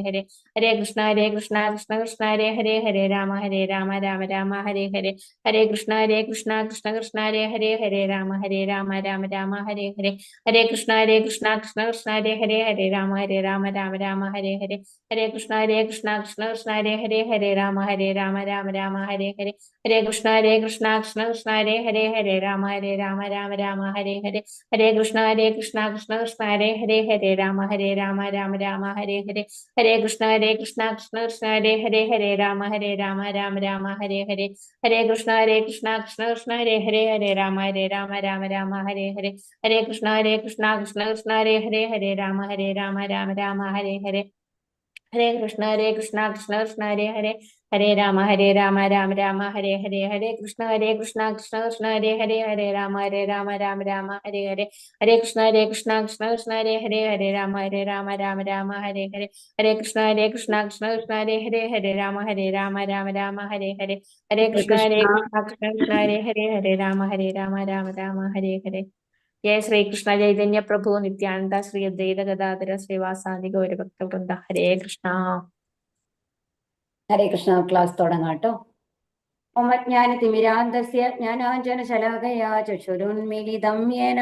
ഹരേ ഹരേ കൃഷ്ണ കൃഷ്ണ കൃഷ്ണ ഹരേ ഹരേ ഹരേ രാമ രാമ രാമ ഹരേ ഹരേ ഹരേ കൃഷ്ണ കൃഷ്ണ കൃഷ്ണ ഹരേ ഹരേ രാമ രാമ രാമ ഹരേ ഹരേ ഹരേ കൃഷ്ണ കൃഷ്ണ കൃഷ്ണ ഹരേ രാമ രാമ ഹരേ ഹരേ ഹരേ കൃഷ്ണ കൃഷ്ണ ഹരേ രാമ രാമ ഹരേ ഹരേ ഹരേ കൃഷ്ണ കൃഷ്ണ കൃഷ്ണ ഹരേ രാമ രാമ ഹരേ ഹരേ ഹരേ കൃഷ്ണ കൃഷ്ണ ഹരേ രാമ രാമ ഹരേ ഹരേ ഹരേ കൃഷ്ണ കൃഷ്ണ ഹരേ രാമ രാമ ഹരേ ഹരേ ഹരേ കൃഷ്ണ കൃഷ്ണ ഹരേ രാമ രാമ ഹരേ ഹരേ ഹരേ കൃഷ്ണ കൃഷ്ണ ഹരേ രാമ രാമ ഹരേ ഹരേ ഹരേ കൃഷ്ണ കൃഷ്ണ ഹരേ ഹരേ രാമ രാമ ഹരേ ഹരേ ഹരേ കൃഷ്ണ കൃഷ്ണ ഹരേ രാമ രാമ ഹരേ ഹരേ ഹരേ കൃഷ്ണ കൃഷ്ണ ഹരേ രാമ രാമ ഹരേ ഹരേ ഹരേ കൃഷ്ണ കൃഷ്ണ ഹരേ രാമ രാമ ഹരേ ഹരേ ഹരേ ഹരേ കൃഷ്ണ കൃഷ്ണ. കൃഷ്ണ ഹരേ രാമ ഹരേ ഹരേ. ജയ ശ്രീകൃഷ്ണ ചൈതന്യ പ്രഭു നിത്യാനന്ദ ശ്രീ അദ്വൈത ഗദാധര ശ്രീവാസാദി ഗൗരഭക്ത വൃന്ദ. ഹരേ കൃഷ്ണ. ഹരേ Krishna. Class തുടങ്ങാട്ടോ. ഓമജ്ഞാനതിമിരാന്തസ്യ ജ്ഞാനാഞ്ജനശലാകയാ ചക്ഷുരുന്മീലിതം യേന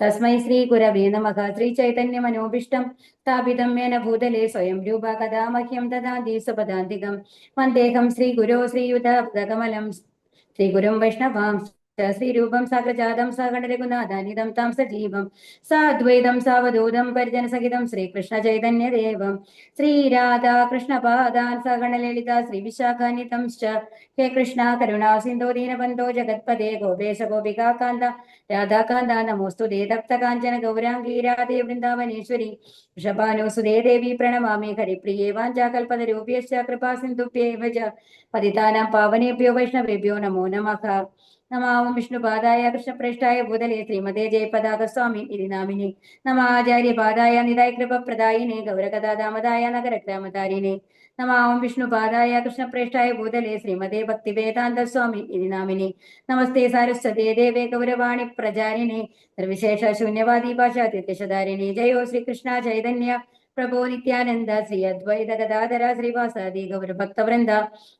തസ്മൈ ശ്രീഗുരവേ നമഃ. ശ്രീചൈതന്യമനോഭീഷ്ടം സ്ഥാപിതം യേന ഭൂതലേ സ്വയം രൂപ കഥാ മഹ്യം ദദാതി സ്വപദാന്തികം. വന്ദേഹം ശ്രീഗുരോ ശ്രീയുതപദകമലം ശ്രീഗുരും വൈഷ്ണവാം ശ്രീരൂപം സാഗ്രജാതം സഗണരഘുനാഥാനിതം താം സജീവം സാദ്വൈതം സാവധൂതം പരിജനസഹിതം ശ്രീകൃഷ്ണ ചൈതന്യദേവം ശ്രീരാധാകൃഷ്ണപാദാൻ സഗണലളിത ശ്രീവിശാഖാനിതം ഹേ കൃഷ്ണ കരുണാ സിന്ധോ ദീനബന്ധോ ജഗത്പദേ ഗോപേശ ഗോപികാന്ത രാധാകാന്ത നമോസ്തുതേ തപ്തകാഞ്ചന ഗൗരാംഗീ രാധേ വൃന്ദാവനേശ്വരി വൃഷഭാനുസുതേ ദേവി പ്രണമാമി ഹരിപ്രിയേ വാഞ്ചാകൽപതരൂപ്യശ്ച കൃപാ സിന്ധുഭ്യേവ ച പതിതാനാം പാവനേഭ്യോ വൈഷ്ണവേഭ്യോ നമോ നമഃ. നമാം വിഷ്ണുപാദായ കൃഷ്ണപ്രേഷ്ഠായ ഭൂതലേ ശ്രീമതേ ജയപതാക സ്വാമി ഇതി നാമിനി. നമ ആചാര്യപാദായ നിതായ കൃപപ്രദായിനെ ഗൗരകഥാദാമതായ നഗരഗ്രാമധാരിണേ. നമാം വിഷ്ണുപാദായ കൃഷ്ണപ്രേഷ്ഠായ ഭൂതലേ ശ്രീമതേ ഭക്തിവേദാന്ത സ്വാമി ഇതി നാമിനി. നമസ്തേ സാരസ്വതേ ദേവേ ഗൗരവാണി പ്രചാരിണേ നിർവിശേഷ ശൂന്യവാദി പാശ്ചാത്യശധാരിണി. ജയോ ശ്രീകൃഷ്ണ ചൈതന്യ പ്രഭോ നിത്യാനന്ദ ശ്രീ അദ്വൈത ഗദാധര ശ്രീവാസാദി ഗൗരഭക്തവൃന്ദ.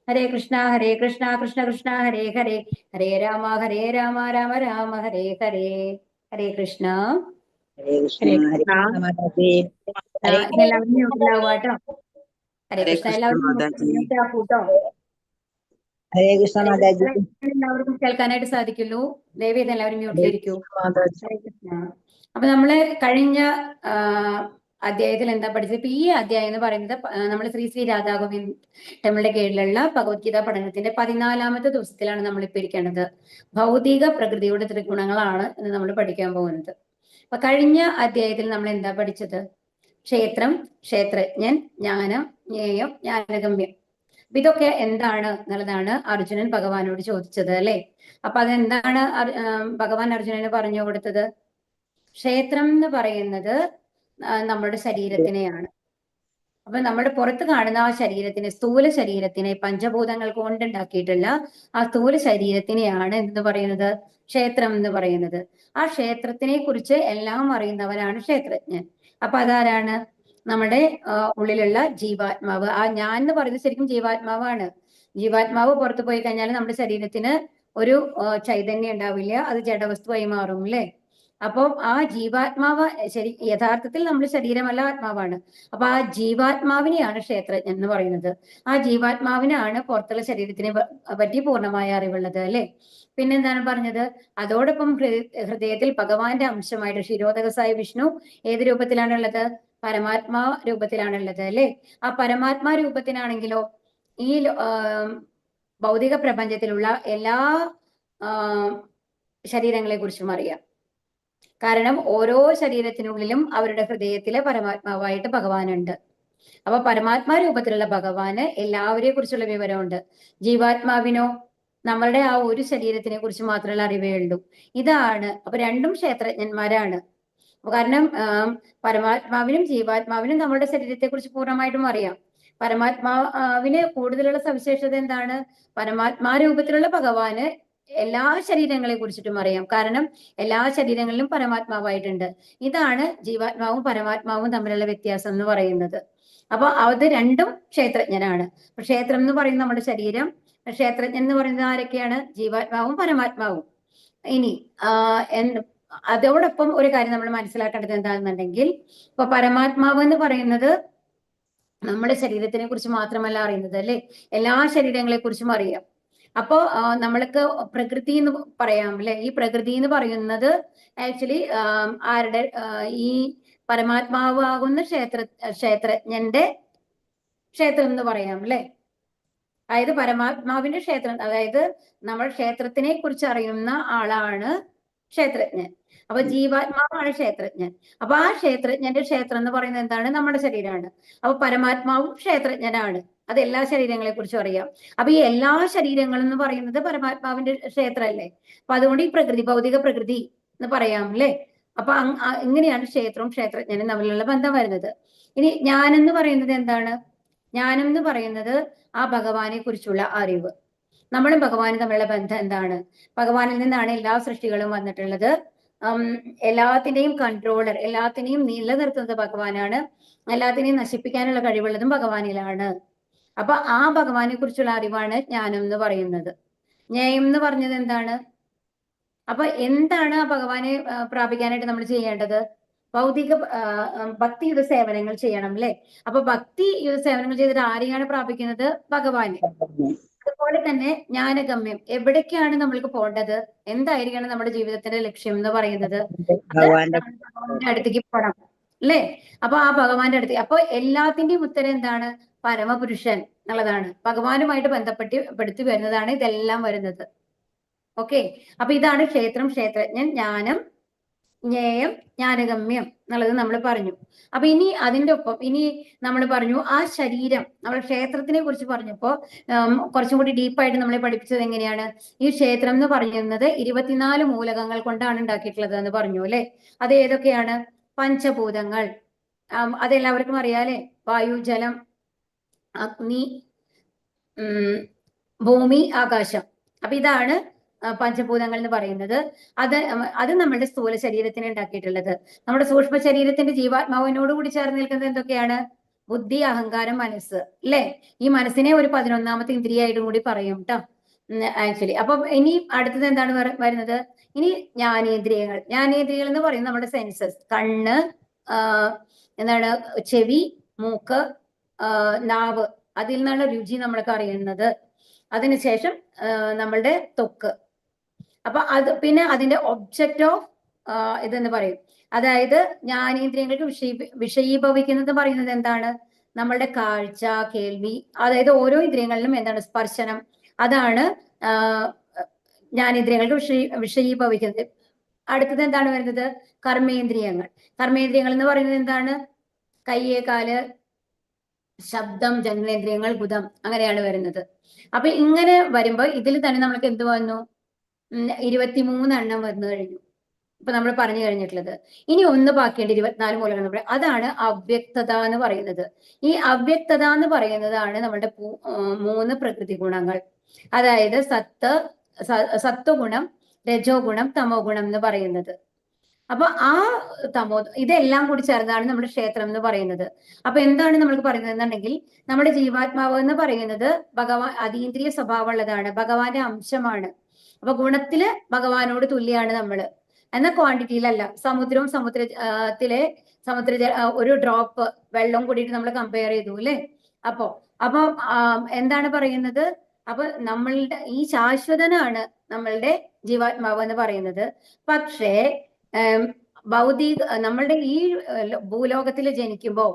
ഹരേ കൃഷ്ണ കൃഷ്ണ കൃഷ്ണ ഹരേ ഹരേ ഹരേ രാമ രാമ രാമ ഹരേ ഹരേ. ഹരേ കൃഷ്ണ. ഹരേ കൃഷ്ണ. ഹരേ ഹരേ കൃഷ്ണ. കൃഷ്ണ മാതാജി. ഹരേ എല്ലാവരും മ്യൂട്ടിലാവാട്ടോ. ഹരേ കൃഷ്ണ. കൃഷ്ണ എല്ലാവരും മാതാജി. മ്യൂട്ടാക്കൂട്ടോ. ഹരേ കൃഷ്ണ മാതാജി. എല്ലാവർക്കും കേൾക്കാനായിട്ട് സാധിക്കുള്ളൂ. ദയവേത് എല്ലാവരും മ്യൂട്ടിലിരിക്കൂ. മാതാജി. ഹരേ കൃഷ്ണ. അപ്പൊ നമ്മള് കഴിഞ്ഞ അധ്യായത്തിൽ എന്താ പഠിച്ചത്? ഇപ്പൊ ഈ അധ്യായം എന്ന് പറയുന്നത് നമ്മൾ ശ്രീ രാധാഗോവിന്ദ് ടെമ്പിളിന്റെ കീഴിലുള്ള ഭഗവത്ഗീത പഠനത്തിന്റെ 14ാമത്തെ ദിവസത്തിലാണ് നമ്മളിപ്പോ ഇരിക്കേണ്ടത്. ഭൗതിക പ്രകൃതിയുടെ ത്രിഗുണങ്ങളാണ് ഇന്ന് നമ്മൾ പഠിക്കാൻ പോകുന്നത്. അപ്പൊ കഴിഞ്ഞ അധ്യായത്തിൽ നമ്മൾ എന്താ പഠിച്ചത്? ക്ഷേത്രം, ക്ഷേത്രജ്ഞൻ, ജ്ഞാനം, ജ്ഞേയം, ജ്ഞാനഗമ്യം. ഇതൊക്കെ എന്താണ് എന്നുള്ളതാണ് അർജുനൻ ഭഗവാനോട് ചോദിച്ചത്, അല്ലെ? അപ്പൊ അതെന്താണ് ഭഗവാൻ അർജുനന് പറഞ്ഞു കൊടുത്തത്? ക്ഷേത്രം എന്ന് പറയുന്നത് നമ്മുടെ ശരീരത്തിനെയാണ്. അപ്പൊ നമ്മുടെ പുറത്ത് കാണുന്ന ആ ശരീരത്തിനെ, സ്ഥൂല ശരീരത്തിനെ, പഞ്ചഭൂതങ്ങൾ കൊണ്ടുണ്ടാക്കിയിട്ടുള്ള ആ സ്ഥൂല ശരീരത്തിനെയാണ് എന്ന് പറയുന്നത് ക്ഷേത്രം എന്ന് പറയുന്നത്. ആ ക്ഷേത്രത്തിനെ കുറിച്ച് എല്ലാം അറിയുന്നവനാണ് ക്ഷേത്രജ്ഞൻ. അപ്പൊ അതാരാണ്? നമ്മുടെ ഉള്ളിലുള്ള ജീവാത്മാവ്. ആ ഞാൻ എന്ന് പറയുന്നത് ശരിക്കും ജീവാത്മാവാണ്. ജീവാത്മാവ് പുറത്തു പോയി കഴിഞ്ഞാൽ നമ്മുടെ ശരീരത്തിന് ഒരു ചൈതന്യം ഉണ്ടാവില്ല, അത് ജഡവസ്തുവായി മാറും, അല്ലെ? അപ്പൊ ആ ജീവാത്മാവ് യഥാർത്ഥത്തിൽ നമ്മുടെ ശരീരമല്ല, ആത്മാവാണ്. അപ്പൊ ആ ജീവാത്മാവിനെയാണ് ക്ഷേത്രജ്ഞൻ എന്ന് പറയുന്നത്. ആ ജീവാത്മാവിനാണ് പുറത്തുള്ള ശരീരത്തിനെ പറ്റി പൂർണ്ണമായ അറിവുള്ളത്, അല്ലെ? പിന്നെന്താണ് പറഞ്ഞത്? അതോടൊപ്പം ഹൃദയത്തിൽ ഭഗവാന്റെ അംശമായിട്ട് ക്ഷീരോദകസായ വിഷ്ണു ഏത് രൂപത്തിലാണുള്ളത്? പരമാത്മാ രൂപത്തിലാണുള്ളത്, അല്ലെ? ആ പരമാത്മാ രൂപത്തിനാണെങ്കിലോ ഈ ഭൗതിക പ്രപഞ്ചത്തിലുള്ള എല്ലാ ശരീരങ്ങളെ കുറിച്ചും അറിയാം. കാരണം ഓരോ ശരീരത്തിനുള്ളിലും അവരുടെ ഹൃദയത്തിലെ പരമാത്മാവായിട്ട് ഭഗവാനുണ്ട്. അപ്പൊ പരമാത്മാ രൂപത്തിലുള്ള ഭഗവാന് എല്ലാവരെയും കുറിച്ചുള്ള വിവരമുണ്ട്. ജീവാത്മാവിനോ നമ്മളുടെ ആ ഒരു ശരീരത്തിനെ കുറിച്ച് മാത്രമല്ല അറിവേ ഉള്ളൂ. ഇതാണ്. അപ്പൊ രണ്ടും ക്ഷേത്രജ്ഞന്മാരാണ്. കാരണം പരമാത്മാവിനും ജീവാത്മാവിനും നമ്മുടെ ശരീരത്തെ കുറിച്ച് പൂർണ്ണമായിട്ടും അറിയാം. പരമാത്മാവിന് കൂടുതലുള്ള സവിശേഷത എന്താണ്? പരമാത്മാ രൂപത്തിലുള്ള ഭഗവാന് എല്ലാ ശരീരങ്ങളെ കുറിച്ചിട്ടും അറിയാം. കാരണം എല്ലാ ശരീരങ്ങളിലും പരമാത്മാവായിട്ടുണ്ട്. ഇതാണ് ജീവാത്മാവും പരമാത്മാവും തമ്മിലുള്ള വ്യത്യാസം എന്ന് പറയുന്നത്. അപ്പൊ അത് രണ്ടും ക്ഷേത്രജ്ഞനാണ്. അപ്പൊ ക്ഷേത്രം എന്ന് പറയുന്നത് നമ്മുടെ ശരീരം, ക്ഷേത്രജ്ഞൻ എന്ന് പറയുന്നത് ആരൊക്കെയാണ്? ജീവാത്മാവും പരമാത്മാവും. ഇനി അതോടൊപ്പം ഒരു കാര്യം നമ്മൾ മനസ്സിലാക്കേണ്ടത് എന്താണെന്നുണ്ടെങ്കിൽ, ഇപ്പൊ പരമാത്മാവ് എന്ന് പറയുന്നത് നമ്മുടെ ശരീരത്തിനെ കുറിച്ച് മാത്രമല്ല അറിയുന്നത്, അല്ലെ? എല്ലാ ശരീരങ്ങളെ കുറിച്ചും അറിയാം. അപ്പോ നമ്മൾക്ക് പ്രകൃതി എന്ന് പറയാം, അല്ലെ? ഈ പ്രകൃതി എന്ന് പറയുന്നത് ആക്ച്വലി ആരുടെ, ഈ പരമാത്മാവാകുന്ന ക്ഷേത്രജ്ഞന്റെ ക്ഷേത്രം എന്ന് പറയാം, അല്ലെ? അതായത് പരമാത്മാവിന്റെ ക്ഷേത്രം, അതായത് നമ്മൾ ക്ഷേത്രത്തിനെ കുറിച്ച് അറിയുന്ന ആളാണ് ക്ഷേത്രജ്ഞൻ. അപ്പൊ ജീവാത്മാവാണ് ക്ഷേത്രജ്ഞൻ. അപ്പൊ ആ ക്ഷേത്രജ്ഞന്റെ ക്ഷേത്രം എന്ന് പറയുന്നത് എന്താണ്? നമ്മുടെ ശരീരമാണ്. അപ്പൊ പരമാത്മാവും ക്ഷേത്രജ്ഞനാണ്. അത് എല്ലാ ശരീരങ്ങളെ കുറിച്ചും അറിയാം. അപ്പൊ ഈ എല്ലാ ശരീരങ്ങളും എന്ന് പറയുന്നത് പരമാത്മാവിന്റെ ക്ഷേത്രമല്ലേ? അപ്പൊ അതുകൊണ്ട് ഈ പ്രകൃതി, ഭൗതിക പ്രകൃതി എന്ന് പറയാം, അല്ലെ? അപ്പൊ ഇങ്ങനെയാണ് ക്ഷേത്രവും ക്ഷേത്രജ്ഞനും തമ്മിലുള്ള ബന്ധം വരുന്നത്. ഇനി ജ്ഞാനം പറയുന്നത് എന്താണ്? ജ്ഞാനം എന്ന് പറയുന്നത് ആ ഭഗവാനെ കുറിച്ചുള്ള അറിവ്. നമ്മളും ഭഗവാനും തമ്മിലുള്ള ബന്ധം എന്താണ്? ഭഗവാനിൽ നിന്നാണ് എല്ലാ സൃഷ്ടികളും വന്നിട്ടുള്ളത്. എല്ലാത്തിന്റെയും കൺട്രോളർ, എല്ലാത്തിനെയും നിലനിർത്തുന്നത് ഭഗവാനാണ്. എല്ലാത്തിനെയും നശിപ്പിക്കാനുള്ള കഴിവുള്ളതും ഭഗവാനിലാണ്. അപ്പൊ ആ ഭഗവാനെ കുറിച്ചുള്ള അറിവാണ് ജ്ഞാനം എന്ന് പറയുന്നത്. ജ്ഞേയം എന്ന് പറഞ്ഞത് എന്താണ്? അപ്പൊ എന്താണ് ആ ഭഗവാനെ പ്രാപിക്കാനായിട്ട് നമ്മൾ ചെയ്യേണ്ടത്? ഭൗതിക ഭക്തിയുത സേവനങ്ങൾ ചെയ്യണം, അല്ലെ? അപ്പൊ ഭക്തിയുത സേവനങ്ങൾ ചെയ്തിട്ട് ആരെയാണ് പ്രാപിക്കുന്നത്? ഭഗവാനെ. അതുപോലെ തന്നെ ജ്ഞാനഗമ്യം, എവിടേക്കാണ് നമ്മൾക്ക് പോകേണ്ടത്? എന്തായിരിക്കണം നമ്മുടെ ജീവിതത്തിന്റെ ലക്ഷ്യം എന്ന് പറയുന്നത്? ഭഗവാന്റെ ഭഗവാന്റെ അടുത്തേക്ക് പോകണം, അല്ലേ? അപ്പൊ ആ ഭഗവാന്റെ അടുത്ത്, അപ്പൊ എല്ലാത്തിന്റെയും ഉത്തരം എന്താണ്? പരമപുരുഷൻ എന്നുള്ളതാണ്. ഭഗവാനുമായിട്ട് ബന്ധപ്പെടുത്തി വരുന്നതാണ് ഇതെല്ലാം വരുന്നത്. ഓക്കെ, അപ്പൊ ഇതാണ് ക്ഷേത്രം, ക്ഷേത്രജ്ഞൻ, ജ്ഞാനം, ജ്ഞേയം, ജ്ഞാനഗമ്യം എന്നുള്ളത് നമ്മൾ പറഞ്ഞു. അപ്പൊ ഇനി അതിന്റെ ഒപ്പം ഇനി നമ്മൾ പറഞ്ഞു ആ ശരീരം, നമ്മൾ ക്ഷേത്രത്തിനെ കുറിച്ച് പറഞ്ഞപ്പോ കുറച്ചും കൂടി ഡീപ്പായിട്ട് നമ്മളെ പഠിപ്പിച്ചത് എങ്ങനെയാണ്? ഈ ക്ഷേത്രം എന്ന് പറയുന്നത് 24 മൂലകങ്ങൾ കൊണ്ടാണ് ഉണ്ടാക്കിയിട്ടുള്ളത് എന്ന് പറഞ്ഞു, അല്ലെ? അത് ഏതൊക്കെയാണ്? പഞ്ചഭൂതങ്ങൾ, അതെല്ലാവർക്കും അറിയാലേ? വായു, ജലം, അഗ്നി, ഭൂമി, ആകാശം. അപ്പൊ ഇതാണ് പഞ്ചഭൂതങ്ങൾ എന്ന് പറയുന്നത്. അത് നമ്മുടെ സ്ഥൂല ശരീരത്തിന് ഉണ്ടാക്കിയിട്ടുള്ളത്. നമ്മുടെ സൂക്ഷ്മ ശരീരത്തിന്റെ ജീവാത്മാവിനോട് കൂടി ചേർന്ന് നിൽക്കുന്നത് എന്തൊക്കെയാണ്? ബുദ്ധി, അഹങ്കാരം, മനസ്സ്, അല്ലെ? ഈ മനസ്സിനെ ഒരു 11ാമത്തെ ഇന്ദ്രിയായിട്ടും കൂടി പറയും കേട്ടോ, ആക്ച്വലി. അപ്പൊ ഇനി അടുത്തത് എന്താണ് വരുന്നത്? ഇനി ജ്ഞാനേന്ദ്രിയങ്ങൾ. ജ്ഞാനേന്ദ്രിയങ്ങൾ എന്ന് പറയുന്നത് നമ്മുടെ സെൻസസ്, കണ്ണ്, എന്താണ്, ചെവി, മൂക്ക്, നാവ്, അതിൽ നിന്നുള്ള രുചി നമ്മൾക്ക് അറിയുന്നത്. അതിനുശേഷം നമ്മളുടെ ത്വക്ക്. അപ്പൊ അത് പിന്നെ അതിന്റെ ഒബ്ജക്റ്റ് ഓഫ് ഇതെന്ന് പറയും. അതായത് ജ്ഞാനേന്ദ്രിയങ്ങൾക്ക് വിഷയീഭവിക്കുന്നത് പറയുന്നത് എന്താണ്? നമ്മളുടെ കാഴ്ച, കേൾവി, അതായത് ഓരോ ഇന്ദ്രിയങ്ങളിലും എന്താണ്? സ്പർശനം. അതാണ് ജ്ഞാനേന്ദ്രിയങ്ങൾക്ക് വിഷയീഭവിക്കുന്നത്. അടുത്തത് എന്താണ് വരുന്നത്? കർമ്മേന്ദ്രിയങ്ങൾ. കർമ്മേന്ദ്രിയങ്ങൾ എന്ന് പറയുന്നത് എന്താണ്? കയ്യ്, കാല്, ശബ്ദം, ജനനേന്ദ്രിയങ്ങൾ, ബുധം, അങ്ങനെയാണ് വരുന്നത്. അപ്പൊ ഇങ്ങനെ വരുമ്പോ ഇതിൽ തന്നെ നമ്മൾക്ക് എന്ത് വന്നു? 23 എണ്ണം വന്നു കഴിഞ്ഞു. ഇപ്പൊ നമ്മൾ പറഞ്ഞു കഴിഞ്ഞിട്ടുള്ളത്. ഇനി ഒന്ന് ബാക്കിയുണ്ട്, 24 മൂലകങ്ങൾ. അതാണ് അവ്യക്തത എന്ന് പറയുന്നത്. ഈ അവ്യക്തത എന്ന് പറയുന്നതാണ് നമ്മുടെ 3 പ്രകൃതി ഗുണങ്ങൾ. അതായത് സത്വഗുണം, രജോ ഗുണം, തമോ ഗുണം എന്ന് പറയുന്നത്. അപ്പൊ ആ ഇതെല്ലാം കൂടി ചേർന്നാണ് നമ്മുടെ ക്ഷേത്രം എന്ന് പറയുന്നത്. അപ്പൊ എന്താണ് നമ്മൾക്ക് പറയുന്നത് എന്നുണ്ടെങ്കിൽ, നമ്മുടെ ജീവാത്മാവ് എന്ന് പറയുന്നത് ഭഗവാൻ അതീന്ദ്രിയ സ്വഭാവമുള്ളതാണ്, ഭഗവാന്റെ അംശമാണ്. അപ്പൊ ഗുണത്തില് ഭഗവാനോട് തുല്യാണ് നമ്മള്, എന്നാൽ ക്വാണ്ടിറ്റിയിലല്ല. സമുദ്രത്തിലെ ഒരു ഡ്രോപ്പ് വെള്ളം കൂടിയിട്ട് നമ്മൾ കമ്പയർ ചെയ്തു, അല്ലെ? അപ്പൊ എന്താണ് പറയുന്നത്? അപ്പൊ നമ്മളുടെ ഈ ശാശ്വതനാണ് നമ്മളുടെ ജീവാത്മാവ് എന്ന് പറയുന്നത്. പക്ഷേ നമ്മളുടെ ഈ ഭൂലോകത്തിൽ ജനിക്കുമ്പോ,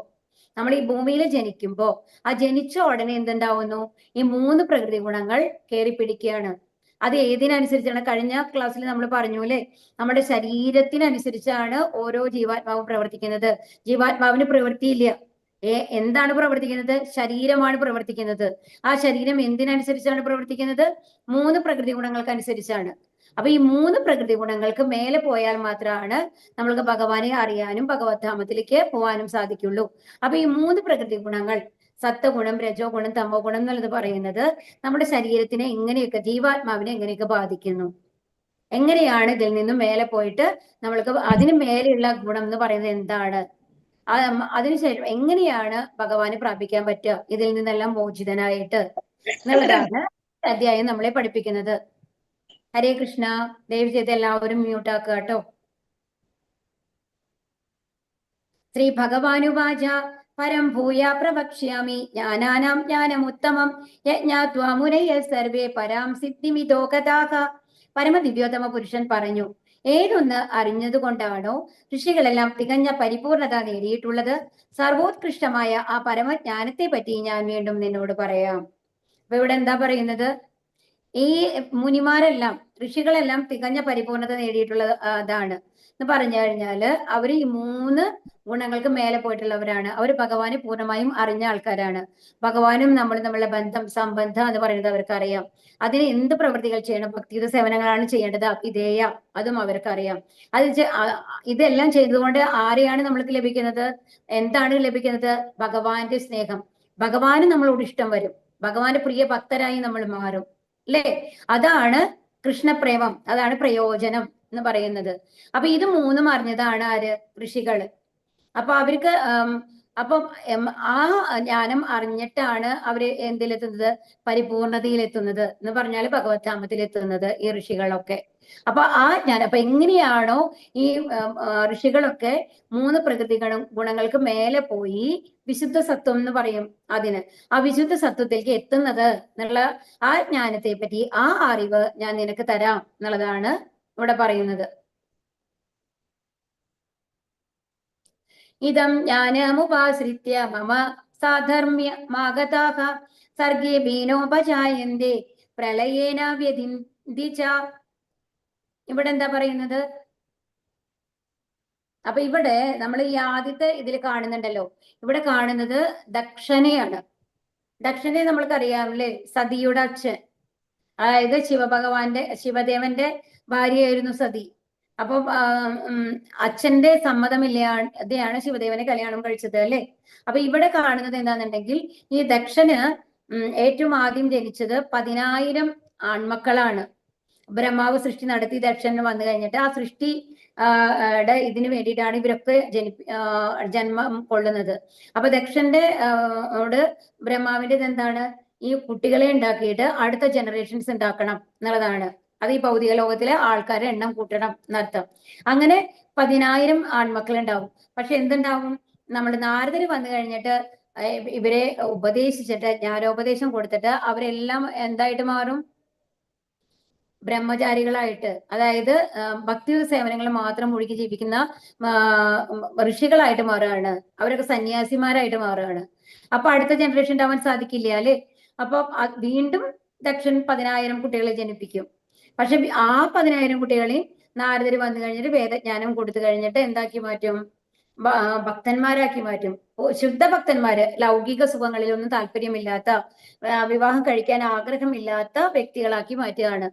നമ്മൾ ഈ ഭൂമിയിൽ ജനിക്കുമ്പോ, ആ ജനിച്ച ഉടനെ എന്തുണ്ടാവുന്നു? ഈ 3 പ്രകൃതി ഗുണങ്ങൾ കയറി പിടിക്കുകയാണ്. അത് ഏതിനനുസരിച്ചാണ്? കഴിഞ്ഞ ക്ലാസ്സിൽ നമ്മൾ പറഞ്ഞു, അല്ലെ? നമ്മുടെ ശരീരത്തിനനുസരിച്ചാണ് ഓരോ ജീവാത്മാവും പ്രവർത്തിക്കുന്നത്. ജീവാത്മാവിന് പ്രവൃത്തിയില്ല. എന്താണ് പ്രവർത്തിക്കുന്നത്? ശരീരമാണ് പ്രവർത്തിക്കുന്നത്. ആ ശരീരം എന്തിനനുസരിച്ചാണ് പ്രവർത്തിക്കുന്നത്? 3 പ്രകൃതി ഗുണങ്ങൾക്ക് അനുസരിച്ചാണ്. അപ്പൊ ഈ 3 പ്രകൃതി ഗുണങ്ങൾക്ക് മേലെ പോയാൽ മാത്രമാണ് നമ്മൾക്ക് ഭഗവാനെ അറിയാനും ഭഗവത്ധാമത്തിലേക്ക് പോകാനും സാധിക്കുള്ളൂ. അപ്പൊ ഈ 3 പ്രകൃതി ഗുണങ്ങൾ, സത്വഗുണം, രജോ ഗുണം, തമോ ഗുണം എന്നുള്ളത് പറയുന്നത് നമ്മുടെ ശരീരത്തിനെ എങ്ങനെയൊക്കെ, ജീവാത്മാവിനെ എങ്ങനെയൊക്കെ ബാധിക്കുന്നു, എങ്ങനെയാണ് ഇതിൽ നിന്നും മേലെ പോയിട്ട് നമ്മൾക്ക് അതിന് മേലെയുള്ള ഗുണം എന്ന് പറയുന്നത് എന്താണ്? അതിനുശേഷം എങ്ങനെയാണ് ഭഗവാനെ പ്രാപിക്കാൻ പറ്റുക ഇതിൽ നിന്നെല്ലാം മോചിതനായിട്ട് എന്നുള്ളതാണ് അധ്യായം നമ്മളെ പഠിപ്പിക്കുന്നത്. ഹരേ കൃഷ്ണ. ദയവ് ചെയ്ത് എല്ലാവരും മ്യൂട്ട് ആക്കുക കേട്ടോ. ശ്രീ ഭഗവാനുവാച പരം ഭൂയ പ്രവക്ഷ്യാമി ജ്ഞാനാനാം ജ്ഞാനമുത്തമം യജ്ഞാത്വാ മുനയഃ സർവേ പരാം സിദ്ധിമിതോ ഗതാഃ. പരമദിവ്യോത്തമ പുരുഷൻ പറഞ്ഞു, ഏതൊന്ന് അറിഞ്ഞതുകൊണ്ടാണോ ഋഷികളെല്ലാം തികഞ്ഞ പരിപൂർണത നേടിയിട്ടുള്ളത്, സർവോത്കൃഷ്ടമായ ആ പരമജ്ഞാനത്തെ പറ്റി ഞാൻ വീണ്ടും നിന്നോട് പറയാം. അപ്പൊ ഇവിടെ എന്താ പറയുന്നത്? ഈ മുനിമാരെല്ലാം, ഋഷികളെല്ലാം തികഞ്ഞ പരിപൂർണത നേടിയിട്ടുള്ള അതാണ് എന്ന് പറഞ്ഞു കഴിഞ്ഞാല് അവര് ഈ 3 ഗുണങ്ങൾക്ക് മേലെ പോയിട്ടുള്ളവരാണ്. അവർ ഭഗവാനെ പൂർണ്ണമായും അറിഞ്ഞ ആൾക്കാരാണ്. ഭഗവാനും നമ്മൾ തമ്മിലുള്ള ബന്ധം, സംബന്ധം എന്ന് പറയുന്നത് അവർക്കറിയാം. അതിന് എന്ത് പ്രവൃത്തികൾ ചെയ്യണം, ഭക്തിയുത സേവനങ്ങളാണ് ചെയ്യേണ്ടത്, അഭിധേയ, അതും അവർക്കറിയാം. ഇതെല്ലാം ചെയ്തതുകൊണ്ട് ആരെയാണ് നമ്മൾക്ക് ലഭിക്കുന്നത്? എന്താണ് ലഭിക്കുന്നത്? ഭഗവാന്റെ സ്നേഹം. ഭഗവാന് നമ്മളോട് ഇഷ്ടം വരും, ഭഗവാന്റെ പ്രിയ ഭക്തരായി നമ്മൾ മാറും, അല്ലേ? അതാണ് കൃഷ്ണപ്രേമം, അതാണ് പ്രയോജനം എന്ന് പറയുന്നത്. അപ്പൊ ഇത് 3 അറിഞ്ഞതാണ് ആര്? ഋഷികള്. അപ്പൊ അവർക്ക് അപ്പം ആ ജ്ഞാനം അറിഞ്ഞിട്ടാണ് അവര് എന്തിലെത്തുന്നത്? പരിപൂർണതയിലെത്തുന്നത് എന്ന് പറഞ്ഞാൽ ഭഗവത് ധാമത്തിലെത്തുന്നത് ഈ ഋഷികളൊക്കെ. അപ്പൊ ആ ജ്ഞാനം, അപ്പൊ എങ്ങനെയാണോ ഈ ഋഷികളൊക്കെ 3 പ്രകൃതി ഗുണങ്ങൾക്ക് മേലെ പോയി വിശുദ്ധ സത്വം എന്ന് പറയും അതിന്, ആ വിശുദ്ധ സത്വത്തിലേക്ക് എത്തുന്നത് എന്നുള്ള ആ ജ്ഞാനത്തെ പറ്റി, ആ അറിവ് ഞാൻ നിനക്ക് തരാം എന്നുള്ളതാണ് ഇവിടെ പറയുന്നത്. ഇതം ജ്ഞാനമുപാശ്രിത്യ മമ സാധർമ്യമാഗതാഃ സർഗേ ബീനോപജായന്തേ പ്രളയേന വ്യതിന്തി ച. ഇവിടെ എന്താ പറയുന്നത്? അപ്പൊ ഇവിടെ നമ്മൾ ഈ ആദ്യത്തെ ഇതിൽ കാണുന്നുണ്ടല്ലോ, ഇവിടെ കാണുന്നത് ദക്ഷനെയാണ്. ദക്ഷനെ നമ്മൾക്കറിയാമല്ലേ, സതിയുടെ അച്ഛൻ. അതായത് ശിവദേവന്റെ ഭാര്യയായിരുന്നു സതി. അപ്പം അച്ഛന്റെ സമ്മതമില്ലാതെയാണ് ശിവദേവനെ കല്യാണം കഴിച്ചത്, അല്ലെ? അപ്പൊ ഇവിടെ കാണുന്നത് എന്താണെന്നുണ്ടെങ്കിൽ ഈ ദക്ഷന് ഏറ്റവും ആദ്യം ജനിച്ചത് 10,000 ആൺമക്കളാണ്. ബ്രഹ്മാവ് സൃഷ്ടി നടത്തി ദക്ഷൻ വന്നു കഴിഞ്ഞിട്ട് ആ സൃഷ്ടി ഇതിനു വേണ്ടിയിട്ടാണ് ഇവരൊക്കെ ജന്മം കൊള്ളുന്നത്. അപ്പൊ ദക്ഷന്റെ ബ്രഹ്മാവിന്റെ എന്താണ്? ഈ കുട്ടികളെ ഉണ്ടാക്കിയിട്ട് അടുത്ത ജനറേഷൻസ് ഉണ്ടാക്കണം എന്നുള്ളതാണ്. അത് ഈ ഭൗതിക ലോകത്തിലെ ആൾക്കാരെ എണ്ണം കൂട്ടണം എന്നർത്ഥം. അങ്ങനെ 10,000 ആൺമക്കൾ ഉണ്ടാവും. പക്ഷെ എന്തുണ്ടാവും? നമ്മൾ നാരദര് വന്നു കഴിഞ്ഞിട്ട് ഇവരെ ഉപദേശിച്ചിട്ട്, ജ്ഞാനോപദേശം കൊടുത്തിട്ട് അവരെല്ലാം എന്തായിട്ട് മാറും? ബ്രഹ്മചാരികളായിട്ട്, അതായത് ഭക്തി സേവനങ്ങൾ മാത്രം മുഴുകി ജീവിക്കുന്ന ഋഷികളായിട്ട് മാറുകയാണ്. അവരൊക്കെ സന്യാസിമാരായിട്ട് മാറുകയാണ്. അപ്പൊ അടുത്ത ജനറേഷൻ ഉണ്ടാവാൻ സാധിക്കില്ല, അല്ലെ? അപ്പൊ വീണ്ടും ദക്ഷൻ 10,000 കുട്ടികളെ ജനിപ്പിക്കും. പക്ഷെ ആ 10,000 കുട്ടികളെയും നാരദര് വന്നു കഴിഞ്ഞിട്ട് വേദജ്ഞാനം കൊടുത്തു കഴിഞ്ഞിട്ട് എന്താക്കി മാറ്റും? ഭക്തന്മാരാക്കി മാറ്റും. ശുദ്ധ ഭക്തന്മാര്, ലൗകിക സുഖങ്ങളിലൊന്നും താല്പര്യമില്ലാത്ത, വിവാഹം കഴിക്കാൻ ആഗ്രഹമില്ലാത്ത വ്യക്തികളാക്കി മാറ്റുകയാണ്.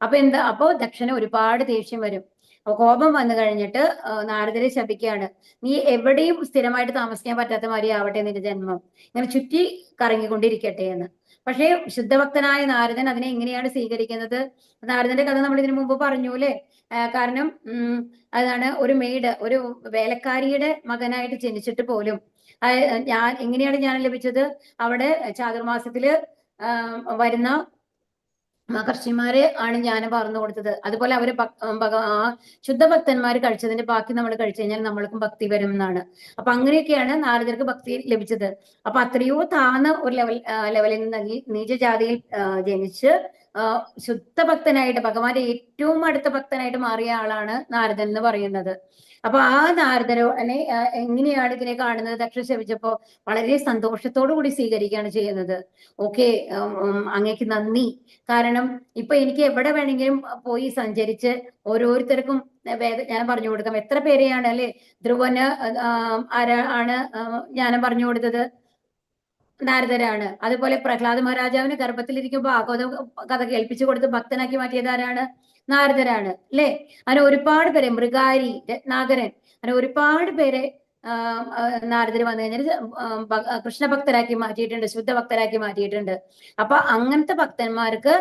അപ്പൊ ദക്ഷന് ഒരുപാട് ദേഷ്യം വരും. കോപം വന്നു കഴിഞ്ഞിട്ട് നാരദരെ ശപിക്കുകയാണ്, നീ എവിടെയും സ്ഥിരമായിട്ട് താമസിക്കാൻ പറ്റാത്ത മാതിരി ആവട്ടെ നിന്റെ ജന്മം, ഇങ്ങനെ ചുറ്റി കറങ്ങിക്കൊണ്ടിരിക്കട്ടെ എന്ന്. പക്ഷേ ശുദ്ധഭക്തനായ നാരദൻ അതിനെ എങ്ങനെയാണ് സ്വീകരിക്കുന്നത്? നാരദന്റെ കഥ നമ്മൾ ഇതിനു മുമ്പ് പറഞ്ഞു, അല്ലെ? കാരണം അതാണ് ഒരു മെയ്ഡ്, ഒരു വേലക്കാരിയുടെ മകനായിട്ട് ജനിച്ചിട്ട് പോലും എങ്ങനെയാണ് ജ്ഞാനം ലഭിച്ചത്? അവിടെ ചാതുർമാസത്തില് വരുന്ന മഹർഷിമാരെ ആണ് ജ്ഞാനം പകർന്നു കൊടുത്തത്. അതുപോലെ അവര് ശുദ്ധഭക്തന്മാർ കഴിച്ചതിന്റെ ബാക്കി നമ്മൾ കഴിച്ചു കഴിഞ്ഞാൽ നമ്മൾക്കും ഭക്തി വരും എന്നാണ്. അപ്പൊ അങ്ങനെയൊക്കെയാണ് നാരദർക്ക് ഭക്തി ലഭിച്ചത്. അപ്പൊ അത്രയോ താഴ്ന്ന ഒരു ലെവലിൽ നിന്ന് നീചജാതിയിൽ ജനിച്ച് ശുദ്ധഭക്തനായിട്ട്, ഭഗവാന്റെ ഏറ്റവും അടുത്ത ഭക്തനായിട്ട് മാറിയ ആളാണ് നാരദൻ എന്ന് പറയുന്നത്. അപ്പൊ ആ നാരദനെ എങ്ങനെയാണ് ഇതിനെ കാണുന്നത്? ദക്ഷൻ ശപിച്ചപ്പോ വളരെ സന്തോഷത്തോടു കൂടി സ്വീകരിക്കുകയാണ് ചെയ്യുന്നത്. ഓക്കെ, അങ്ങേക്ക് നന്ദി. കാരണം ഇപ്പൊ എനിക്ക് എവിടെ വേണമെങ്കിലും പോയി സഞ്ചരിച്ച് ഓരോരുത്തർക്കും ജ്ഞാനം പറഞ്ഞു കൊടുക്കാം. എത്ര പേരെയാണ്, അല്ലെ? ധ്രുവന് ആണ് ജ്ഞാനം പറഞ്ഞു കൊടുത്തത്? നാരദരാണ്. അതുപോലെ പ്രഹ്ലാദ മഹാരാജാവിന് ഗർഭത്തിലിരിക്കുമ്പോൾ ഭാഗവത കഥ കേൾപ്പിച്ചു കൊടുത്ത് ഭക്തനാക്കി മാറ്റിയത് ആരാണ്? നാരദരാണ്, അല്ലെ? അങ്ങനെ ഒരുപാട് പേരെ, മൃഗാരി, രത്നാകരൻ, അങ്ങനെ ഒരുപാട് പേരെ നാരദര് വന്നു കഴിഞ്ഞാൽ കൃഷ്ണഭക്തരാക്കി മാറ്റിയിട്ടുണ്ട്, ശുദ്ധഭക്തരാക്കി മാറ്റിയിട്ടുണ്ട്. അപ്പൊ അങ്ങനത്തെ ഭക്തന്മാർക്ക്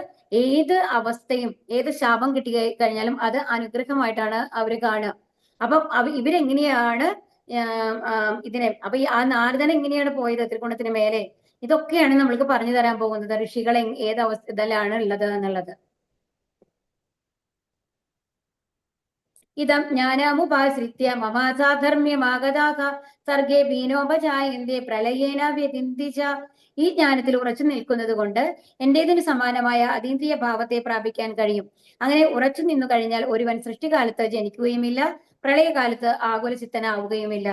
ഏത് അവസ്ഥയും, ഏത് ശാപം കിട്ടി കഴിഞ്ഞാലും അത് അനുഗ്രഹമായിട്ടാണ് അവര് കാണുക. അപ്പം ഇവരെങ്ങനെയാണ് ഇതിനെ. അപ്പൊ ആ നാരദൻ എങ്ങനെയാണ് പോയത് ത്രികോണത്തിന് മേലെ? ഇതൊക്കെയാണ് നമ്മൾക്ക് പറഞ്ഞു തരാൻ പോകുന്നത്, ഋഷികൾ ഏത് അവസ്ഥയിലാണ് ഉള്ളത് എന്നുള്ളത്. ഇതം ജ്ഞാനമുപാശ്രിത്യ മമാസാധർമ്മ്യമാഗതാക സർഗേ ബീനോപജായന്തേ പ്രളയേന വ്യതിന്തിച്ച. ഈ ജ്ഞാനത്തിൽ ഉറച്ചു നിൽക്കുന്നത് കൊണ്ട് എന്റേതിന് സമാനമായ അതീന്ദ്രിയ ഭാവത്തെ പ്രാപിക്കാൻ കഴിയും. അങ്ങനെ ഉറച്ചു നിന്നു കഴിഞ്ഞാൽ ഒരുവൻ സൃഷ്ടികാലത്ത് ജനിക്കുകയുമില്ല, പ്രളയകാലത്ത് ആകുലചിത്തനാവുകയുമില്ല.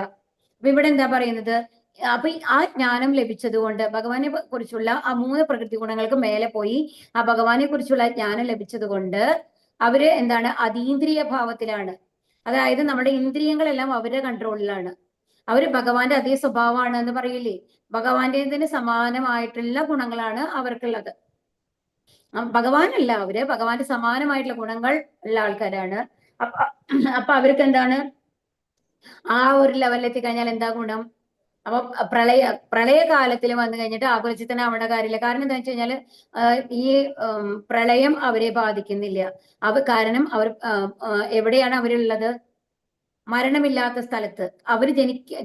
അപ്പൊ ഇവിടെ എന്താ പറയുന്നത്? അപ്പൊ ആ ജ്ഞാനം ലഭിച്ചത് കൊണ്ട് ഭഗവാനെ കുറിച്ചുള്ള ആ 3 പ്രകൃതി ഗുണങ്ങൾക്ക് മേലെ പോയി ആ ഭഗവാനെ കുറിച്ചുള്ള ജ്ഞാനം ലഭിച്ചത് കൊണ്ട് അവര് എന്താണ്? അതീന്ദ്രിയ ഭാവത്തിലാണ്. അതായത് നമ്മുടെ ഇന്ദ്രിയങ്ങളെല്ലാം അവരുടെ കൺട്രോളിലാണ്. അവര് ഭഗവാന്റെ അതേ സ്വഭാവമാണ് എന്ന് പറയില്ലേ? ഭഗവാന്റേതിന് സമാനമായിട്ടുള്ള ഗുണങ്ങളാണ് അവർക്കുള്ളത്. ഭഗവാനല്ല, അവര് ഭഗവാന്റെ സമാനമായിട്ടുള്ള ഗുണങ്ങൾ ഉള്ള ആൾക്കാരാണ്. അപ്പൊ അവർക്ക് എന്താണ്? ആ ഒരു ലെവലിൽ എത്തിക്കഴിഞ്ഞാൽ എന്താ ഗുണം? അപ്പൊ പ്രളയകാലത്തിൽ വന്നു കഴിഞ്ഞിട്ട് ആകുലചിത്തനാവേണ്ട കാര്യമില്ല. കാരണം എന്താ വെച്ച് കഴിഞ്ഞാല് ഈ പ്രളയം അവരെ ബാധിക്കുന്നില്ല. കാരണം അവർ എവിടെയാണ് അവരുള്ളത്? മരണമില്ലാത്ത സ്ഥലത്ത്. അവർ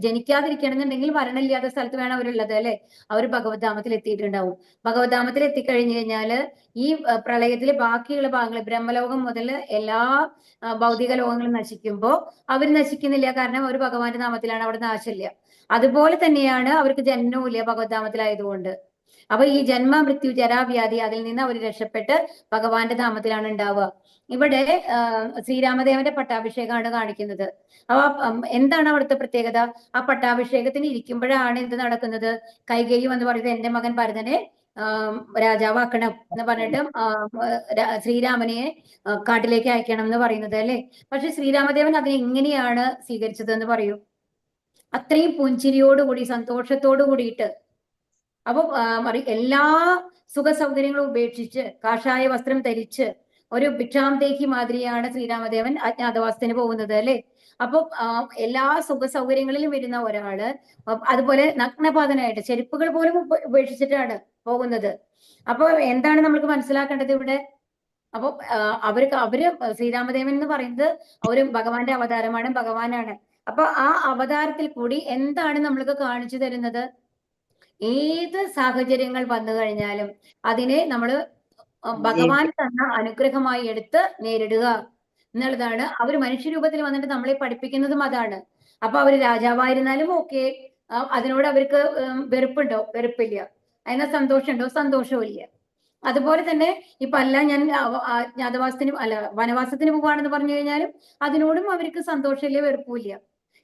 ജനിക്കാതിരിക്കണമെന്നുണ്ടെങ്കിൽ മരണമില്ലാത്ത സ്ഥലത്ത് വേണം അവരുള്ളത്, അല്ലെ? അവർ ഭഗവത്ധാമത്തിൽ എത്തിയിട്ടുണ്ടാവും. ഭഗവത്ധാമത്തിൽ എത്തിക്കഴിഞ്ഞു കഴിഞ്ഞാല് ഈ പ്രളയത്തിലെ ബാക്കിയുള്ള ഭാഗങ്ങൾ, ബ്രഹ്മലോകം മുതൽ എല്ലാ ഭൗതിക ലോകങ്ങളും നശിക്കുമ്പോ അവർ നശിക്കുന്നില്ല. കാരണം അവർ ഭഗവാന്റെ നാമത്തിലാണ്, അവിടെ നാശമില്ല. അതുപോലെ തന്നെയാണ് അവർക്ക് ജന്മവുമില്ല ഭഗവത്ധാമത്തിലായതുകൊണ്ട്. അപ്പൊ ഈ ജന്മ മൃത്യു ജരാവ്യാധി അതിൽ നിന്ന് അവർ രക്ഷപ്പെട്ട് ഭഗവാന്റെ നാമത്തിലാണ് ഉണ്ടാവുക. ഇവിടെ ശ്രീരാമദേവന്റെ പട്ടാഭിഷേകമാണ് കാണിക്കുന്നത്. അപ്പൊ എന്താണ് അവിടുത്തെ പ്രത്യേകത? ആ പട്ടാഭിഷേകത്തിന് ഇരിക്കുമ്പോഴാണ് എന്ത് നടക്കുന്നത്? കൈകേയി എന്ന് പറയുന്നത് എന്റെ മകൻ ഭരതനെ രാജാവാക്കണം എന്ന് പറഞ്ഞിട്ട് ശ്രീരാമനെ കാട്ടിലേക്ക് അയക്കണം എന്ന് പറയുന്നത്, അല്ലെ? പക്ഷെ ശ്രീരാമദേവൻ അതിനെ എങ്ങനെയാണ് സ്വീകരിച്ചത് എന്ന് പറയൂ. അത്രയും പുഞ്ചിരിയോടുകൂടി, സന്തോഷത്തോടു കൂടിയിട്ട്. അപ്പൊ എല്ലാ സുഖ സൗകര്യങ്ങളും ഉപേക്ഷിച്ച് കാഷായ വസ്ത്രം ധരിച്ച് ഒരു ഭിക്ഷാന്തേഹി മാതിരിയാണ് ശ്രീരാമദേവൻ അജ്ഞാതവാസത്തിന് പോകുന്നത്, അല്ലെ? അപ്പൊ എല്ലാ സുഖ സൗകര്യങ്ങളിലും വരുന്ന ഒരാള് അതുപോലെ നഗ്നപാതനായിട്ട് ചെരുപ്പുകൾ പോലും ഉപേക്ഷിച്ചിട്ടാണ് പോകുന്നത്. അപ്പൊ എന്താണ് നമ്മൾക്ക് മനസ്സിലാക്കേണ്ടത് ഇവിടെ? അപ്പൊ അവര് ശ്രീരാമദേവൻ എന്ന് പറയുന്നത് അവര് ഭഗവാന്റെ അവതാരമാണ്, ഭഗവാനാണ്. അപ്പൊ ആ അവതാരത്തിൽ കൂടി എന്താണ് നമ്മൾക്ക് കാണിച്ചു തരുന്നത്? ഏത് സാഹചര്യങ്ങൾ വന്നു കഴിഞ്ഞാലും അതിനെ നമ്മൾ ഭഗവാൻ തന്ന അനുഗ്രഹമായി എടുത്ത് നേരിടുക എന്നുള്ളതാണ്. അവർ മനുഷ്യരൂപത്തിൽ വന്നിട്ട് നമ്മളെ പഠിപ്പിക്കുന്നതും അതാണ്. അപ്പൊ അവര് രാജാവായിരുന്നാലും ഓക്കെ, അതിനോട് അവർക്ക് വെറുപ്പുണ്ടോ? വെറുപ്പില്ല. അതിന് സന്തോഷമുണ്ടോ? സന്തോഷവും ഇല്ല. അതുപോലെ തന്നെ ഇപ്പൊ അല്ല ഞാൻ അജ്ഞാതവാസത്തിന് അല്ല വനവാസത്തിന് പോവാണെന്ന് പറഞ്ഞു കഴിഞ്ഞാലും അതിനോടും അവർക്ക് സന്തോഷമില്ല, വെറുപ്പില്ല.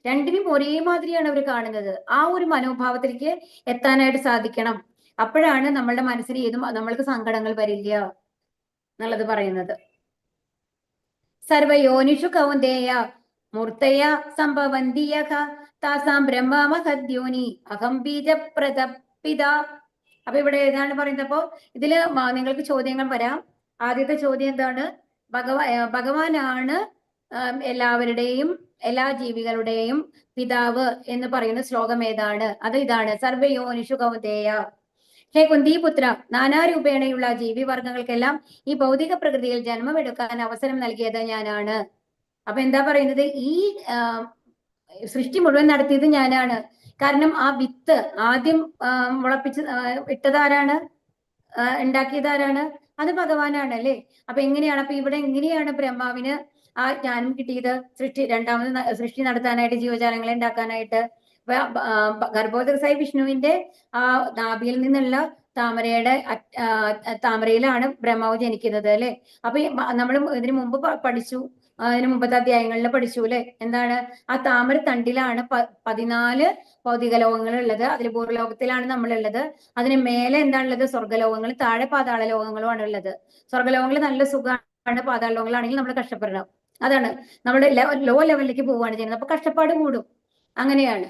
രണ്ടിനും ഒരേ മാതിരിയാണ് അവർ കാണുന്നത്. ആ ഒരു മനോഭാവത്തിലേക്ക് എത്താനായിട്ട് സാധിക്കണം. അപ്പോഴാണ് നമ്മളുടെ മനസ്സിൽ ഏതും നമ്മൾക്ക് സങ്കടങ്ങൾ വരില്ല എന്നുള്ളത് പറയുന്നത്. സർവയോനിഷു കൗന്ദേയ മൂർത്തയ സംഭവന്തിയക താസാം ബ്രഹ്മമഹദ്യോനി അഹം ബീജപ്രതപിത. അപ്പൊ ഇവിടെ ഏതാണ് പറയുന്നത്? അപ്പോ ഇതില് നിങ്ങൾക്ക് ചോദ്യങ്ങൾ വരാം. ആദ്യത്തെ ചോദ്യം എന്താണ്? ഭഗവാനാണ് എല്ലാവരുടെയും എല്ലാ ജീവികളുടെയും പിതാവ് എന്ന് പറയുന്ന ശ്ലോകം ഏതാണ്? അത് ഇതാണ്, സർവയോനിഷു കൗന്ദേയ ഹേ കുന്തിപുത്ര, നാനാരൂപേണയുള്ള ജീവിവർഗങ്ങൾക്കെല്ലാം ഈ ഭൗതിക പ്രകൃതിയിൽ ജന്മമെടുക്കാൻ അവസരം നൽകിയത് ഞാനാണ്. അപ്പൊ എന്താ പറയുന്നത്? ഈ സൃഷ്ടി മുഴുവൻ നടത്തിയത് ഞാനാണ്. കാരണം ആ വിത്ത് ആദ്യം മുളപ്പിച്ച് ഇട്ടതാരാണ്? ഉണ്ടാക്കിയതാരാണ്? അത് ഭഗവാനാണ്, അല്ലെ? അപ്പൊ എങ്ങനെയാണ്? അപ്പൊ ഇവിടെ എങ്ങനെയാണ് ബ്രഹ്മാവിന് ആ ജ്ഞാനം കിട്ടിയത്? രണ്ടാമത് സൃഷ്ടി നടത്താനായിട്ട്, ജീവജാലങ്ങളെ ഉണ്ടാക്കാനായിട്ട്. ഗർഭോദരസായി വിഷ്ണുവിന്റെ ആ നാഭിയിൽ നിന്നുള്ള താമരയിലാണ് ബ്രഹ്മാവ് ജനിക്കുന്നത്, അല്ലെ? അപ്പൊ നമ്മൾ ഇതിനു മുമ്പ് പഠിച്ചു, അതിന് മുമ്പത്തെ അധ്യായങ്ങളിൽ പഠിച്ചു, അല്ലെ? എന്താണ്? ആ താമര തണ്ടിലാണ് 14 ഭൗതിക ലോകങ്ങൾ ഉള്ളത്. അതിൽ പൂർവ്വലോകത്തിലാണ് നമ്മളുള്ളത്. അതിന് മേലെ എന്താണുള്ളത്? സ്വർഗ്ഗലോകങ്ങൾ, താഴെ പാതാള ലോകങ്ങളുമാണ് ഉള്ളത്. സ്വർഗ്ഗലോകങ്ങൾ നല്ല സുഖമാണ്, പാതാള ലോകങ്ങളാണെങ്കിൽ നമ്മൾ കഷ്ടപ്പെടണം. അതാണ് നമ്മുടെ ലോ ലെവലിലേക്ക് പോവുകയാണ് ചെയ്യുന്നത്. അപ്പൊ കഷ്ടപ്പാട് കൂടും. അങ്ങനെയാണ്.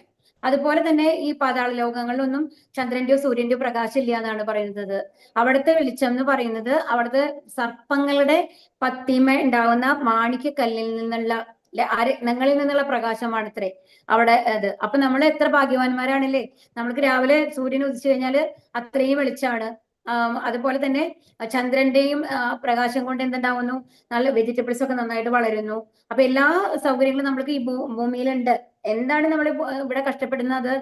അതുപോലെ തന്നെ ഈ പാതാള ലോകങ്ങളിലൊന്നും ചന്ദ്രന്റെയോ സൂര്യന്റെയോ പ്രകാശം ഇല്ല എന്നാണ് പറയുന്നത്. അവിടുത്തെ വെളിച്ചം എന്ന് പറയുന്നത് അവിടുത്തെ സർപ്പങ്ങളുടെ പത്തിമ ഉണ്ടാവുന്ന മാണിക്യക്കല്ലിൽ നിന്നുള്ള രത്നങ്ങളിൽ നിന്നുള്ള പ്രകാശമാണ് അത്രേ അവിടെ അത്. അപ്പൊ നമ്മൾ എത്ര ഭാഗ്യവാന്മാരാണല്ലേ? നമ്മൾക്ക് രാവിലെ സൂര്യൻ ഉദിച്ചു കഴിഞ്ഞാൽ അത്രയും വെളിച്ചാണ്. അതുപോലെ തന്നെ ചന്ദ്രന്റെയും പ്രകാശം കൊണ്ട് എന്തുണ്ടാവുന്നു? നല്ല വെജിറ്റബിൾസ് ഒക്കെ നന്നായിട്ട് വളരുന്നു. അപ്പൊ എല്ലാ സൗകര്യങ്ങളും നമ്മൾക്ക് ഈ ഭൂമിയിലുണ്ട് എന്താണ് നമ്മൾ ഇവിടെ കഷ്ടപ്പെടുന്നത്?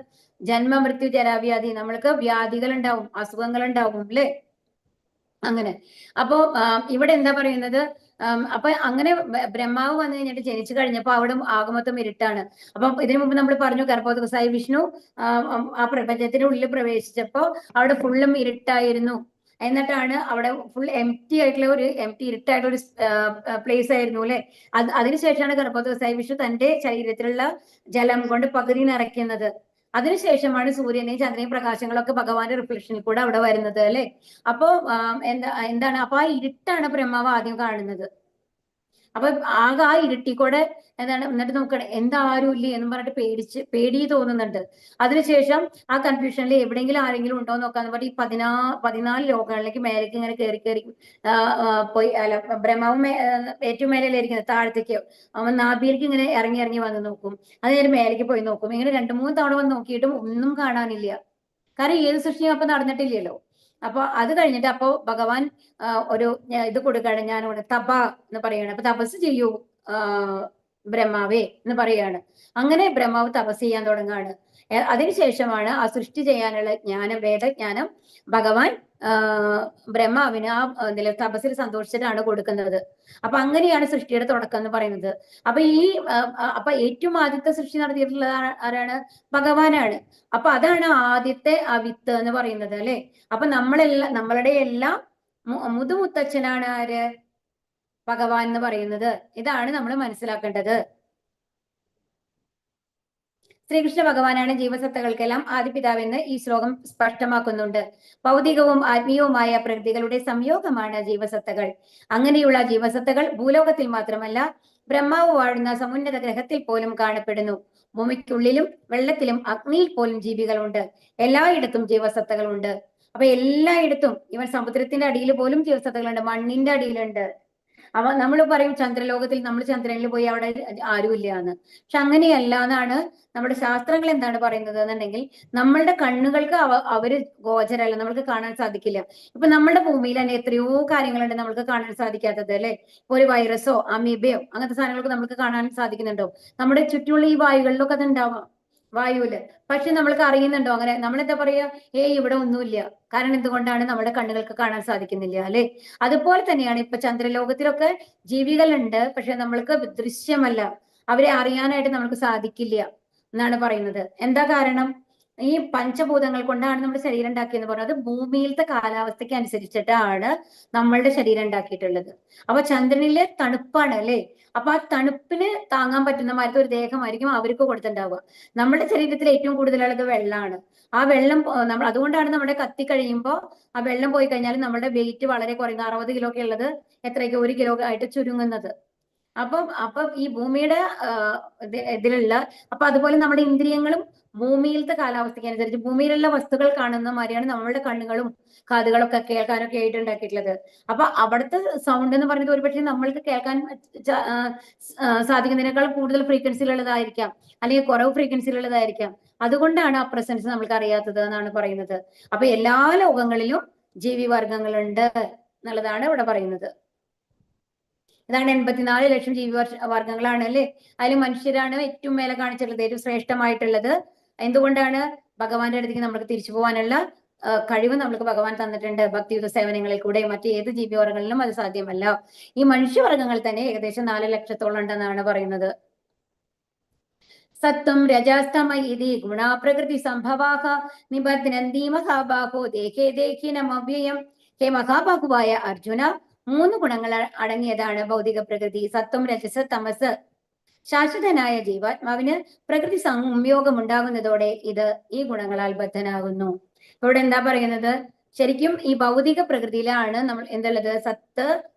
ജന്മ മൃത്യു ജരാവ്യാധി, നമ്മൾക്ക് വ്യാധികൾ ഉണ്ടാവും, അസുഖങ്ങൾ ഉണ്ടാവും അല്ലെ? അങ്ങനെ. അപ്പോ ഇവിടെ എന്താ പറയുന്നത്? അപ്പൊ അങ്ങനെ ബ്രഹ്മാവ് വന്നു കഴിഞ്ഞിട്ട് ജനിച്ചു കഴിഞ്ഞപ്പോ അവിടെ ആകമൊത്തം ഇരുട്ടാണ്. അപ്പൊ ഇതിനു മുമ്പ് നമ്മൾ പറഞ്ഞു ഗർഭോദകസായി വിഷ്ണു ആ പ്രപഞ്ചത്തിന്റെ ഉള്ളിൽ പ്രവേശിച്ചപ്പോ അവിടെ ഫുള്ളും ഇരുട്ടായിരുന്നു. എന്നിട്ടാണ് അവിടെ ഫുൾ എംപ്റ്റി ആയിട്ടുള്ള ഒരു ഇരുട്ടായിട്ടുള്ള ഒരു പ്ലേസ് ആയിരുന്നു അല്ലെ? അതിനുശേഷമാണ് ഗർഭോദകസായി വിഷ്ണു തന്റെ ശരീരത്തിലുള്ള ജലം കൊണ്ട് പകുതി നിറയ്ക്കുന്നത്. അതിനുശേഷമാണ് സൂര്യനെയും ചന്ദ്രനെയും പ്രകാശങ്ങളൊക്കെ ഭഗവാന്റെ റിഫ്ലക്ഷനിൽ കൂടെ അവിടെ വരുന്നത് അല്ലെ? അപ്പോ എന്താണ് അപ്പൊ ആ ഇരുട്ടാണ് ബ്രഹ്മാവ് ആദ്യം കാണുന്നത്. അപ്പൊ ആകെ ആ ഇരുട്ടിക്കൂടെ എന്താണ് എന്നിട്ട് നോക്കണം എന്താരും ഇല്ലേ എന്ന് പറഞ്ഞിട്ട് പേടി തോന്നുന്നുണ്ട്. അതിനുശേഷം ആ കൺഫ്യൂഷനിൽ എവിടെയെങ്കിലും ആരെങ്കിലും ഉണ്ടോ എന്ന് നോക്കാന്ന് പറഞ്ഞിട്ട് ഈ 14 ലോകങ്ങളിലേക്ക് മേലേക്ക് ഇങ്ങനെ കയറി പോയി. അല്ല, ബ്രഹ്മാവും ഏറ്റവും മേലെയായിരിക്കുന്നത്, താഴത്തേക്ക് അവൻ നാഭിയിലേക്ക് ഇങ്ങനെ ഇറങ്ങി വന്ന് നോക്കും. അത് നേരം മേലേക്ക് പോയി നോക്കും. ഇങ്ങനെ 2-3 തവണ വന്ന് നോക്കിയിട്ടും ഒന്നും കാണാനില്ല. കാരണം ഏത് സൃഷ്ടിയും അപ്പൊ നടന്നിട്ടില്ലല്ലോ. അപ്പൊ അത് കഴിഞ്ഞിട്ട് അപ്പൊ ഭഗവാൻ ഒരു ഇത് കൊടുക്കുകയാണ്, ഞാനിവിടെ തപ എന്ന് പറയാണ്. അപ്പൊ തപസ് ചെയ്യൂ ബ്രഹ്മാവേ എന്ന് പറയാണ്. അങ്ങനെ ബ്രഹ്മാവ് തപസ് ചെയ്യാൻ തുടങ്ങുകയാണ്. അതിനുശേഷമാണ് ആ സൃഷ്ടി ചെയ്യാനുള്ള ജ്ഞാനം, വേദജ്ഞാനം ഭഗവാൻ ബ്രഹ്മാവിന് ആ തപസ്സിൽ സന്തോഷിച്ചിട്ടാണ് കൊടുക്കുന്നത്. അപ്പൊ അങ്ങനെയാണ് സൃഷ്ടിയുടെ തുടക്കം എന്ന് പറയുന്നത്. അപ്പൊ ഏറ്റവും ആദ്യത്തെ സൃഷ്ടി നടത്തിയിട്ടുള്ളത് ആരാണ്? ഭഗവാനാണ്. അപ്പൊ അതാണ് ആദ്യത്തെ ആ വിത്ത് എന്ന് പറയുന്നത് അല്ലെ? അപ്പൊ നമ്മളുടെ എല്ലാം മുതുമുത്തച്ഛനാണ് ആര്? ഭഗവാൻ എന്ന് പറയുന്നത്. ഇതാണ് നമ്മൾ മനസ്സിലാക്കേണ്ടത്. ശ്രീകൃഷ്ണ ഭഗവാനാണ് ജീവസത്തകൾക്കെല്ലാം ആദിപിതാവെന്ന് ഈ ശ്ലോകം സ്പഷ്ടമാക്കുന്നുണ്ട്. ഭൗതികവും ആത്മീയവുമായ പ്രകൃതികളുടെ സംയോഗമാണ് ജീവസത്തകൾ. അങ്ങനെയുള്ള ജീവസത്തകൾ ഭൂലോകത്തിൽ മാത്രമല്ല ബ്രഹ്മാവ് വാഴുന്ന സമുന്നത ഗ്രഹത്തിൽ പോലും കാണപ്പെടുന്നു. ഭൂമിക്കുള്ളിലും വെള്ളത്തിലും അഗ്നിയിൽ പോലും ജീവികളുണ്ട്. എല്ലായിടത്തും ജീവസത്തകളുണ്ട്. അപ്പൊ എല്ലായിടത്തും, ഇവൻ സമുദ്രത്തിന്റെ അടിയിൽ പോലും ജീവസത്തകളുണ്ട്, മണ്ണിന്റെ അടിയിലുണ്ട്. നമ്മൾ പറയും ചന്ദ്രലോകത്തിൽ, നമ്മൾ ചന്ദ്രനിൽ പോയി അവിടെ ആരുമില്ല എന്ന്. പക്ഷെ അങ്ങനെയല്ല എന്നാണ് നമ്മുടെ ശാസ്ത്രങ്ങൾ എന്താണ് പറയുന്നത് എന്നുണ്ടെങ്കിൽ, നമ്മളുടെ കണ്ണുകൾക്ക് അവര് ഗോചരല്ല, നമ്മൾക്ക് കാണാൻ സാധിക്കില്ല. ഇപ്പൊ നമ്മുടെ ഭൂമിയിൽ തന്നെ എത്രയോ കാര്യങ്ങളുണ്ട് നമ്മൾക്ക് കാണാൻ സാധിക്കാത്തത് അല്ലെ? ഇപ്പൊ ഒരു വൈറസോ അമീബയോ അങ്ങനത്തെ സാധനങ്ങളൊക്കെ നമുക്ക് കാണാൻ സാധിക്കുന്നുണ്ടോ? നമ്മുടെ ചുറ്റുമുള്ള ഈ വായുകളിലൊക്കെ അത് ഉണ്ടാവാം, വായുവില്. പക്ഷെ നമ്മൾക്ക് അറിയുന്നുണ്ടോ അങ്ങനെ? നമ്മളെന്താ പറയാ, ഇവിടെ ഒന്നുമില്ല. കാരണം എന്തുകൊണ്ടാണ്? നമ്മുടെ കണ്ണുകൾക്ക് കാണാൻ സാധിക്കുന്നില്ല അല്ലെ? അതുപോലെ തന്നെയാണ് ഇപ്പൊ ചന്ദ്രലോകത്തിലൊക്കെ ജീവികളുണ്ട്, പക്ഷെ നമ്മൾക്ക് ദൃശ്യമല്ല, അവരെ അറിയാനായിട്ട് നമുക്ക് സാധിക്കില്ല എന്നാണ് പറയുന്നത്. എന്താ കാരണം? ഈ പഞ്ചഭൂതങ്ങൾ കൊണ്ടാണ് നമ്മുടെ ശരീരം ഉണ്ടാക്കിയെന്ന് പറയുന്നത്. ഭൂമിയിലത്തെ കാലാവസ്ഥയ്ക്ക് അനുസരിച്ചിട്ടാണ് നമ്മളുടെ ശരീരം ഉണ്ടാക്കിയിട്ടുള്ളത്. അപ്പൊ ചന്ദ്രനിലെ തണുപ്പാണ് അല്ലെ? അപ്പൊ ആ തണുപ്പിന് താങ്ങാൻ പറ്റുന്ന മാതിരത്തെ ഒരു ദേഹമായിരിക്കും അവർക്ക് കൊടുത്തിട്ടുണ്ടാവുക. നമ്മുടെ ശരീരത്തിൽ ഏറ്റവും കൂടുതലുള്ളത് വെള്ളമാണ്. ആ വെള്ളം നമ്മൾ അതുകൊണ്ടാണ് നമ്മുടെ കത്തി കഴിയുമ്പോൾ ആ വെള്ളം പോയി കഴിഞ്ഞാൽ നമ്മുടെ വെയിറ്റ് വളരെ കുറയുന്നത്. 60 കിലോ ഒക്കെ ഉള്ളത് എത്രയൊക്കെ 1 കിലോ ആയിട്ട് ചുരുങ്ങുന്നത്. അപ്പം ഈ ഭൂമിയുടെ ഇതിലുള്ള അതുപോലെ നമ്മുടെ ഇന്ദ്രിയങ്ങളും ഭൂമിയിലത്തെ കാലാവസ്ഥയ്ക്ക് അനുസരിച്ച് ഭൂമിയിലുള്ള വസ്തുക്കൾ കാണുന്ന മാതിരിയാണ് നമ്മളുടെ കണ്ണുകളും കാതുകളൊക്കെ കേൾക്കാനൊക്കെ ആയിട്ട് ഉണ്ടാക്കിയിട്ടുള്ളത്. അപ്പൊ അവിടുത്തെ സൗണ്ട് എന്ന് പറയുന്നത് ഒരുപക്ഷെ നമ്മൾക്ക് കേൾക്കാൻ സാധിക്കുന്നതിനേക്കാൾ കൂടുതൽ ഫ്രീക്വൻസിയിലുള്ളതായിരിക്കാം, അല്ലെങ്കിൽ കുറവ് ഫ്രീക്വൻസിയിലുള്ളതായിരിക്കാം. അതുകൊണ്ടാണ് ആ പ്രസൻസ് നമ്മൾക്ക് അറിയാത്തത് എന്നാണ് പറയുന്നത്. അപ്പൊ എല്ലാ ലോകങ്ങളിലും ജീവിവർഗങ്ങളുണ്ട് എന്നുള്ളതാണ് ഇവിടെ പറയുന്നത്. ഇതാണ് 84 ലക്ഷം വർഗങ്ങളാണ് അല്ലെ? അതിൽ മനുഷ്യരാണ് ഏറ്റവും മേലെ കാണിച്ചിട്ടുള്ളത്, ഏറ്റവും ശ്രേഷ്ഠമായിട്ടുള്ളത്. എന്തുകൊണ്ടാണ്? ഭഗവാന്റെ അടുത്തേക്ക് നമുക്ക് തിരിച്ചു പോകാനുള്ള കഴിവ് നമുക്ക് ഭഗവാൻ തന്നിട്ടുണ്ട്. ഭക്തിയുത സേവനങ്ങളിൽ കൂടെ മറ്റേത് ജീവിവർഗങ്ങളിലും അത് സാധ്യമല്ല. ഈ മനുഷ്യവർഗങ്ങൾ തന്നെ ഏകദേശം 4 ലക്ഷത്തോളം ഉണ്ടെന്നാണ് പറയുന്നത്. സത്വം രജസ്തമ ഇതി ഗുണാ പ്രകൃതി സംഭവാഹ നിബധ്നന്തി മഹാബാഹോ ദേഹേ ദേഹിനമവ്യയം. ഹേ മഹാബാഹുവായ അർജുന, 3 ഗുണങ്ങൾ അടങ്ങിയതാണ് ഭൗതിക പ്രകൃതി. സത്വം, രജസ്, തമസ്. ശാശ്വതനായ ജീവാത്മാവിന് പ്രകൃതി സംയോഗം ഉണ്ടാകുന്നതോടെ ഈ ഗുണങ്ങളാൽ ബദ്ധനാകുന്നു. ഇവിടെ എന്താ പറയുന്നത്? ശരിക്കും ഈ ഭൗതിക പ്രകൃതിയിലാണ് നമ്മൾ എന്തുള്ളത്?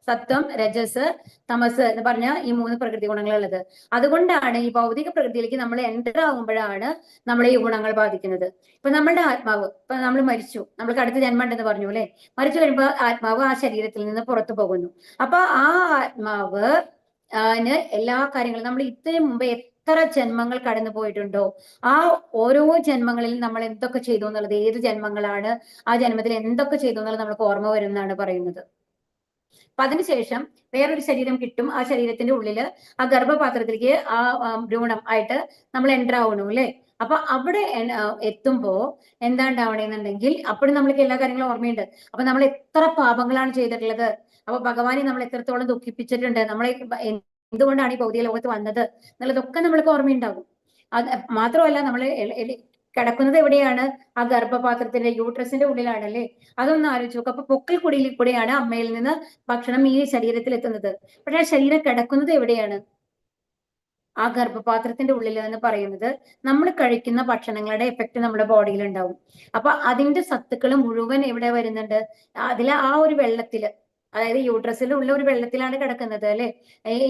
സത്വം, രജസ്, തമസ് എന്ന് പറഞ്ഞ ഈ 3 പ്രകൃതി ഗുണങ്ങളുള്ളത്. അതുകൊണ്ടാണ് ഈ ഭൗതിക പ്രകൃതിയിലേക്ക് നമ്മൾ എൻ്റർ ആകുമ്പോഴാണ് നമ്മളെ ഈ ഗുണങ്ങൾ ബാധിക്കുന്നത്. ഇപ്പൊ നമ്മളുടെ ആത്മാവ്, ഇപ്പൊ നമ്മൾ മരിച്ചു, നമ്മൾക്ക് അടുത്ത ജന്മം ഉണ്ടെന്ന് പറഞ്ഞു അല്ലെ? മരിച്ചു കഴിയുമ്പോൾ ആത്മാവ് ആ ശരീരത്തിൽ നിന്ന് പുറത്തു പോകുന്നു. അപ്പൊ ആ ആത്മാവ് എല്ലാ കാര്യങ്ങളും നമ്മൾ ഇതിനു മുമ്പ് എത്ര ജന്മങ്ങൾ കടന്നു പോയിട്ടുണ്ടോ, ആ ഓരോ ജന്മങ്ങളിൽ നമ്മൾ എന്തൊക്കെ ചെയ്തു എന്നുള്ളത്, ഏത് ജന്മങ്ങളാണ്, ആ ജന്മത്തിൽ എന്തൊക്കെ ചെയ്തു എന്നുള്ളത് നമ്മൾക്ക് ഓർമ്മ വരും എന്നാണ് പറയുന്നത്. അപ്പൊ അതിനുശേഷം വേറൊരു ശരീരം കിട്ടും. ആ ശരീരത്തിന്റെ ഉള്ളില് ആ ഗർഭപാത്രത്തിലേക്ക് ആ ഭ്രൂണം ആയിട്ട് നമ്മൾ എൻ്റർ ആവണു അല്ലെ. അപ്പൊ അവിടെ എത്തുമ്പോ എന്താ ഉണ്ടാവണമെന്നുണ്ടെങ്കിൽ അപ്പോഴും നമ്മൾക്ക് എല്ലാ കാര്യങ്ങളും ഓർമ്മയുണ്ട്. അപ്പൊ നമ്മൾ എത്ര പാപങ്ങളാണ് ചെയ്തിട്ടുള്ളത്, അപ്പൊ ഭഗവാനെ നമ്മൾ എത്രത്തോളം ദുഃഖിപ്പിച്ചിട്ടുണ്ട്, നമ്മളെ എന്തുകൊണ്ടാണ് ഈ ഭൗതിക ലോകത്ത് വന്നത് എന്നുള്ളതൊക്കെ നമ്മൾക്ക് ഓർമ്മയുണ്ടാകും. അത് മാത്രമല്ല നമ്മൾ കിടക്കുന്നത് എവിടെയാണ്? ആ ഗർഭപാത്രത്തിന്റെ യൂട്രസിന്റെ ഉള്ളിലാണ് അല്ലേ. അതൊന്ന് ആലോചിച്ച് നോക്കുക. അപ്പൊ പൊക്കിൾ കുടിയിൽ കൂടെയാണ് അമ്മയിൽ നിന്ന് ഭക്ഷണം ഈ ശരീരത്തിൽ എത്തുന്നത്. പക്ഷെ ആ ശരീരം കിടക്കുന്നത് എവിടെയാണ്? ആ ഗർഭപാത്രത്തിന്റെ ഉള്ളിൽ എന്ന് പറയുന്നത് നമ്മൾ കഴിക്കുന്ന ഭക്ഷണങ്ങളുടെ എഫക്റ്റ് നമ്മുടെ ബോഡിയിൽ ഉണ്ടാവും. അപ്പൊ അതിന്റെ സത്തുക്കൾ മുഴുവൻ എവിടെ വരുന്നുണ്ട്? അതിലെ ആ ഒരു വെള്ളത്തില്, അതായത് യൂട്രസിലുള്ള ഒരു വെള്ളത്തിലാണ് കിടക്കുന്നത് അല്ലെ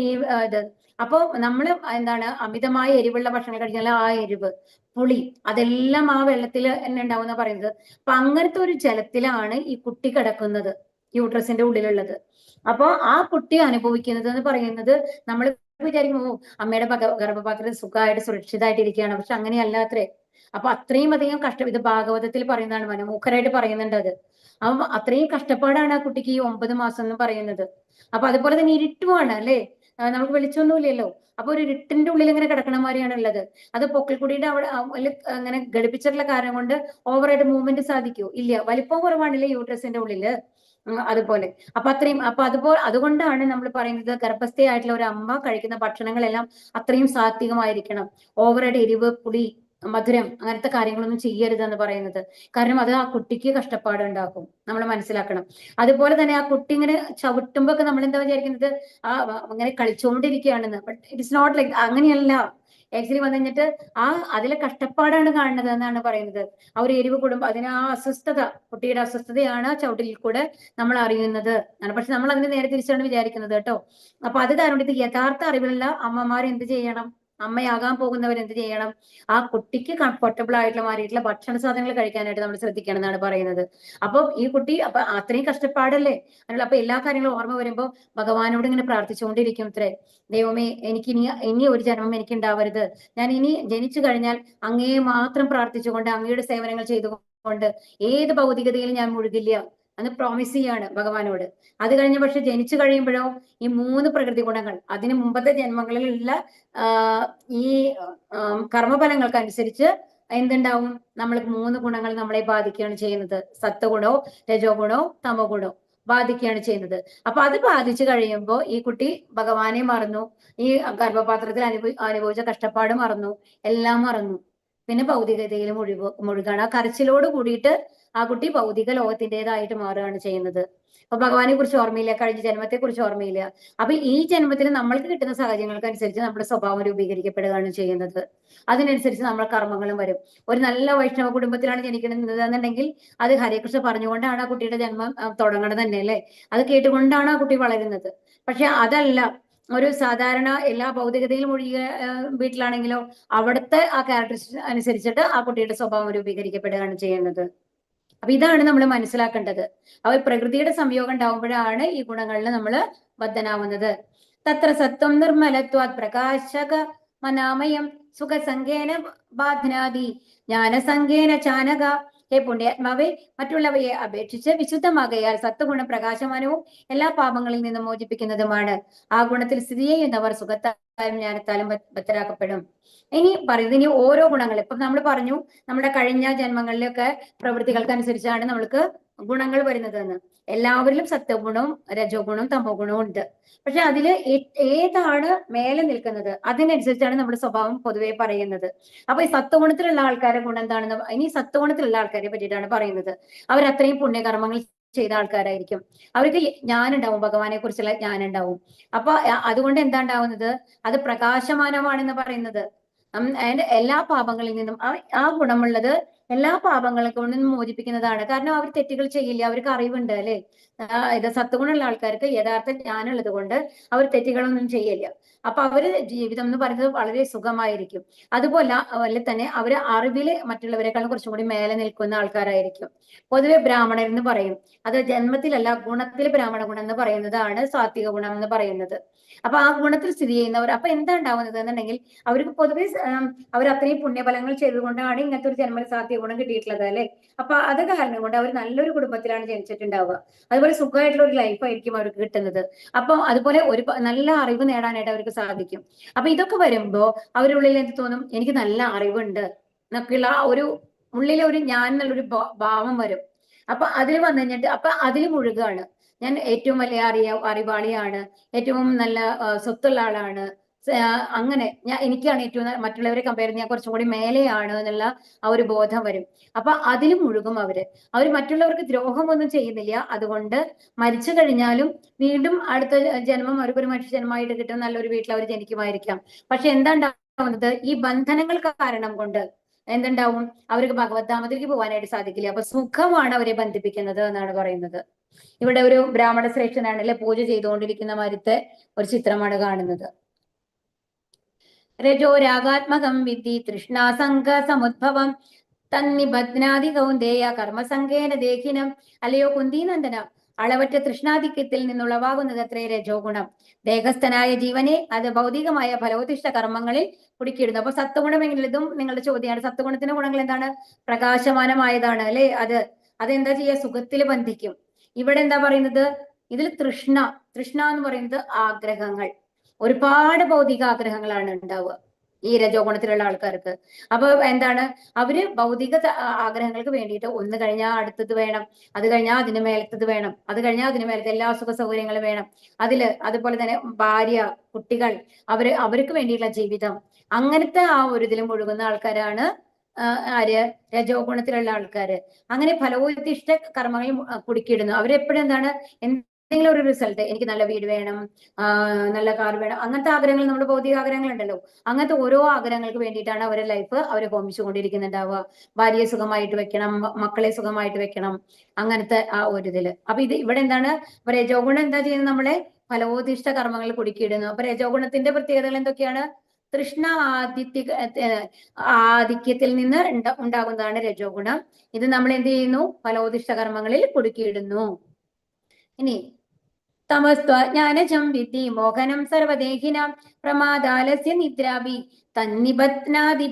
ഈ ഇത്. അപ്പോ നമ്മൾ എന്താണ് അമിതമായ എരിവുള്ള ഭക്ഷണം കഴിച്ചാൽ ആ എരിവ്, പുളി, അതെല്ലാം ആ വെള്ളത്തിൽ തന്നെ ഉണ്ടാവും എന്നാ പറയുന്നത്. അപ്പൊ അങ്ങനത്തെ ഒരു ജലത്തിലാണ് ഈ കുട്ടി കിടക്കുന്നത്, യൂട്രസിന്റെ ഉള്ളിലുള്ളത്. അപ്പൊ ആ കുട്ടി അനുഭവിക്കുന്നത് എന്ന് പറയുന്നത് നമ്മൾ വിചാരിക്കും ഓ അമ്മയുടെ ഗർഭപാത്രത്തിൽ സുഖമായിട്ട് സുരക്ഷിതമായിട്ട് ഇരിക്കുകയാണ്. പക്ഷെ അങ്ങനെയല്ലാത്രേ. അപ്പൊ അത്രയും അധികം കഷ്ടം. ഇത് ഭാഗവതത്തിൽ പറയുന്നതാണ്, മനോഹരായിട്ട് പറയുന്നുണ്ട് അത്. അപ്പൊ അത്രയും കഷ്ടപ്പാടാണ് ആ കുട്ടിക്ക് ഈ 9 മാസം എന്ന് പറയുന്നത്. അപ്പൊ അതുപോലെ തന്നെ ഇരുട്ടുമാണ് അല്ലെ, നമുക്ക് വെളിച്ചമൊന്നുമില്ലല്ലോ. അപ്പൊ ഒരു ഇരുട്ടിന്റെ ഉള്ളിൽ ഇങ്ങനെ കിടക്കണമാരിയാണ് ഉള്ളത്. അത് പൊക്കിൾക്കുടിയുടെ അവിടെ അങ്ങനെ ഘടിപ്പിച്ചിട്ടുള്ള കാരണം കൊണ്ട് ഓവറായിട്ട് മൂവ്മെന്റ് സാധിക്കൂ ഇല്ല. വലിപ്പം കുറവാണല്ലേ യൂട്രസിന്റെ ഉള്ളില്. അതുപോലെ അതുകൊണ്ടാണ് നമ്മൾ പറയുന്നത് ഗർഭസ്ഥയായിട്ടുള്ള ഒരു അമ്മ കഴിക്കുന്ന ഭക്ഷണങ്ങളെല്ലാം അത്രയും സാത്വികമായിരിക്കണം. ഓവറായിട്ട് എരിവ്, പുളി, മധുരം അങ്ങനത്തെ കാര്യങ്ങളൊന്നും ചെയ്യരുത് എന്ന് പറയുന്നത്. കാരണം അത് ആ കുട്ടിക്ക് കഷ്ടപ്പാട് ഉണ്ടാക്കും, നമ്മൾ മനസ്സിലാക്കണം. അതുപോലെ തന്നെ ആ കുട്ടി ഇങ്ങനെ ചവിട്ടുമ്പോ ഒക്കെ നമ്മൾ എന്താ വിചാരിക്കുന്നത് ആ അങ്ങനെ കളിച്ചുകൊണ്ടിരിക്കുകയാണെന്ന്. ബട്ട് ഇറ്റ്സ് നോട്ട് ലൈക്ക്, അങ്ങനെയല്ല. ആക്ച്വലി വന്നു കഴിഞ്ഞിട്ട് അതിലെ കഷ്ടപ്പാടാണ് കാണുന്നത് എന്നാണ് പറയുന്നത്. ആ ഒരു എരിവ് കൂടുമ്പോൾ അതിന് ആ അസ്വസ്ഥത, കുട്ടിയുടെ അസ്വസ്ഥതയാണ് ആ ചവിട്ടിൽ കൂടെ നമ്മൾ അറിയുന്നത്. പക്ഷെ നമ്മൾ അതിന് നേരെ തിരിച്ചാണ് വിചാരിക്കുന്നത് കേട്ടോ. അപ്പൊ അത് കാരണം ഇത് യഥാർത്ഥ അറിവുള്ള അമ്മമാർ എന്ത് ചെയ്യണം, അമ്മയാകാൻ പോകുന്നവർ എന്ത് ചെയ്യണം, ആ കുട്ടിക്ക് കംഫർട്ടബിൾ ആയിട്ടുള്ള മാറിയിട്ടുള്ള ഭക്ഷണ സാധനങ്ങൾ കഴിക്കാനായിട്ട് നമ്മൾ ശ്രദ്ധിക്കണം എന്നാണ് പറയുന്നത്. അപ്പൊ ഈ കുട്ടി അപ്പൊ അത്രയും കഷ്ടപ്പാടല്ലേ. അപ്പൊ എല്ലാ കാര്യങ്ങളും ഓർമ്മ വരുമ്പോ ഭഗവാനോട് ഇങ്ങനെ പ്രാർത്ഥിച്ചുകൊണ്ടിരിക്കും ഇത്രേ, ദൈവമേ എനിക്ക് ഇനി ഒരു ജന്മം എനിക്ക് ഉണ്ടാവരുത്. ഞാൻ ഇനി ജനിച്ചു കഴിഞ്ഞാൽ അങ്ങയെ മാത്രം പ്രാർത്ഥിച്ചുകൊണ്ട് അങ്ങയുടെ സേവനങ്ങൾ ചെയ്തുകൊണ്ട് ഏത് ഭൗതികതയിലും ഞാൻ മുഴുകില്ല എന്ന് പ്രോമിസ് ചെയ്യാണ് ഭഗവാനോട്. അത് കഴിഞ്ഞ പക്ഷെ ജനിച്ചു കഴിയുമ്പോഴോ ഈ 3 പ്രകൃതി ഗുണങ്ങൾ അതിന് മുമ്പത്തെ ജന്മങ്ങളിലുള്ള ഈ കർമ്മഫലങ്ങൾക്ക് അനുസരിച്ച് എന്തുണ്ടാവും, നമ്മൾ 3 ഗുണങ്ങൾ നമ്മളെ ബാധിക്കുകയാണ് ചെയ്യുന്നത്. സത്വഗുണോ രജോ ഗുണോ തമോ ഗുണോ ബാധിക്കുകയാണ് ചെയ്യുന്നത്. അപ്പൊ അത് ബാധിച്ചു കഴിയുമ്പോൾ ഈ കുട്ടി ഭഗവാനെ മറന്നു, ഈ ഗർഭപാത്രത്തിൽ അനുഭവിച്ച കഷ്ടപ്പാട് മറന്നു, എല്ലാം മറന്നു. പിന്നെ ഭൗതികതയിൽ മുഴുകാണ്. ആ കരച്ചിലോട് കൂടിയിട്ട് ആ കുട്ടി ഭൗതിക ലോകത്തിൻ്റെതായിട്ട് മാറുകയാണ് ചെയ്യുന്നത്. അപ്പൊ ഭഗവാനെ കുറിച്ച് ഓർമ്മയില്ല, കഴിഞ്ഞ ജന്മത്തെ കുറിച്ച് ഓർമ്മയില്ല. അപ്പൊ ഈ ജന്മത്തിൽ നമ്മൾക്ക് കിട്ടുന്ന സാഹചര്യങ്ങൾക്ക് അനുസരിച്ച് നമ്മുടെ സ്വഭാവം രൂപീകരിക്കപ്പെടുകയാണ് ചെയ്യുന്നത്. അതിനനുസരിച്ച് നമ്മൾ കർമ്മങ്ങളും വരും. ഒരു നല്ല വൈഷ്ണവ കുടുംബത്തിലാണ് ജനിക്കുന്നത് എന്നുണ്ടെങ്കിൽ അത് ഹരേകൃഷ്ണ പറഞ്ഞുകൊണ്ടാണ് ആ കുട്ടിയുടെ ജന്മം തുടങ്ങണത് തന്നെ അല്ലേ. അത് കേട്ടുകൊണ്ടാണ് ആ കുട്ടി വളരുന്നത്. പക്ഷെ അതല്ല, ഒരു സാധാരണ എല്ലാ ഭൗതികതയിലും ഒഴികെ വീട്ടിലാണെങ്കിലോ അവിടുത്തെ ആ ക്യാരക്ടറിസ്റ്റിക്സ് അനുസരിച്ചിട്ട് ആ കുട്ടിയുടെ സ്വഭാവം രൂപീകരിക്കപ്പെടുകയാണ് ചെയ്യുന്നത്. അപ്പൊ ഇതാണ് നമ്മൾ മനസ്സിലാക്കേണ്ടത്. അവർ പ്രകൃതിയുടെ സംയോഗം ഉണ്ടാവുമ്പോഴാണ് ഈ ഗുണങ്ങളിൽ നമ്മൾ ബദ്ധനാവുന്നത്. തത്ര സത്വം നിർമ്മലത്വാത് പ്രകാശക മനാമയം സുഖസംഖ്യേന ബാധനാദി ജ്ഞാനസംഖ്യേന ചാനക. ഹേ പുണ്യാത്മാവെ, മറ്റുള്ളവയെ അപേക്ഷിച്ച് വിശുദ്ധമാകയാൽ സത്വഗുണം പ്രകാശമാനവും എല്ലാ പാപങ്ങളിൽ നിന്നും മോചിപ്പിക്കുന്നതുമാണ്. ആ ഗുണത്തിൽ സ്ഥിതി ചെയ്യുന്നവർ സുഖത്താലും ജ്ഞാനത്താലും ബദ്ധരാക്കപ്പെടും. ഇനി പറയുന്നത് ഇനി ഓരോ ഗുണങ്ങൾ ഇപ്പൊ നമ്മൾ പറഞ്ഞു, നമ്മുടെ കഴിഞ്ഞ ജന്മങ്ങളിലൊക്കെ പ്രവൃത്തികൾക്കനുസരിച്ചാണ് നമ്മൾക്ക് ഗുണങ്ങൾ വരുന്നത് എന്ന്. എല്ലാവരിലും സത്വഗുണവും രജോ ഗുണവും തമോ ഗുണവും ഉണ്ട്. പക്ഷെ അതില് ഏതാണ് മേലെ നിൽക്കുന്നത് അതിനനുസരിച്ചാണ് നമ്മുടെ സ്വഭാവം പൊതുവെ പറയുന്നത്. അപ്പൊ ഈ സത്വഗുണത്തിലുള്ള ആൾക്കാരുടെ ഗുണം എന്താണെന്ന്, ഇനി സത്വഗുണത്തിലുള്ള ആൾക്കാരെ പറ്റിയിട്ടാണ് പറയുന്നത്. അവരത്രയും പുണ്യകർമ്മങ്ങൾ ചെയ്ത ആൾക്കാരായിരിക്കും. അവർക്ക് ജ്ഞാനുണ്ടാവും, ഭഗവാനെ കുറിച്ചുള്ള ജ്ഞാനം ഉണ്ടാവും. അപ്പൊ അതുകൊണ്ട് എന്താ ഉണ്ടാവുന്നത്, അത് പ്രകാശമാനമാണെന്ന് പറയുന്നത്. എല്ലാ പാപങ്ങളിൽ നിന്നും ആ ഗുണമുള്ളത് എല്ലാ പാപങ്ങളെ കൊണ്ടും മോചിപ്പിക്കുന്നതാണ്. കാരണം അവർ തെറ്റുകൾ ചെയ്യില്ല, അവർക്ക് അറിവുണ്ട് അല്ലെ. ഇത് സത്വഗുണമുള്ള ആൾക്കാർക്ക് യഥാർത്ഥ ജ്ഞാനമുള്ളത് കൊണ്ട് അവർ തെറ്റുകളൊന്നും ചെയ്യില്ല. അപ്പൊ അവര് ജീവിതം എന്ന് പറയുന്നത് വളരെ സുഖമായിരിക്കും. അതുപോലെ തന്നെ അവര് അറിവില് മറ്റുള്ളവരെക്കാളും കുറച്ചും കൂടി മേലെ നിൽക്കുന്ന ആൾക്കാരായിരിക്കും. പൊതുവെ ബ്രാഹ്മണൻ എന്ന് പറയും. അത് ജന്മത്തിലല്ല, ഗുണത്തിൽ ബ്രാഹ്മണ ഗുണം എന്ന് പറയുന്നതാണ് സാത്വിക ഗുണം എന്ന് പറയുന്നത്. അപ്പൊ ആ ഗുണത്തിൽ സ്ഥിതി ചെയ്യുന്നവർ അപ്പൊ എന്താ ഉണ്ടാവുന്നത് എന്നുണ്ടെങ്കിൽ അവർക്ക് പൊതുവെ അവർ അത്രയും പുണ്യഫലങ്ങൾ ചെയ്തുകൊണ്ടാണ് ഇങ്ങനത്തെ ഒരു ജന്മ സാത്വിക സാത്വിക ഗുണം കിട്ടിയിട്ടുള്ളത് അല്ലെ. അപ്പൊ അത് കാരണം കൊണ്ട് അവർ നല്ലൊരു കുടുംബത്തിലാണ് ജനിച്ചിട്ടുണ്ടാവുക. അതുപോലെ സുഖമായിട്ടുള്ള ഒരു ലൈഫ് ആയിരിക്കും അവർക്ക് കിട്ടുന്നത്. അപ്പൊ അതുപോലെ ഒരു നല്ല അറിവ് നേടാനായിട്ട് അവർക്ക് സാധിക്കും. അപ്പൊ ഇതൊക്കെ വരുമ്പോ അവരുടെ ഉള്ളിൽ എന്ത് തോന്നും, എനിക്ക് നല്ല അറിവുണ്ട് എന്നൊക്കെയുള്ള ആ ഒരു ഉള്ളിലെ ഒരു ഞാൻ എന്നുള്ളൊരു ഭാവം വരും. അപ്പൊ അതിൽ വന്നു കഴിഞ്ഞിട്ട് അപ്പൊ അതിൽ മുഴുകാണ്. ഞാൻ ഏറ്റവും വലിയ അറിവാളിയാണ്, ഏറ്റവും നല്ല സ്വത്തുള്ള ആളാണ്, അങ്ങനെ എനിക്കാണ് ഏറ്റവും മറ്റുള്ളവരെ കമ്പയർ ചെയ്യാൻ കുറച്ചും കൂടി മേലെയാണ് എന്നുള്ള ആ ഒരു ബോധം വരും. അപ്പൊ അതിൽ മുഴുകും അവര് മറ്റുള്ളവർക്ക് ദ്രോഹമൊന്നും ചെയ്യുന്നില്ല. അതുകൊണ്ട് മരിച്ചു കഴിഞ്ഞാലും വീണ്ടും അടുത്ത ജന്മം അവർക്കൊരു മനുഷ്യ ജന്മമായിട്ട് കിട്ടും, നല്ലൊരു വീട്ടിൽ അവർ ജനിക്കുമായിരിക്കാം. പക്ഷെ എന്താ ഉണ്ടാവുന്നത്, ഈ ബന്ധനങ്ങൾ കാരണം കൊണ്ട് എന്തുണ്ടാവും, അവർക്ക് ഭഗവത് ധാമത്തിലേക്ക് പോകാനായിട്ട് സാധിക്കില്ല. അപ്പൊ സുഖമാണ് അവരെ ബന്ധിപ്പിക്കുന്നത് എന്നാണ് പറയുന്നത്. ഇവിടെ ഒരു ബ്രാഹ്മണ ശ്രേഷ്ഠനാണ് അല്ലെ പൂജ ചെയ്തുകൊണ്ടിരിക്കുന്ന മരത്തെ ഒരു ചിത്രമാണ് കാണുന്നത്. രജോ രാഗാത്മകം വിദ്ധി തൃഷ്ണാസംഘ സമുദ്ഭവം തന്നിബധ്നാദി കൗന്ദേയ കർമ്മസംഘേന ദേഹിനം. അല്ലയോ കുന്തിനന്ദന, അളവറ്റ തൃഷ്ണാധിക്യത്തിൽ നിന്നുളവാകുന്നത് അത്രേ രജോ ഗുണം. ദേഹസ്ഥനായ ജീവനെ അത് ഭൗതികമായ ഫലോദിഷ്ട കർമ്മങ്ങളിൽ കുടുക്കിയിടുന്നു. അപ്പൊ സത്വഗുണം എങ്ങനെ, ഇതും നിങ്ങളുടെ ചോദ്യമാണ്. സത്വഗുണത്തിന്റെ ഗുണങ്ങൾ എന്താണ്? പ്രകാശമാനമായതാണ് അല്ലെ. അതെന്താ ചെയ്യുക, സുഖത്തിൽ ബന്ധിക്കും. ഇവിടെ എന്താ പറയുന്നത്, ഇതിൽ തൃഷ്ണ എന്ന് പറയുന്നത് ആഗ്രഹങ്ങൾ, ഒരുപാട് ഭൗതിക ആഗ്രഹങ്ങളാണ് ഉണ്ടാവുക ഈ രജോ ഗുണത്തിലുള്ള ആൾക്കാർക്ക്. അപ്പൊ എന്താണ്, അവര് ഭൗതിക ആഗ്രഹങ്ങൾക്ക് വേണ്ടിയിട്ട് ഒന്ന് കഴിഞ്ഞാൽ അടുത്തത് വേണം, അത് കഴിഞ്ഞാൽ അതിന് മേലത്തത് വേണം, അത് കഴിഞ്ഞാൽ അതിന് മേലത്തെ എല്ലാ സുഖ സൗകര്യങ്ങളും വേണം. അതുപോലെ തന്നെ ഭാര്യ, കുട്ടികൾ, അവർക്ക് വേണ്ടിയിട്ടുള്ള ജീവിതം, അങ്ങനത്തെ ആ ഒരു ഇതിലും ഒഴുകുന്ന ആൾക്കാരാണ് ആര്, രജോ ഗുണത്തിലുള്ള ആൾക്കാര്. അങ്ങനെ ഫലോദിഷ്ട കർമ്മങ്ങൾ കുടുക്കിയിടുന്നു. അവരെപ്പോഴും എന്താണ്, എന്തെങ്കിലും ഒരു റിസൾട്ട്, എനിക്ക് നല്ല വീട് വേണം, നല്ല കാർ വേണം, അങ്ങനത്തെ ആഗ്രഹങ്ങൾ, നമ്മുടെ ഭൗതിക ആഗ്രഹങ്ങൾ ഉണ്ടല്ലോ, അങ്ങനത്തെ ഓരോ ആഗ്രഹങ്ങൾക്ക് വേണ്ടിയിട്ടാണ് അവരുടെ ലൈഫ് അവരെ ഹോമിച്ചുകൊണ്ടിരിക്കുന്നുണ്ടാവുക. ഭാര്യയെ സുഖമായിട്ട് വെക്കണം, മക്കളെ സുഖമായിട്ട് വെക്കണം, അങ്ങനത്തെ ആ ഒരു ഇതില്. അപ്പൊ ഇവിടെ എന്താണ്, രജോ ഗുണം എന്താ ചെയ്യുന്നത്, നമ്മളെ ഫലോദിഷ്ട കർമ്മങ്ങൾ കുടുക്കിയിടുന്നു. അപ്പൊ രജോ ഗുണത്തിന്റെ പ്രത്യേകതകൾ എന്തൊക്കെയാണ്? തൃഷ്ണ ആധിക്യത്തിൽ നിന്ന് ഉണ്ടാകുന്നതാണ് രജോ ഗുണം. ഇത് നമ്മൾ എന്ത് ചെയ്യുന്നു, ഫലോദിഷ്ട കർമ്മങ്ങളിൽ കുടുക്കിയിടുന്നു. ഇനി തമസ്ത്വജ്ഞാനജം വിദ്ധി മോഹനം സർവദേഹിനാം പ്രമാദാലസ്യ നിദ്രാഭി തന്നിബധ്നാദി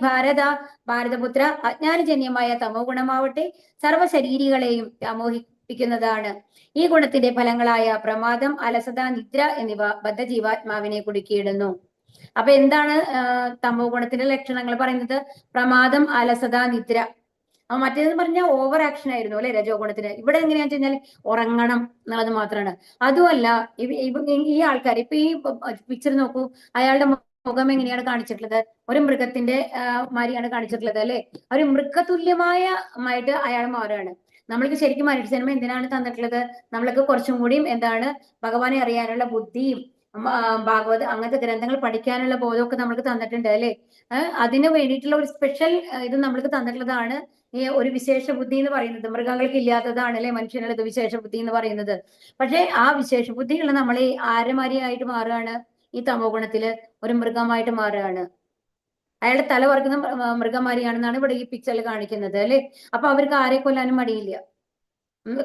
ഭാരതപുത്ര. അജ്ഞാനജന്യമായ തമോ ഗുണമാവട്ടെ സർവശരീരികളെയും വ്യാമോഹിപ്പിക്കുന്നതാണ്. ഈ ഗുണത്തിന്റെ ഫലങ്ങളായ പ്രമാദം, അലസത, നിദ്ര എന്നിവ ബദ്ധജീവാത്മാവിനെ കുടുക്കിയിടുന്നു. അപ്പൊ എന്താണ് തമോ ഗുണത്തിന്റെ ലക്ഷണങ്ങൾ പറയുന്നത്? പ്രമാദം, അലസത, നിദ്ര. മറ്റേതെന്ന് പറഞ്ഞാൽ ഓവർ ആക്ഷൻ ആയിരുന്നു അല്ലെ രജോ ഗുണത്തിന്. ഇവിടെ എങ്ങനെയാന്ന് വെച്ച് കഴിഞ്ഞാൽ ഉറങ്ങണം എന്നുള്ളത് മാത്രമാണ്. അതുമല്ല ഈ ആൾക്കാർ, ഇപ്പൊ ഈ പിക്ചർ നോക്കൂ, അയാളുടെ മുഖം എങ്ങനെയാണ് കാണിച്ചിട്ടുള്ളത്? ഒരു മൃഗത്തിന്റെ മാതിരിയാണ് കാണിച്ചിട്ടുള്ളത് അല്ലെ. ഒരു മൃഗതുല്യമായിട്ട് അയാൾ മാറുകയാണ്. നമ്മൾക്ക് ശരിക്കും മനുഷ്യജന്മം എന്തിനാണ് തന്നിട്ടുള്ളത്? നമ്മൾക്ക് കുറച്ചും കൂടിയും എന്താണ്, ഭഗവാനെ അറിയാനുള്ള ബുദ്ധിയും ഭാഗവത് അങ്ങനത്തെ ഗ്രന്ഥങ്ങൾ പഠിക്കാനുള്ള ബോധമൊക്കെ നമ്മൾക്ക് തന്നിട്ടുണ്ട് അല്ലെ. അതിന് വേണ്ടിയിട്ടുള്ള ഒരു സ്പെഷ്യൽ ഇത് നമ്മൾക്ക് തന്നിട്ടുള്ളതാണ് ഈ ഒരു വിശേഷ ബുദ്ധി എന്ന് പറയുന്നത്. മൃഗങ്ങൾക്ക് ഇല്ലാത്തതാണ് അല്ലെ മനുഷ്യനുള്ളത് വിശേഷ ബുദ്ധി എന്ന് പറയുന്നത്. പക്ഷെ ആ വിശേഷ ബുദ്ധിയുള്ള നമ്മൾ ഈ ആരമാരിയായിട്ട് മാറുകയാണ്, ഈ തമോ ഗുണത്തില് ഒരു മൃഗമായിട്ട് മാറുകയാണ്. അയാളുടെ തല വറക്കുന്ന മൃഗമാരിയാണെന്നാണ് ഇവിടെ ഈ പിക്ചറിൽ കാണിക്കുന്നത് അല്ലെ. അപ്പൊ അവർക്ക് ആരെ കൊല്ലാനും മടിയില്ല,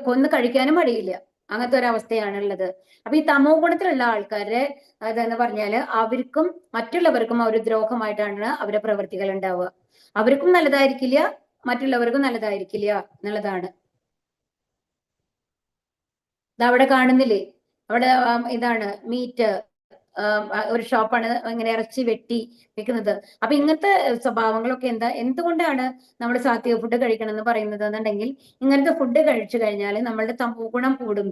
കൊന്ന് കഴിക്കാനും മടിയില്ല, അങ്ങനത്തെ ഒരു അവസ്ഥയാണുള്ളത്. അപ്പൊ ഈ തമോ ഗുണത്തിലുള്ള ആൾക്കാരെ അതെന്ന് പറഞ്ഞാല് അവർക്കും മറ്റുള്ളവർക്കും ഒരു ദ്രോഹമായിട്ടാണ് അവരുടെ പ്രവൃത്തികൾ ഉണ്ടാവുക. അവർക്കും നല്ലതായിരിക്കില്ല, മറ്റുള്ളവർക്കും നല്ലതായിരിക്കില്ല എന്നുള്ളതാണ്. ഇതവിടെ കാണുന്നില്ലേ, അവിടെ ഇതാണ് മീറ്റ്, ഒരു ഷോപ്പാണ് ഇങ്ങനെ ഇറച്ചി വെട്ടി വെക്കുന്നത്. അപ്പൊ ഇങ്ങനത്തെ സ്വഭാവങ്ങളൊക്കെ എന്തുകൊണ്ടാണ് നമ്മൾ സാത്വിക ഫുഡ് കഴിക്കണം എന്ന് പറയുന്നത് എന്നുണ്ടെങ്കിൽ, ഇങ്ങനത്തെ ഫുഡ് കഴിച്ചു കഴിഞ്ഞാൽ നമ്മളുടെ തമോ ഗുണം കൂടും,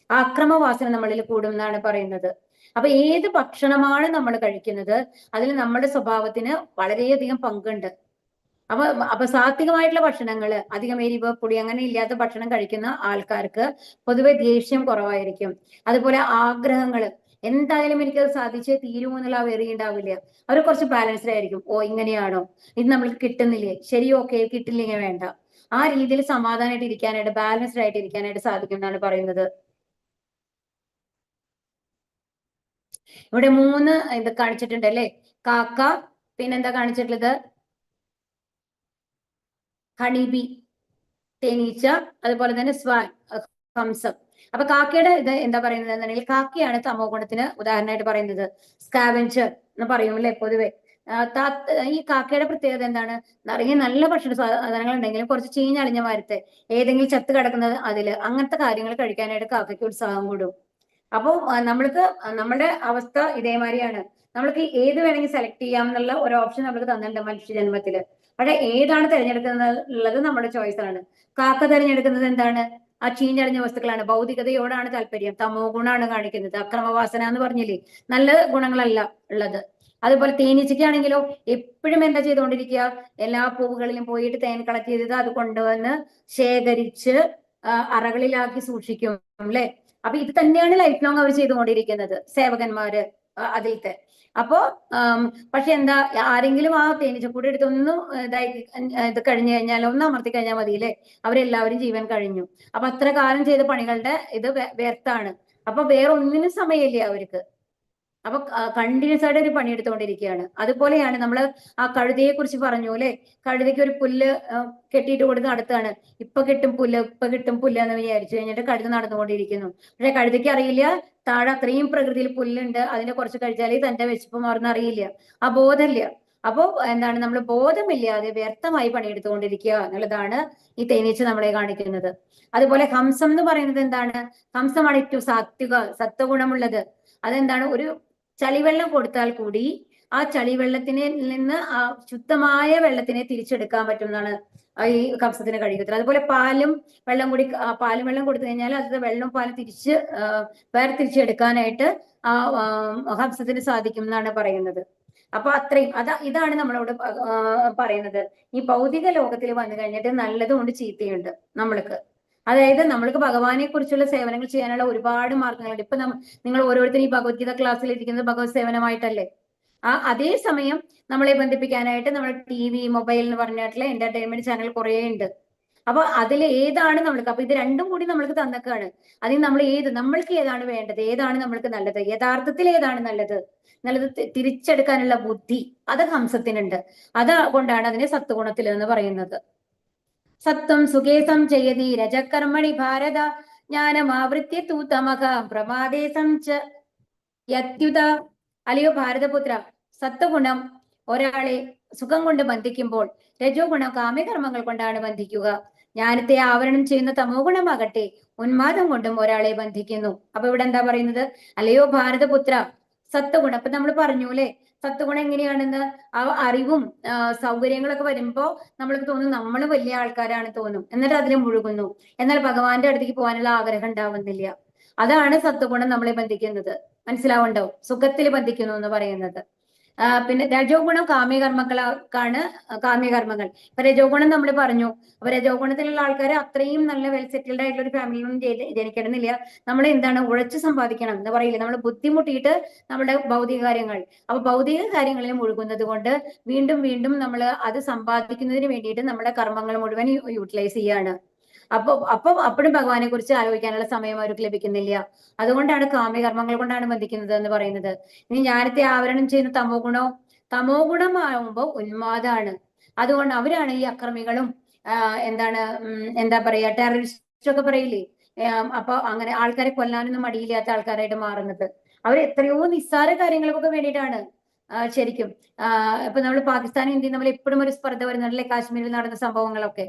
ആക്രമവാസന നമ്മളിൽ കൂടും എന്നാണ് പറയുന്നത്. അപ്പൊ ഏത് ഭക്ഷണമാണ് നമ്മൾ കഴിക്കുന്നത് അതിൽ നമ്മുടെ സ്വഭാവത്തിന് വളരെയധികം പങ്കുണ്ട്. അപ്പൊ സാത്വികമായിട്ടുള്ള ഭക്ഷണങ്ങൾ, അധികം എരിവ്, പുളി അങ്ങനെ ഇല്ലാത്ത ഭക്ഷണം കഴിക്കുന്ന ആൾക്കാർക്ക് പൊതുവെ ദേഷ്യം കുറവായിരിക്കും. അതുപോലെ ആഗ്രഹങ്ങൾ, എന്തായാലും എനിക്കത് സാധിച്ചേ തീരുമോ എന്നുള്ള വെറി ഉണ്ടാവില്ല. അവർ കുറച്ച് ബാലൻസ്ഡ് ആയിരിക്കും. ഓ ഇങ്ങനെയാണോ, ഇത് നമ്മൾക്ക് കിട്ടുന്നില്ലേ, ശരി ഓക്കെ, കിട്ടില്ലെങ്കിൽ വേണ്ട, ആ രീതിയിൽ സമാധാനമായിട്ട് ഇരിക്കാനായിട്ട്, ബാലൻസ്ഡ് ആയിട്ട് ഇരിക്കാനായിട്ട് സാധിക്കും എന്നാണ് പറയുന്നത്. ഇവിടെ 3 ഇത് കാണിച്ചിട്ടുണ്ട് അല്ലെ, കാക്ക, പിന്നെന്താ കാണിച്ചിട്ടുള്ളത്, ഹണിബി തേനീച്ച, അതുപോലെ തന്നെ സ്വാൻ ഹംസം. അപ്പൊ കാക്കയുടെ ഇത് എന്താ പറയുന്നത് എന്നുണ്ടെങ്കിൽ, കാക്കയാണ് തമോ ഗുണത്തിന് ഉദാഹരണമായിട്ട് പറയുന്നത്. സ്കാവെഞ്ചർ എന്ന് പറയും അല്ലെ പൊതുവെ. ഈ കാക്കയുടെ പ്രത്യേകത എന്താണ്? നിറയെ നല്ല ഭക്ഷണ സാധനങ്ങൾ ഉണ്ടെങ്കിലും കുറച്ച് ചീഞ്ഞളിഞ്ഞ മരത്തെ ഏതെങ്കിലും ചത്ത് കിടക്കുന്നത് അതില് അങ്ങനത്തെ കാര്യങ്ങൾ കഴിക്കാനായിട്ട് കാക്കയ്ക്ക് ഉത്സാഹം കൂടും. അപ്പോൾ നമ്മൾക്ക് നമ്മുടെ അവസ്ഥ ഇതേമാതിരിയാണ്. നമ്മൾക്ക് ഏത് വേണമെങ്കിൽ സെലക്ട് ചെയ്യാം എന്നുള്ള ഒരു ഓപ്ഷൻ നമുക്ക് തന്നിട്ടുണ്ട് മനുഷ്യജന്മത്തില്. പക്ഷെ ഏതാണ് തിരഞ്ഞെടുക്കുന്നത് ഉള്ളത് നമ്മുടെ ചോയ്സ് ആണ്. കാക്ക തിരഞ്ഞെടുക്കുന്നത് എന്താണ്? ആ ചീഞ്ഞളിഞ്ഞ വസ്തുക്കളാണ്. ഭൗതികതയോടാണ് താല്പര്യം. തമോ ഗുണാണ് കാണിക്കുന്നത്. അക്രമവാസന എന്ന് പറഞ്ഞില്ലേ, നല്ല ഗുണങ്ങളല്ല ഉള്ളത്. അതുപോലെ തേനീച്ചയ്ക്കാണെങ്കിലോ എപ്പോഴും എന്താ ചെയ്തുകൊണ്ടിരിക്കുക? എല്ലാ പൂവുകളിലും പോയിട്ട് തേൻ കളക്ട് ചെയ്തത് അത് കൊണ്ടുവന്ന് ശേഖരിച്ച് അറകളിലാക്കി സൂക്ഷിക്കും അല്ലെ? അപ്പൊ ഇത് തന്നെയാണ് ലൈഫ് ലോങ് അവർ ചെയ്തുകൊണ്ടിരിക്കുന്നത്, സേവകന്മാര് അതിലത്തെ. അപ്പോ പക്ഷെ എന്താ, ആരെങ്കിലും ആ തേനീച്ചക്കൂട് എടുത്തൊന്നും ഇത് കഴിഞ്ഞു കഴിഞ്ഞാൽ ഒന്ന് അമർത്തി കഴിഞ്ഞാൽ മതിയില്ലേ, അവരെല്ലാവരും ജീവൻ കഴിഞ്ഞു. അപ്പൊ അത്ര കാലം ചെയ്ത പണികളുടെ ഇത് വ്യർത്ഥാണ്. അപ്പൊ വേറെ ഒന്നിനും സമയമില്ല അവർക്ക്. അപ്പൊ കണ്ടിന്യൂസ് ആയിട്ട് ഒരു പണിയെടുത്തുകൊണ്ടിരിക്കുകയാണ്. അതുപോലെയാണ് നമ്മൾ ആ കഴുതയെ കുറിച്ച് പറഞ്ഞു അല്ലെ, കഴുതയ്ക്ക് ഒരു പുല്ല് കെട്ടിയിട്ട് കൊടുത്ത് നടത്താണ്. ഇപ്പൊ കിട്ടും പുല്ല്, ഇപ്പൊ കിട്ടും പുല്ല് എന്ന് വിചാരിച്ചു കഴിഞ്ഞിട്ട് കഴുത നടന്നുകൊണ്ടിരിക്കുന്നു. പക്ഷെ കഴുതയ്ക്ക് അറിയില്ല താഴെ അത്രയും പ്രകൃതിയിൽ പുല്ലുണ്ട്, അതിനെ കുറച്ച് കഴിച്ചാലേ തന്റെ വിശപ്പ് മാറുന്ന അറിയില്ല, ആ ബോധമില്ല. അപ്പോ എന്താണ്, നമ്മൾ ബോധമില്ലാതെ വ്യർത്ഥമായി പണിയെടുത്തുകൊണ്ടിരിക്കുക എന്നുള്ളതാണ് ഈ തേനീച്ച നമ്മളെ കാണിക്കുന്നത്. അതുപോലെ ഹംസം എന്ന് പറയുന്നത് എന്താണ്? ഹംസമാണ് ഏറ്റവും സാത്വിക സത്വഗുണമുള്ളത്. അതെന്താണ്? ഒരു ചളിവെള്ളം കൊടുത്താൽ കൂടി ആ ചളിവെള്ളത്തിനെ നിന്ന് ആ ശുദ്ധമായ വെള്ളത്തിനെ തിരിച്ചെടുക്കാൻ പറ്റുന്നതാണ് ഈ കംസത്തിന് കഴിയുന്നത്. അതുപോലെ പാലും വെള്ളം കൂടി, പാലും വെള്ളം കൊടുത്തു കഴിഞ്ഞാൽ അത് വെള്ളവും പാലും തിരിച്ച് വേർതിരിച്ചെടുക്കാനായിട്ട് ആ ഹംസത്തിന് സാധിക്കും എന്നാണ് പറയുന്നത്. അപ്പൊ അത്രയും ഇതാണ് നമ്മളോട് പറയുന്നത്. ഈ ഭൗതിക ലോകത്തിൽ വന്നു കഴിഞ്ഞിട്ട് നല്ലതുകൊണ്ട് ചീത്തയുണ്ട് നമ്മൾക്ക്. അതായത് നമ്മൾക്ക് ഭഗവാനെ കുറിച്ചുള്ള സേവനങ്ങൾ ചെയ്യാനുള്ള ഒരുപാട് മാർഗങ്ങളുണ്ട്. ഇപ്പൊ നിങ്ങൾ ഓരോരുത്തരും ഈ ഭഗവത്ഗീത ക്ലാസ്സിൽ ഇരിക്കുന്നത് ഭഗവത് സേവനമായിട്ടല്ലേ? അതേ സമയം നമ്മളെ ബന്ധിപ്പിക്കാനായിട്ട് നമ്മുടെ TV, മൊബൈൽ എന്ന് പറഞ്ഞിട്ടുള്ള എന്റർടൈൻമെന്റ് ചാനൽ കുറേ ഉണ്ട്. അപ്പൊ അതിൽ ഏതാണ് നമ്മൾക്ക്, അപ്പൊ ഇത് രണ്ടും കൂടി നമ്മൾക്ക് തന്നേക്കാണ്. അതിൽ നമ്മൾ നമ്മൾക്ക് ഏതാണ് വേണ്ടത്, ഏതാണ് നമ്മൾക്ക് നല്ലത്, യഥാർത്ഥത്തിൽ ഏതാണ് നല്ലത് തിരിച്ചെടുക്കാനുള്ള ബുദ്ധി അത് ഹംസത്തിനുണ്ട്. അതുകൊണ്ടാണ് അതിനെ സത്വഗുണത്തിൽ എന്ന് പറയുന്നത്. സത്വം സുഖേ സംചയതി രജകർമ്മണി ഭാരത ജ്ഞാനമാവൃത്യ തൂ തമക പ്രമാദേ യത്യുത. അല്ലയോ ഭാരതപുത്ര, സത്വഗുണം ഒരാളെ സുഖം കൊണ്ട് ബന്ധിക്കുമ്പോൾ രജോ ഗുണം കാമ്യകർമ്മങ്ങൾ കൊണ്ടാണ് ബന്ധിക്കുക. ജ്ഞാനത്തെ ആവരണം ചെയ്യുന്ന തമോ ഗുണമാകട്ടെ ഉന്മാദം കൊണ്ടും ഒരാളെ ബന്ധിക്കുന്നു. അപ്പൊ ഇവിടെ എന്താ പറയുന്നത്? അല്ലയോ ഭാരതപുത്ര, സത്വഗുണം. അപ്പൊ നമ്മൾ പറഞ്ഞു അല്ലെ, സത്വഗുണം എങ്ങനെയാണെന്ന്. ആ അറിവും സൗകര്യങ്ങളൊക്കെ വരുമ്പോ നമ്മൾക്ക് തോന്നും നമ്മൾ വലിയ ആൾക്കാരാണ് തോന്നും, എന്നിട്ട് അതിൽ മുഴുകുന്നു. എന്നാൽ ഭഗവാന്റെ അടുത്തേക്ക് പോകാനുള്ള ആഗ്രഹം ഉണ്ടാവുന്നില്ല. അതാണ് സത്വഗുണം നമ്മളെ ബന്ധിക്കുന്നത്. മനസ്സിലാവുണ്ടോ? സുഖത്തിൽ ബന്ധിക്കുന്നു എന്ന് പറയുന്നത്. പിന്നെ രജോ ഗുണം കാമ്യകർമ്മങ്ങളാണ്. കാമ്യകർമ്മങ്ങൾ ഇപ്പൊ രജോ ഗുണം നമ്മൾ പറഞ്ഞു. അപ്പൊ രജോ ഗുണത്തിലുള്ള ആൾക്കാർ അത്രയും നല്ല വെൽ സെറ്റിൽഡ് ആയിട്ടുള്ള ഒരു ഫാമിലിയൊന്നും ജനിക്കണമെന്നില്ല. നമ്മൾ എന്താണ്, ഉழைച്ച് സമ്പാദിക്കണം എന്ന് പറയില്ല, നമ്മൾ ബുദ്ധിമുട്ടിയിട്ട് നമ്മുടെ ഭൗതിക കാര്യങ്ങൾ, അപ്പൊ ഭൗതിക കാര്യങ്ങളിൽ മുഴുകുന്നത് കൊണ്ട് വീണ്ടും വീണ്ടും നമ്മൾ അത് സമ്പാദിക്കുന്നതിന് വേണ്ടിയിട്ട് നമ്മുടെ കർമ്മങ്ങൾ മുഴുവൻ യൂട്ടിലൈസ് ചെയ്യാണ്. അപ്പോഴും ഭഗവാനെ കുറിച്ച് ആലോചിക്കാനുള്ള സമയം അവർക്ക് ലഭിക്കുന്നില്ല. അതുകൊണ്ടാണ് കാമ്യകർമ്മങ്ങൾ കൊണ്ടാണ് ബന്ധിക്കുന്നത് എന്ന് പറയുന്നത്. ഇനി ജ്ഞാനത്തെ ആവരണം ചെയ്യുന്ന തമോ ഗുണമാകുമ്പോൾ ഉന്മാദാണ്. അതുകൊണ്ട് അവരാണ് ഈ അക്രമികളും എന്താ പറയാ, ടെററിസ്റ്റ് ഒക്കെ പറയില്ലേ. അപ്പൊ അങ്ങനെ ആൾക്കാരെ കൊല്ലാനൊന്നും മടിയില്ലാത്ത ആൾക്കാരായിട്ട് മാറുന്നത്. അവർ എത്രയോ നിസ്സാര കാര്യങ്ങൾക്കൊക്കെ വേണ്ടിയിട്ടാണ് ശരിക്കും. ഇപ്പൊ നമ്മൾ പാകിസ്ഥാനും ഇന്ത്യയും നമ്മൾ എപ്പോഴും ഒരു സ്പർദ്ധ വരുന്നുണ്ടല്ലേ, കാശ്മീരിൽ നടന്ന സംഭവങ്ങളൊക്കെ.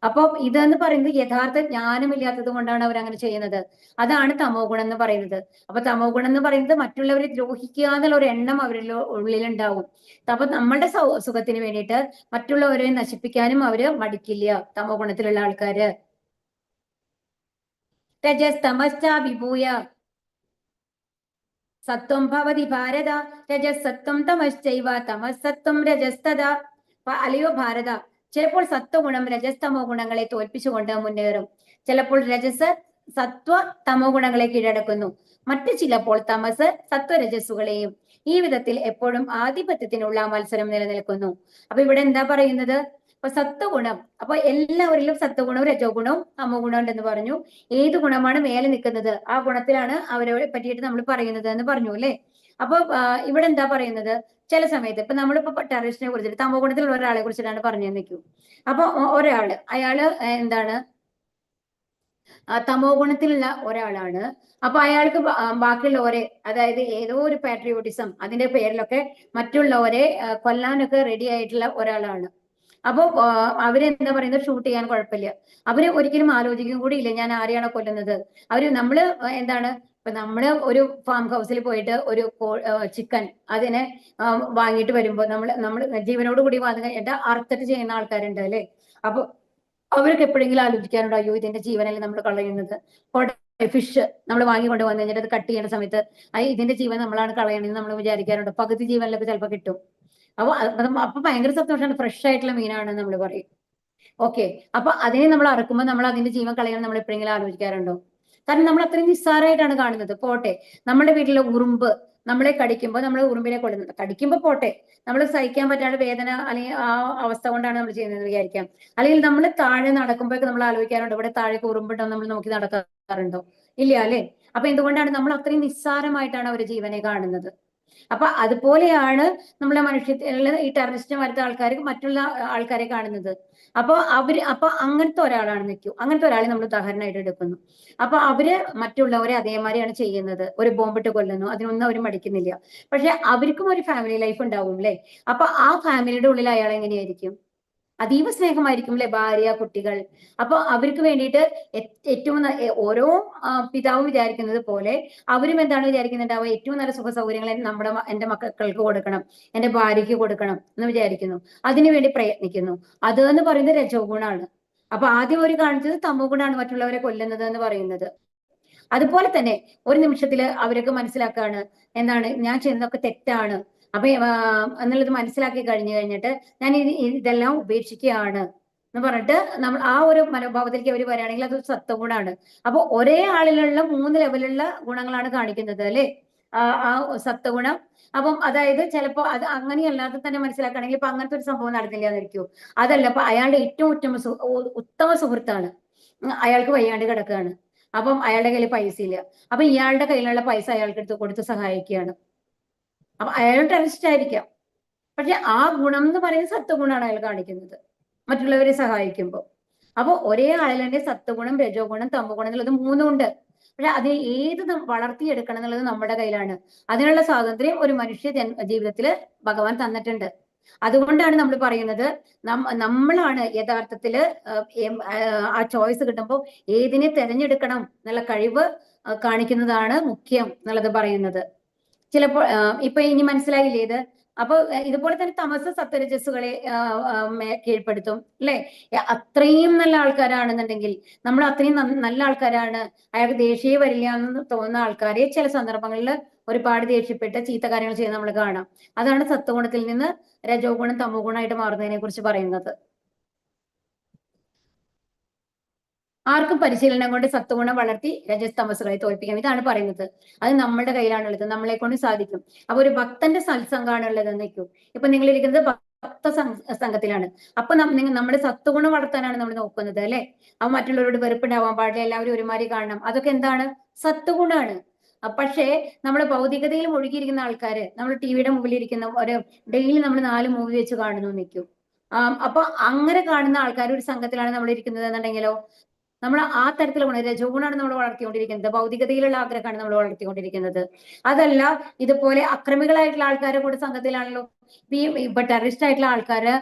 അപ്പൊ ഇതെന്ന് പറയുന്നത് യഥാർത്ഥ ജ്ഞാനമില്ലാത്തത് കൊണ്ടാണ് അവർ അങ്ങനെ ചെയ്യുന്നത്. അതാണ് തമോ ഗുണം എന്ന് പറയുന്നത്. അപ്പൊ തമോ ഗുണം എന്ന് പറയുന്നത് മറ്റുള്ളവരെ ദ്രോഹിക്കുക എന്നുള്ള ഒരു എണ്ണം അവരിൽ ഉള്ളിലുണ്ടാവും. അപ്പൊ നമ്മളുടെ സുഖത്തിന് വേണ്ടിയിട്ട് മറ്റുള്ളവരെ നശിപ്പിക്കാനും അവര് മടിക്കില്ല, തമോ ഗുണത്തിലുള്ള ആൾക്കാര്. രജസ്തമശ്ച വിഭൂയ സത്വം ഭവതി ഭാരത രജസത്വം തമശ്ചൈവ തമസത്വം രജസ്തത. അല്ലയോ ഭാരത, ചിലപ്പോൾ സത്വഗുണം രജസ്തമോ ഗുണങ്ങളെ തോൽപ്പിച്ചുകൊണ്ട് മുന്നേറും. ചിലപ്പോൾ രജസ് സത്വ തമോ ഗുണങ്ങളെ കീഴടക്കുന്നു. മറ്റു ചിലപ്പോൾ തമസ് സത്വരജസ്സുകളെയും. ഈ വിധത്തിൽ എപ്പോഴും ആധിപത്യത്തിനുള്ള മത്സരം നിലനിൽക്കുന്നു. അപ്പൊ ഇവിടെ എന്താ പറയുന്നത്? അപ്പൊ സത്വഗുണം, അപ്പൊ എല്ലാവരിലും സത്വഗുണവും രജോ ഗുണവും തമോ ഗുണം ഉണ്ടെന്ന് പറഞ്ഞു. ഏത് ഗുണമാണ് മേലെ നിൽക്കുന്നത് ആ ഗുണത്തിലാണ് അവരെ പറ്റിയിട്ട് നമ്മൾ പറയുന്നത് എന്ന് പറഞ്ഞു അല്ലെ. അപ്പൊ ഇവിടെ എന്താ പറയുന്നത്? ചില സമയത്ത് ഇപ്പൊ നമ്മളിപ്പോ ടെററിസ്റ്റിനെ കുറിച്ചിട്ട് തമോ ഗുണത്തിലുള്ള ഒരാളെ കുറിച്ചിട്ടാണ് പറഞ്ഞു നിൽക്കൂ. അപ്പൊ അയാള് എന്താണ്, തമോ ഗുണത്തിലുള്ള ഒരാളാണ്. അപ്പൊ അയാൾക്ക് ബാക്കിയുള്ളവരെ, അതായത് ഏതോ ഒരു പാട്രിയോട്ടിസം അതിന്റെ പേരിലൊക്കെ മറ്റുള്ളവരെ കൊല്ലാനൊക്കെ റെഡി ആയിട്ടുള്ള ഒരാളാണ്. അപ്പൊ അവരെന്താ പറയുന്നത്, ഷൂട്ട് ചെയ്യാൻ കുഴപ്പമില്ല. അവര് ഒരിക്കലും ആലോചിക്കും കൂടി ഇല്ല ഞാൻ ആരെയാണോ കൊല്ലുന്നത്. നമ്മള് എന്താണ്, ഇപ്പൊ നമ്മള് ഒരു ഫാം ഹൗസിൽ പോയിട്ട് ഒരു ചിക്കൻ അതിനെ വാങ്ങിയിട്ട് വരുമ്പോ നമ്മള് ജീവനോട് കൂടി വന്നു കഴിഞ്ഞിട്ട് അറുത്തിട്ട് ചെയ്യുന്ന ആൾക്കാരുണ്ട് അല്ലെ. അപ്പൊ അവർക്ക് എപ്പോഴെങ്കിലും ആലോചിക്കാറുണ്ടോ, അയ്യോ ഇതിന്റെ ജീവനല്ലേ നമ്മൾ കളയുന്നത്. ഫിഷ് നമ്മൾ വാങ്ങിക്കൊണ്ട് വന്നു കഴിഞ്ഞിട്ട് അത് കട്ട് ചെയ്യുന്ന സമയത്ത് ഇതിന്റെ ജീവൻ നമ്മളാണ് കളയണമെന്ന് നമ്മൾ വിചാരിക്കാറുണ്ട്. പകുതി ജീവനിലൊക്കെ ചിലപ്പോൾ കിട്ടും. അപ്പൊ ഭയങ്കര സന്തോഷമാണ്, ഫ്രഷ് ആയിട്ടുള്ള മീനാണെന്ന് നമ്മൾ പറയും. ഓക്കെ, അപ്പൊ അതിനെ നമ്മൾ അറക്കുമ്പോൾ നമ്മൾ അതിന്റെ ജീവൻ കളയണം നമ്മൾ എപ്പോഴെങ്കിലും ആലോചിക്കാറുണ്ടോ? കാരണം നമ്മൾ അത്രയും നിസ്സാരമായിട്ടാണ് കാണുന്നത്. പോട്ടെ, നമ്മുടെ വീട്ടിലെ ഉറുമ്പ് നമ്മളെ കടിക്കുമ്പോൾ നമ്മൾ ഉറുമ്പിനെ കൊല്ലുന്നത്, കടിക്കുമ്പോൾ പോട്ടെ, നമ്മൾ സഹിക്കാൻ പറ്റാതെ വേദന അല്ലെങ്കിൽ ആ അവസ്ഥ കൊണ്ടാണ് നമ്മൾ ചെയ്യുന്നത് വിചാരിക്കാം. അല്ലെങ്കിൽ നമ്മൾ താഴെ നടക്കുമ്പോഴൊക്കെ നമ്മൾ ആലോചിക്കാറുണ്ടോ ഇവിടെ താഴേക്ക് ഉറുമ്പുണ്ടോ നമ്മൾ നോക്കി നടക്കാറുണ്ടോ? ഇല്ല അല്ലെ. അപ്പൊ എന്തുകൊണ്ടാണ് നമ്മൾ അത്രയും നിസ്സാരമായിട്ടാണ് അവരുടെ ജീവനെ കാണുന്നത്. അപ്പൊ അതുപോലെയാണ് നമ്മളെ മനുഷ്യത്തിലുള്ള ഈ ടെററിസ്റ്റുമാരുടെ ആൾക്കാർ മറ്റുള്ള ആൾക്കാരെ കാണുന്നത്. അപ്പൊ അങ്ങനത്തെ ഒരാളാണ് നിൽക്കൂ, അങ്ങനത്തെ ഒരാളെ നമ്മൾ ഉദാഹരണമായിട്ട് എടുക്കുന്നു. അപ്പൊ അവര് മറ്റുള്ളവരെ അതേമാതിരിയാണ് ചെയ്യുന്നത്, ഒരു ബോംബിട്ട് കൊല്ലുന്നു, അതിനൊന്നും അവർ മടിക്കുന്നില്ല. പക്ഷെ അവർക്കും ഒരു ഫാമിലി ലൈഫ് ഉണ്ടാവും അല്ലെ. അപ്പൊ ആ ഫാമിലിയുടെ ഉള്ളിൽ അയാൾ എങ്ങനെയായിരിക്കും, അതീവ സ്നേഹമായിരിക്കും അല്ലെ, ഭാര്യ കുട്ടികൾ. അപ്പൊ അവർക്ക് വേണ്ടിയിട്ട് ഏറ്റവും ഓരോ പിതാവും വിചാരിക്കുന്നത് പോലെ അവരും എന്താണ് വിചാരിക്കുന്നുണ്ടാവുക, ഏറ്റവും നല്ല സുഖ സൗകര്യങ്ങൾ എന്റെ മക്കൾക്ക് കൊടുക്കണം, എന്റെ ഭാര്യയ്ക്ക് കൊടുക്കണം എന്ന് വിചാരിക്കുന്നു, അതിനുവേണ്ടി പ്രയത്നിക്കുന്നു. അത് എന്ന് പറയുന്നത് രജോ ഗുണാണ്. അപ്പൊ ആദ്യം ഒരു കാണിച്ചത് തമോ ഗുണാണ്, മറ്റുള്ളവരെ കൊല്ലുന്നത് എന്ന് പറയുന്നത്. അതുപോലെ തന്നെ ഒരു നിമിഷത്തില് അവരൊക്കെ മനസ്സിലാക്കുകയാണ് എന്താണ്, ഞാൻ ചെയ്യുന്നതൊക്കെ തെറ്റാണ്. അപ്പൊ എന്നുള്ളത് മനസ്സിലാക്കി കഴിഞ്ഞിട്ട് ഞാൻ ഇതെല്ലാം ഉപേക്ഷിക്കുകയാണ് എന്ന് പറഞ്ഞിട്ട് നമ്മൾ ആ ഒരു മനോഭാവത്തിലേക്ക് അവർ വരികയാണെങ്കിൽ അത് സത്വഗുണാണ്. അപ്പൊ ഒരേ ആളിലുള്ള 3 ലെവലുള്ള ഗുണങ്ങളാണ് കാണിക്കുന്നത് അല്ലെ, ആ സത്വഗുണം. അപ്പം അതായത് ചിലപ്പോ അത് അങ്ങനെയല്ലാതെ തന്നെ മനസ്സിലാക്കുകയാണെങ്കിൽ ഇപ്പൊ അങ്ങനത്തെ ഒരു സംഭവം നടന്നില്ല എന്നിരിക്കൂ. അതല്ല, അപ്പൊ അയാളുടെ ഏറ്റവും ഉത്തമ സുഹൃത്താണ്, അയാൾക്ക് വയ്യാണ്ട് കിടക്കുകയാണ്. അപ്പം അയാളുടെ കയ്യിൽ പൈസ ഇല്ല. അപ്പൊ ഇയാളുടെ കയ്യിലുള്ള പൈസ അയാൾക്ക് എടുത്ത് കൊടുത്ത് സഹായിക്കുകയാണ്. അപ്പൊ അയാൾ ടെററിസ്റ്റ് ആയിരിക്കാം, പക്ഷെ ആ ഗുണം എന്ന് പറയുന്നത് സത്വഗുണമാണ് അയാൾ കാണിക്കുന്നത് മറ്റുള്ളവരെ സഹായിക്കുമ്പോൾ. അപ്പൊ ഒരേ ആളിൽ തന്നെ സത്വഗുണം രജോ ഗുണം തമോ ഗുണം എന്നുള്ളത് 3 ഉണ്ട്. പക്ഷെ അത് ഏത് വളർത്തിയെടുക്കണം എന്നുള്ളത് നമ്മുടെ കയ്യിലാണ്. അതിനുള്ള സ്വാതന്ത്ര്യം ഒരു മനുഷ്യ ജീവിതത്തിൽ ഭഗവാൻ തന്നിട്ടുണ്ട്. അതുകൊണ്ടാണ് നമ്മൾ പറയുന്നത് നമ്മളാണ് യഥാർത്ഥത്തില് ആ ചോയ്സ് കിട്ടുമ്പോൾ ഏതിനെ തെരഞ്ഞെടുക്കണം എന്നുള്ള കഴിവ് കാണിക്കുന്നതാണ് മുഖ്യം എന്നുള്ളത് പറയുന്നത്. ചിലപ്പോൾ ഇപ്പൊ ഇനി മനസ്സിലായില്ലേ ഇത്. അപ്പൊ ഇതുപോലെ തന്നെ തമസ് സത്വരജസ്സുകളെ കീഴ്പ്പെടുത്തും അല്ലെ. അത്രയും നല്ല ആൾക്കാരാണെന്നുണ്ടെങ്കിൽ, നമ്മൾ അത്രയും നല്ല ആൾക്കാരാണ്, അയാൾക്ക് ദേഷ്യമേ വരില്ല എന്ന് തോന്നുന്ന ആൾക്കാരെ ചില സന്ദർഭങ്ങളിൽ ഒരുപാട് ദേഷ്യപ്പെട്ട് ചീത്ത കാര്യങ്ങൾ ചെയ്യുന്ന നമ്മൾ കാണാം. അതാണ് സത്വഗുണത്തിൽ നിന്ന് രജോ ഗുണം തമോ ഗുണമായിട്ട് മാറുന്നതിനെ കുറിച്ച് പറയുന്നത്. ആർക്കും പരിശീലനം കൊണ്ട് സത്വഗുണം വളർത്തി രജസ് തമസുകളെ തോൽപ്പിക്കാം, ഇതാണ് പറയുന്നത്. അത് നമ്മുടെ കയ്യിലാണുള്ളത്, നമ്മളെ കൊണ്ട് സാധിക്കും. അപ്പൊ ഒരു ഭക്തന്റെ സത്സംഗമാണ് ഉള്ളതെന്ന് വെക്കും. ഇപ്പൊ നിങ്ങൾ ഇരിക്കുന്നത് ഭക്ത സംഘത്തിലാണ്. അപ്പൊ നമ്മുടെ സത്വഗുണം വളർത്താനാണ് നമ്മൾ നോക്കുന്നത് അല്ലെ. അപ്പൊ മറ്റുള്ളവരോട് വെറുപ്പുണ്ടാവാൻ പാടില്ല, എല്ലാവരും ഒരുമാതിരി കാണണം, അതൊക്കെ എന്താണ്, സത്വഗുണാണ്. പക്ഷേ നമ്മുടെ ഭൗതികതയിൽ മുഴുകിയിരിക്കുന്ന ആൾക്കാര്, നമ്മൾ ടിവിയുടെ മുമ്പിൽ ഇരിക്കുന്ന ഒരു ഡെയിലി നമ്മൾ 4 മൂവി വെച്ച് കാണുന്നു നിൽക്കും. അപ്പൊ അങ്ങനെ കാണുന്ന ആൾക്കാർ ഒരു സംഘത്തിലാണ് നമ്മൾ ഇരിക്കുന്നത് എന്നുണ്ടെങ്കിലോ, നമ്മൾ ആ തരത്തിലുള്ള രജോ ഗുണമാണ് നമ്മൾ വളർത്തിക്കൊണ്ടിരിക്കുന്നത്, ഭൗതികതയിലുള്ള ആഗ്രഹമാണ് നമ്മൾ വളർത്തിക്കൊണ്ടിരിക്കുന്നത്. അതല്ല ഇതുപോലെ അക്രമികളായിട്ടുള്ള ആൾക്കാരെ കൂടെ സംഘത്തിലാണല്ലോ. ഇപ്പൊ ടെററിസ്റ്റ് ആയിട്ടുള്ള ആൾക്കാര്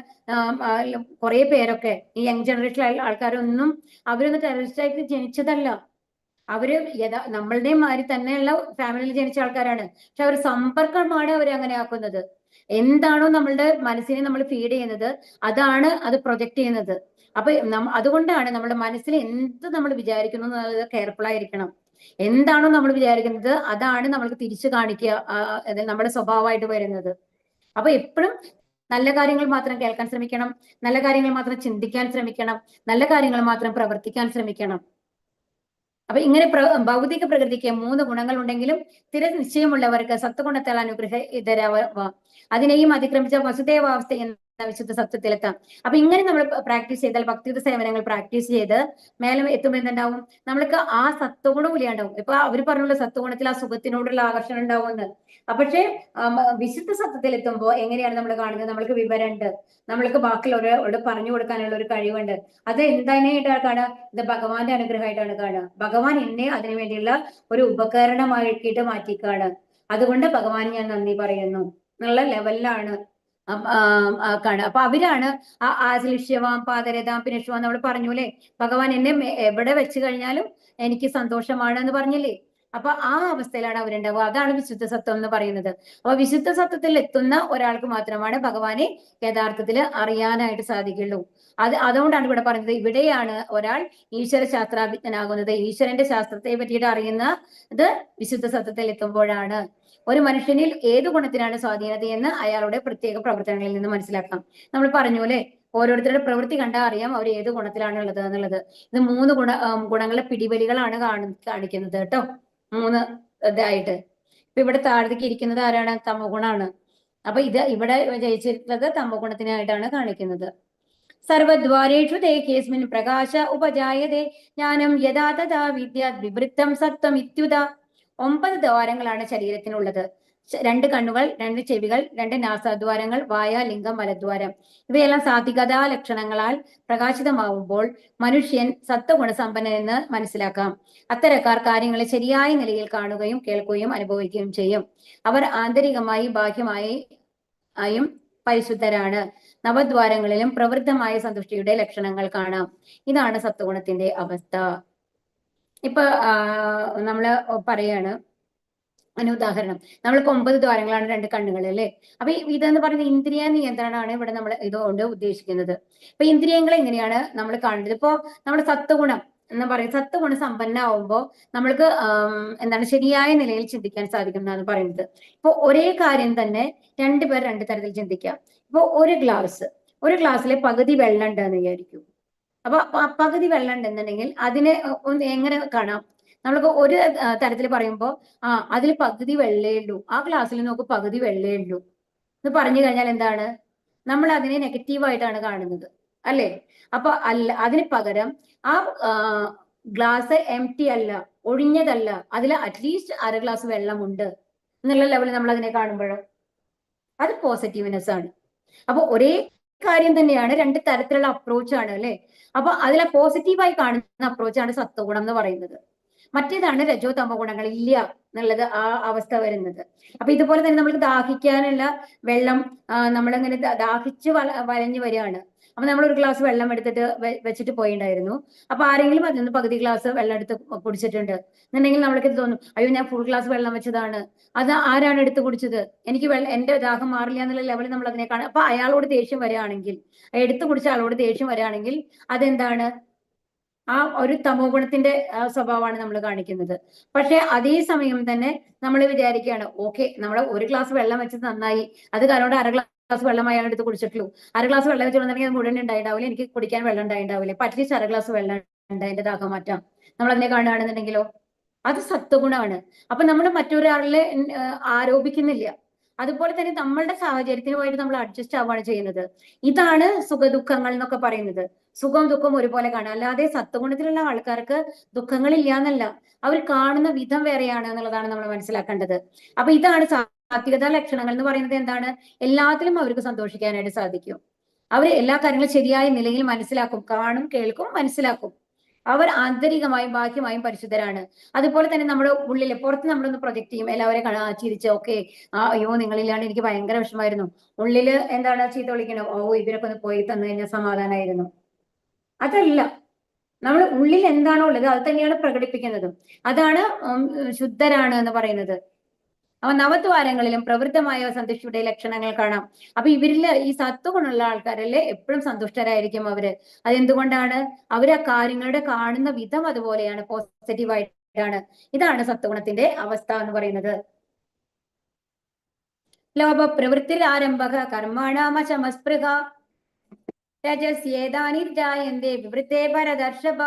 കുറെ പേരൊക്കെ ഈ യങ് ജനറേഷനിലുള്ള ആൾക്കാരൊന്നും അവരൊന്നും ടെററിസ്റ്റ് ആയിട്ട് ജനിച്ചതല്ല. അവര് നമ്മളുടെ മാതിരി തന്നെയുള്ള ഫാമിലിയിൽ ജനിച്ച ആൾക്കാരാണ്. പക്ഷെ അവർ സമ്പർക്കമാണ് അവരെ അങ്ങനെ ആക്കുന്നത്. എന്താണോ നമ്മളുടെ മനസ്സിനെ നമ്മൾ ഫീഡ് ചെയ്യുന്നത് അതാണ് അത് പ്രൊജക്ട് ചെയ്യുന്നത്. അപ്പൊ അതുകൊണ്ടാണ് നമ്മുടെ മനസ്സിൽ എന്ത് നമ്മൾ വിചാരിക്കുന്നു എന്നുള്ളത് കെയർഫുൾ ആയിരിക്കണം. എന്താണോ നമ്മൾ വിചാരിക്കുന്നത് അതാണ് നമ്മൾക്ക് തിരിച്ചു കാണിക്കുക, നമ്മുടെ സ്വഭാവമായിട്ട് വരുന്നത്. അപ്പൊ എപ്പോഴും നല്ല കാര്യങ്ങൾ മാത്രം കേൾക്കാൻ ശ്രമിക്കണം, നല്ല കാര്യങ്ങൾ മാത്രം ചിന്തിക്കാൻ ശ്രമിക്കണം, നല്ല കാര്യങ്ങൾ മാത്രം പ്രവർത്തിക്കാൻ ശ്രമിക്കണം. അപ്പൊ ഇങ്ങനെ ഭൗതിക പ്രകൃതിക്ക് 3 ഗുണങ്ങൾ ഉണ്ടെങ്കിലും സ്ഥിര നിശ്ചയമുള്ളവർക്ക് സത്വഗുണത്താൽ അനുഗ്രഹ ഇതരാവാം. അതിനെയും അതിക്രമിച്ച വസുദേവാവസ്ഥ എന്ന വിശുദ്ധ സത്വത്തിലെത്താം. അപ്പൊ ഇങ്ങനെ നമ്മൾ പ്രാക്ടീസ് ചെയ്താൽ, ഭക്തിയുത സേവനങ്ങൾ പ്രാക്ടീസ് ചെയ്ത് മേലെ എത്തുമ്പോൾ എന്തുണ്ടാവും, നമ്മൾക്ക് ആ സത്വഗുണം ഉണ്ടാവും. ഇപ്പൊ അവർ പറഞ്ഞുള്ള സത്വഗുണത്തിൽ ആ സുഖത്തിനോടുള്ള ആകർഷണം ഉണ്ടാവുമെന്ന്. പക്ഷേ വിശുദ്ധ സത്യത്തിൽ എത്തുമ്പോൾ എങ്ങനെയാണ് നമ്മൾ കാണുന്നത്, നമ്മൾക്ക് വിവരമുണ്ട്, നമ്മൾക്ക് ബാക്കിയുള്ളവരോട് പറഞ്ഞു കൊടുക്കാനുള്ള ഒരു കഴിവുണ്ട്. അത് എന്തായിട്ടാണ് കാണുക, ഇത് ഭഗവാന്റെ അനുഗ്രഹമായിട്ടാണ് കാണുക. ഭഗവാൻ എന്നെ അതിനു വേണ്ടിയുള്ള ഒരു ഉപകരണമാക്കിയിട്ട് മാറ്റിക്കാണ്. അതുകൊണ്ട് ഭഗവാൻ ഞാൻ നന്ദി പറയുന്നു എന്നുള്ള ലെവലിലാണ് കാണുക. അപ്പൊ അവരാണ് ആശ്ലിഷ്യവാം പാദരതാം പിനശ്വാം നമ്മൾ പറഞ്ഞു അല്ലെ, ഭഗവാൻ എന്നെ എവിടെ വെച്ച് കഴിഞ്ഞാലും എനിക്ക് സന്തോഷമാണ് എന്ന് പറഞ്ഞില്ലേ. അപ്പൊ ആ അവസ്ഥയിലാണ് അവരുണ്ടാവുക. അതാണ് വിശുദ്ധ സത്വം എന്ന് പറയുന്നത്. അപ്പൊ വിശുദ്ധ സത്വത്തിൽ എത്തുന്ന ഒരാൾക്ക് മാത്രമാണ് ഭഗവാനെ യഥാർത്ഥത്തിൽ അറിയാനായിട്ട് സാധിക്കുള്ളൂ. അതുകൊണ്ടാണ് ഇവിടെ പറയുന്നത്, ഇവിടെയാണ് ഒരാൾ ഈശ്വര ശാസ്ത്രജ്ഞനാകുന്നത്. ഈശ്വരന്റെ ശാസ്ത്രത്തെ പറ്റിയിട്ട് അറിയുന്നത് വിശുദ്ധ സത്വത്തിൽ എത്തുമ്പോഴാണ്. ഒരു മനുഷ്യനിൽ ഏത് ഗുണത്തിനാണ് സ്വാധീനത എന്ന് അയാളുടെ പ്രത്യേക പ്രവർത്തനങ്ങളിൽ നിന്ന് മനസ്സിലാക്കാം. നമ്മൾ പറഞ്ഞു അല്ലെ, ഓരോരുത്തരുടെ പ്രവൃത്തി കണ്ടാൽ അറിയാം അവർ ഏത് ഗുണത്തിലാണ് ഉള്ളത് എന്നുള്ളത്. ഇത് 3 ഗുണങ്ങളെ പിടിവലികളാണ് കാണിക്കുന്നത് കേട്ടോ. 3 ഇതായിട്ട്. ഇപ്പൊ ഇവിടെ താഴത്തേക്ക് ഇരിക്കുന്നത് ആരാണ്, തമോ ഗുണാണ്. അപ്പൊ ഇത് ഇവിടെ ജയിച്ചിട്ടുള്ളത് തമോ ഗുണത്തിനായിട്ടാണ് കാണിക്കുന്നത്. സർവദ്വാരേഷു തേ കേസ്മിൻ പ്രകാശ ഉപജായതേ ജ്ഞാനം യഥാ തഥാ വിദ്യാ വിവൃത്തം സത്വം ഇത്യുത. 9 ദ്വാരങ്ങളാണ് ശരീരത്തിനുള്ളത്. 2 കണ്ണുകൾ, 2 ചെവികൾ, 2 നാസാദ്വാരങ്ങൾ, വായ, ലിംഗം, മലദ്വാരം. ഇവയെല്ലാം സാത്വികതാ ലക്ഷണങ്ങളാൽ പ്രകാശിതമാവുമ്പോൾ മനുഷ്യൻ സത്വഗുണസമ്പന്നനെന്ന് മനസ്സിലാക്കാം. അത്തരക്കാർ കാര്യങ്ങളെ ശരിയായ നിലയിൽ കാണുകയും കേൾക്കുകയും അനുഭവിക്കുകയും ചെയ്യും. അവർ ആന്തരികമായി ബാഹ്യമായും പരിശുദ്ധരാണ്. നവദ്വാരങ്ങളിലും പ്രവൃദ്ധമായ സന്തുഷ്ടിയുടെ ലക്ഷണങ്ങൾ കാണാം. ഇതാണ് സത്വഗുണത്തിന്റെ അവസ്ഥ. ഇപ്പൊ നമ്മള് പറയാണ് ഉദാഹരണം, നമ്മൾക്ക് 9 ദ്വാരങ്ങളാണ്, 2 കണ്ണുകൾ അല്ലെ. അപ്പൊ ഇതെന്ന് പറയുന്ന ഇന്ദ്രിയ നിയന്ത്രണമാണ് ഇവിടെ നമ്മൾ ഇതുകൊണ്ട് ഉദ്ദേശിക്കുന്നത്. ഇപ്പൊ ഇന്ദ്രിയങ്ങൾ എങ്ങനെയാണ് നമ്മൾ കാണുന്നത്, ഇപ്പോ നമ്മുടെ സത്വഗുണം എന്ന് പറയും, സത്വഗുണ സമ്പന്നാവുമ്പോൾ നമ്മൾക്ക് എന്താണ് ശരിയായ നിലയിൽ ചിന്തിക്കാൻ സാധിക്കും എന്നാണ് പറയുന്നത്. ഇപ്പൊ ഒരേ കാര്യം തന്നെ 2 പേർ 2 തരത്തിൽ ചിന്തിക്കാം. ഇപ്പൊ ഒരു ഗ്ലാസ്സിലെ പകുതി വെള്ളം ഉണ്ടെന്ന് വിചാരിക്കും. അപ്പൊ പകുതി വെള്ളം ഉണ്ടെന്നുണ്ടെങ്കിൽ അതിനെ എങ്ങനെ കാണാം, നമ്മൾക്ക് ഒരു തരത്തിൽ പറയുമ്പോൾ അതിൽ പകുതി വെള്ളേ ഉള്ളൂ, ആ ഗ്ലാസ്സിൽ നോക്ക് പകുതി വെള്ളേ ഉള്ളൂ എന്ന് പറഞ്ഞു കഴിഞ്ഞാൽ എന്താണ്, നമ്മൾ അതിനെ നെഗറ്റീവായിട്ടാണ് കാണുന്നത് അല്ലേ. അപ്പൊ അതിന് പകരം ആ ഗ്ലാസ് എംപ്റ്റി അല്ല, ഒഴിഞ്ഞതല്ല, അതിൽ അറ്റ്ലീസ്റ്റ് 1/2 ഗ്ലാസ് വെള്ളമുണ്ട് എന്നുള്ള ലെവലിൽ നമ്മൾ അതിനെ കാണുമ്പോൾ അത് പോസിറ്റീവ്നെസ് ആണ്. അപ്പൊ ഒരേ കാര്യം തന്നെയാണ്, 2 തരത്തിലുള്ള അപ്രോച്ചാണ് അല്ലെ. അപ്പൊ അതിലെ പോസിറ്റീവായി കാണുന്ന അപ്രോച്ചാണ് സത്വഗുണം എന്ന് പറയുന്നത്. മറ്റേതാണ് രജോ തമോ ഗുണങ്ങൾ ഇല്ല എന്നുള്ളത് ആ അവസ്ഥ വരുന്നത്. അപ്പൊ ഇതുപോലെ തന്നെ നമ്മൾക്ക് ദാഹിക്കാനുള്ള വെള്ളം നമ്മളിങ്ങനെ ദാഹിച്ച് വലഞ്ഞു വരികയാണ്. അപ്പൊ നമ്മൾ ഒരു ഗ്ലാസ് വെള്ളം എടുത്തിട്ട് വെച്ചിട്ട് പോയിണ്ടായിരുന്നു. അപ്പൊ ആരെങ്കിലും അതിൽ നിന്ന് പകുതി ഗ്ലാസ് വെള്ളം എടുത്ത് കുടിച്ചിട്ടുണ്ട് എന്നുണ്ടെങ്കിൽ നമ്മൾക്ക് തോന്നും, അയ്യോ ഞാൻ ഫുൾ ഗ്ലാസ് വെള്ളം വെച്ചതാണ്, അത് ആരാണ് എടുത്ത് കുടിച്ചത്, എനിക്ക് എന്റെ ദാഹം മാറില്ല എന്നുള്ള ലെവലിൽ നമ്മൾ അതിനെ കാണാം. അപ്പൊ അയാളോട് ദേഷ്യം വരികയാണെങ്കിൽ, എടുത്തു കുടിച്ച ആളോട് ദേഷ്യം വരികയാണെങ്കിൽ അതെന്താണ്, ആ ഒരു തമോ ഗുണത്തിന്റെ സ്വഭാവമാണ് നമ്മൾ കാണിക്കുന്നത്. പക്ഷെ അതേ സമയം തന്നെ നമ്മൾ വിചാരിക്കുകയാണ്, ഓക്കെ നമ്മൾ ഒരു ഗ്ലാസ് വെള്ളം വെച്ചത് നന്നായി, അത് കാരണം 1/2 ഗ്ലാസ് വെള്ളം അയാൾ എടുത്ത് കുടിച്ചിട്ടുള്ളൂ, 1/2 ഗ്ലാസ് വെള്ളം വെച്ചിട്ടുണ്ടെങ്കിൽ അത് മുഴുവൻ ഉണ്ടായിണ്ടാവില്ല, എനിക്ക് കുടിക്കാൻ വെള്ളം ഉണ്ടായിണ്ടാവില്ല, അറ്റ്ലീസ്റ്റ് 1/2 ഗ്ലാസ് വെള്ളം ഉണ്ട്, അതിന്റെ ദാഹം മാറ്റാം, നമ്മൾ അതിനെ കാണുകയാണെന്നുണ്ടെങ്കിലോ അത് സത്വഗുണമാണ്. അപ്പൊ നമ്മൾ മറ്റൊരാളിലെ ആരോപിക്കുന്നില്ല. അതുപോലെ തന്നെ നമ്മളുടെ സാഹചര്യത്തിനുമായിട്ട് നമ്മൾ അഡ്ജസ്റ്റ് ആവുകയാണ് ചെയ്യുന്നത്. ഇതാണ് സുഖദുഃഖങ്ങൾ എന്നൊക്കെ പറയുന്നത്. സുഖം ദുഃഖം ഒരുപോലെ കാണാം. അല്ലാതെ സത്വഗുണത്തിലുള്ള ആൾക്കാർക്ക് ദുഃഖങ്ങളില്ല എന്നല്ല, അവർ കാണുന്ന വിധം വേറെയാണ് എന്നുള്ളതാണ് നമ്മൾ മനസ്സിലാക്കേണ്ടത്. അപ്പൊ ഇതാണ് സാത്വികതാ ലക്ഷണങ്ങൾ എന്ന് പറയുന്നത്. എന്താണ്, എല്ലാത്തിലും അവർക്ക് സന്തോഷിക്കാനായിട്ട് സാധിക്കും. അവർ എല്ലാ കാര്യങ്ങളും ശരിയായ നിലയിൽ മനസ്സിലാക്കും, കാണും, കേൾക്കും, മനസ്സിലാക്കും. അവർ ആന്തരികമായും ബാഹ്യമായും പരിശുദ്ധരാണ്. അതുപോലെ തന്നെ നമ്മുടെ ഉള്ളിൽ, പുറത്ത് നമ്മളൊന്ന് പ്രൊജക്ട് ചെയ്യും, എല്ലാവരെയും ചിരിച്ച് ഓക്കെ, അയ്യോ നിങ്ങളില്ലാണ്ട് എനിക്ക് ഭയങ്കര വിഷമായിരുന്നു, ഉള്ളില് എന്താണ് ചീത്ത വിളിക്കണം, ഓ ഇവരൊക്കെ ഒന്ന് പോയി തന്നു കഴിഞ്ഞാൽ സമാധാനമായിരുന്നു. അതല്ല, നമ്മൾ ഉള്ളിൽ എന്താണോ ഉള്ളത് അത് തന്നെയാണ് പ്രകടിപ്പിക്കുന്നത്. അതാണ് ശുദ്ധരാണ് എന്ന് പറയുന്നത്. അപ്പൊ നവദ്വാരങ്ങളിലും പ്രവൃത്തമായ സന്തുഷ്ടിയുടെ ലക്ഷണങ്ങൾ കാണാം. അപ്പൊ ഇവരില് ഈ സത്വഗുണമുള്ള ആൾക്കാരല്ലേ എപ്പോഴും സന്തുഷ്ടരായിരിക്കും അവര്. അതെന്തുകൊണ്ടാണ്, അവര് ആ കാര്യങ്ങളുടെ കാണുന്ന വിധം അതുപോലെയാണ്, പോസിറ്റീവായിട്ടാണ്. ഇതാണ് സത്വഗുണത്തിന്റെ അവസ്ഥ എന്ന് പറയുന്നത്. ലോഭ പ്രവൃത്തിയിൽ ആരംഭക കർമ്മണാമശമസ്പൃഹ രജസ്യേതാനിർജായന്തേ വിവൃത്തേ പരദർശഭ.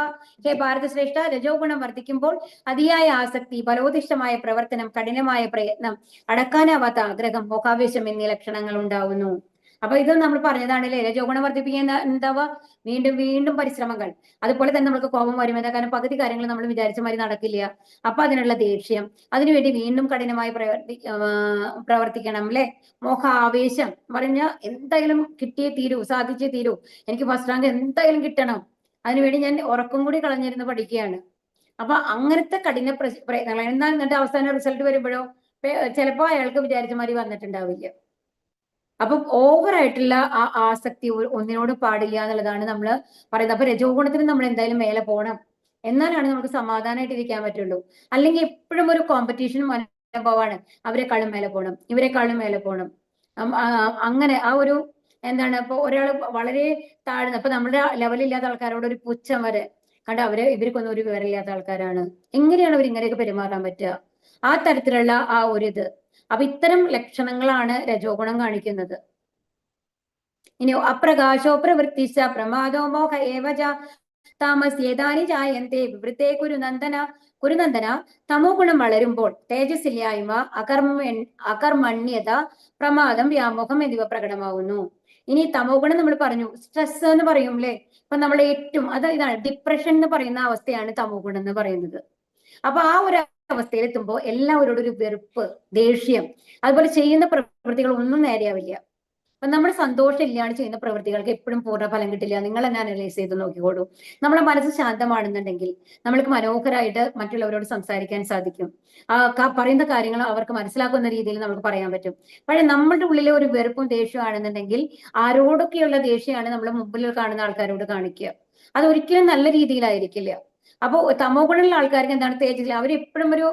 ഹേ ഭാരതശ്രേഷ്ഠ, രജോ ഗുണം വർദ്ധിക്കുമ്പോൾ അതിയായ ആസക്തി, ഫലോദിഷ്ടമായ പ്രവർത്തനം, കഠിനമായ പ്രയത്നം, അടക്കാനാവാത്ത ആഗ്രഹം, മോഹാവേശം എന്നീ ലക്ഷണങ്ങൾ ഉണ്ടാവുന്നു. അപ്പൊ ഇത് നമ്മൾ പറഞ്ഞതാണല്ലേ, രജോ ഗുണം വർദ്ധിപ്പിക്കാൻ എന്താവുക, വീണ്ടും വീണ്ടും പരിശ്രമങ്ങൾ. അതുപോലെ തന്നെ നമുക്ക് കോപം വരും, എന്താ കാരണം പകുതി കാര്യങ്ങൾ നമ്മൾ വിചാരിച്ച മാതിരി നടക്കില്ല. അപ്പൊ അതിനുള്ള ദേഷ്യം, അതിനുവേണ്ടി വീണ്ടും കഠിനമായി പ്രവർത്തിക്കണം അല്ലെ. മോഹ ആവേശം പറഞ്ഞ എന്തായാലും കിട്ടിയേ തീരൂ, സാധിച്ചേ തീരൂ, എനിക്ക് ഫസ്റ്റ് റാങ്ക് എന്തായാലും കിട്ടണം, അതിനുവേണ്ടി ഞാൻ ഉറക്കം കൂടി കളഞ്ഞിരുന്ന് പഠിക്കുകയാണ്. അപ്പൊ അങ്ങനത്തെ കഠിന പ്രയത്നങ്ങൾ. എന്നാൽ എന്നിട്ട് അവസാന റിസൾട്ട് വരുമ്പോഴോ ചിലപ്പോ അയാൾക്ക് വിചാരിച്ച മാതിരി വന്നിട്ടുണ്ടാവില്ല. അപ്പൊ ഓവറായിട്ടുള്ള ആ ആസക്തി ഒന്നിനോട് പാടില്ല എന്നുള്ളതാണ് നമ്മൾ പറയുന്നത്. അപ്പൊ രജോ ഗുണത്തിന് നമ്മൾ എന്തായാലും മേലെ പോകണം, എന്നാലാണ് നമുക്ക് സമാധാനമായിട്ട് ഇരിക്കാൻ പറ്റുള്ളൂ. അല്ലെങ്കിൽ എപ്പോഴും ഒരു കോമ്പറ്റീഷൻ മനോഭാവമാണ്, അവരെക്കാളും മേലെ പോകണം, ഇവരെക്കാളും മേലെ പോകണം. അങ്ങനെ ആ ഒരു എന്താണ്, ഇപ്പൊ ഒരാൾ വളരെ താഴ്ന്ന, ഇപ്പൊ നമ്മുടെ ലെവലില്ലാത്ത ആൾക്കാരോട് ഒരു പുച്ഛം വരെ കണ്ട, ഇവർക്കൊന്നും ഒരു വിവരമില്ലാത്ത ആൾക്കാരാണ്, എങ്ങനെയാണ് അവർ ഇങ്ങനെയൊക്കെ പെരുമാറാൻ പറ്റുക, ആ തരത്തിലുള്ള ആ ഒരു ഇത്. അപ്പൊ ഇത്തരം ലക്ഷണങ്ങളാണ് രജോ ഗുണം കാണിക്കുന്നത്. ഇനി അപ്രകാശോ പ്രവൃത്തിച്ച പ്രമാദോ മോഹ ഏവജ താമസ്യേതാനി ജായന്തേ വിവൃത്തേ കുരുനന്ദന. തമോ ഗുണം വളരുമ്പോൾ തേജസ്സില്ലായ്മ, അകർമ്മണ്യത, പ്രമാദം, വ്യാമോഹം എന്നിവ പ്രകടമാവുന്നു. ഇനി തമോ ഗുണം നമ്മൾ പറഞ്ഞു, സ്ട്രെസ് എന്ന് പറയും അല്ലെ. ഇപ്പൊ നമ്മൾ ഏറ്റവും ഇതാണ് ഡിപ്രഷൻ എന്ന് പറയുന്ന അവസ്ഥയാണ് തമോ ഗുണം എന്ന് പറയുന്നത്. അപ്പൊ ആ ഒരു അവസ്ഥയിലെത്തുമ്പോൾ എല്ലാവരോടും ഒരു വെറുപ്പ്, ദേഷ്യം, അതുപോലെ ചെയ്യുന്ന പ്രവൃത്തികൾ ഒന്നും നേരെയാവില്ല. അപ്പൊ നമ്മൾ സന്തോഷം ഇല്ലാണ്ട് ചെയ്യുന്ന പ്രവൃത്തികൾക്ക് എപ്പോഴും പൂർണ്ണ ഫലം കിട്ടില്ല. നിങ്ങൾ തന്നെ അനലൈസ് ചെയ്ത് നോക്കിക്കോളൂ. നമ്മളെ മനസ്സ് ശാന്തമാണെന്നുണ്ടെങ്കിൽ നമ്മൾക്ക് മനോഹരമായിട്ട് മറ്റുള്ളവരോട് സംസാരിക്കാൻ സാധിക്കും. പറയുന്ന കാര്യങ്ങൾ അവർക്ക് മനസ്സിലാക്കുന്ന രീതിയിൽ നമുക്ക് പറയാൻ പറ്റും. പക്ഷെ നമ്മളുടെ ഉള്ളിലെ ഒരു വെറുപ്പും ദേഷ്യവും ആണെന്നുണ്ടെങ്കിൽ ആരോടൊക്കെയുള്ള ദേഷ്യമാണ് നമ്മൾ മുമ്പിൽ കാണുന്ന ആൾക്കാരോട് കാണിക്കുക. അത് ഒരിക്കലും നല്ല രീതിയിലായിരിക്കില്ല. അപ്പൊ തമോ ഗുണമുള്ള ആൾക്കാർക്ക് എന്താണ്, തേജസ്സിൽ അവരെപ്പോഴും ഒരു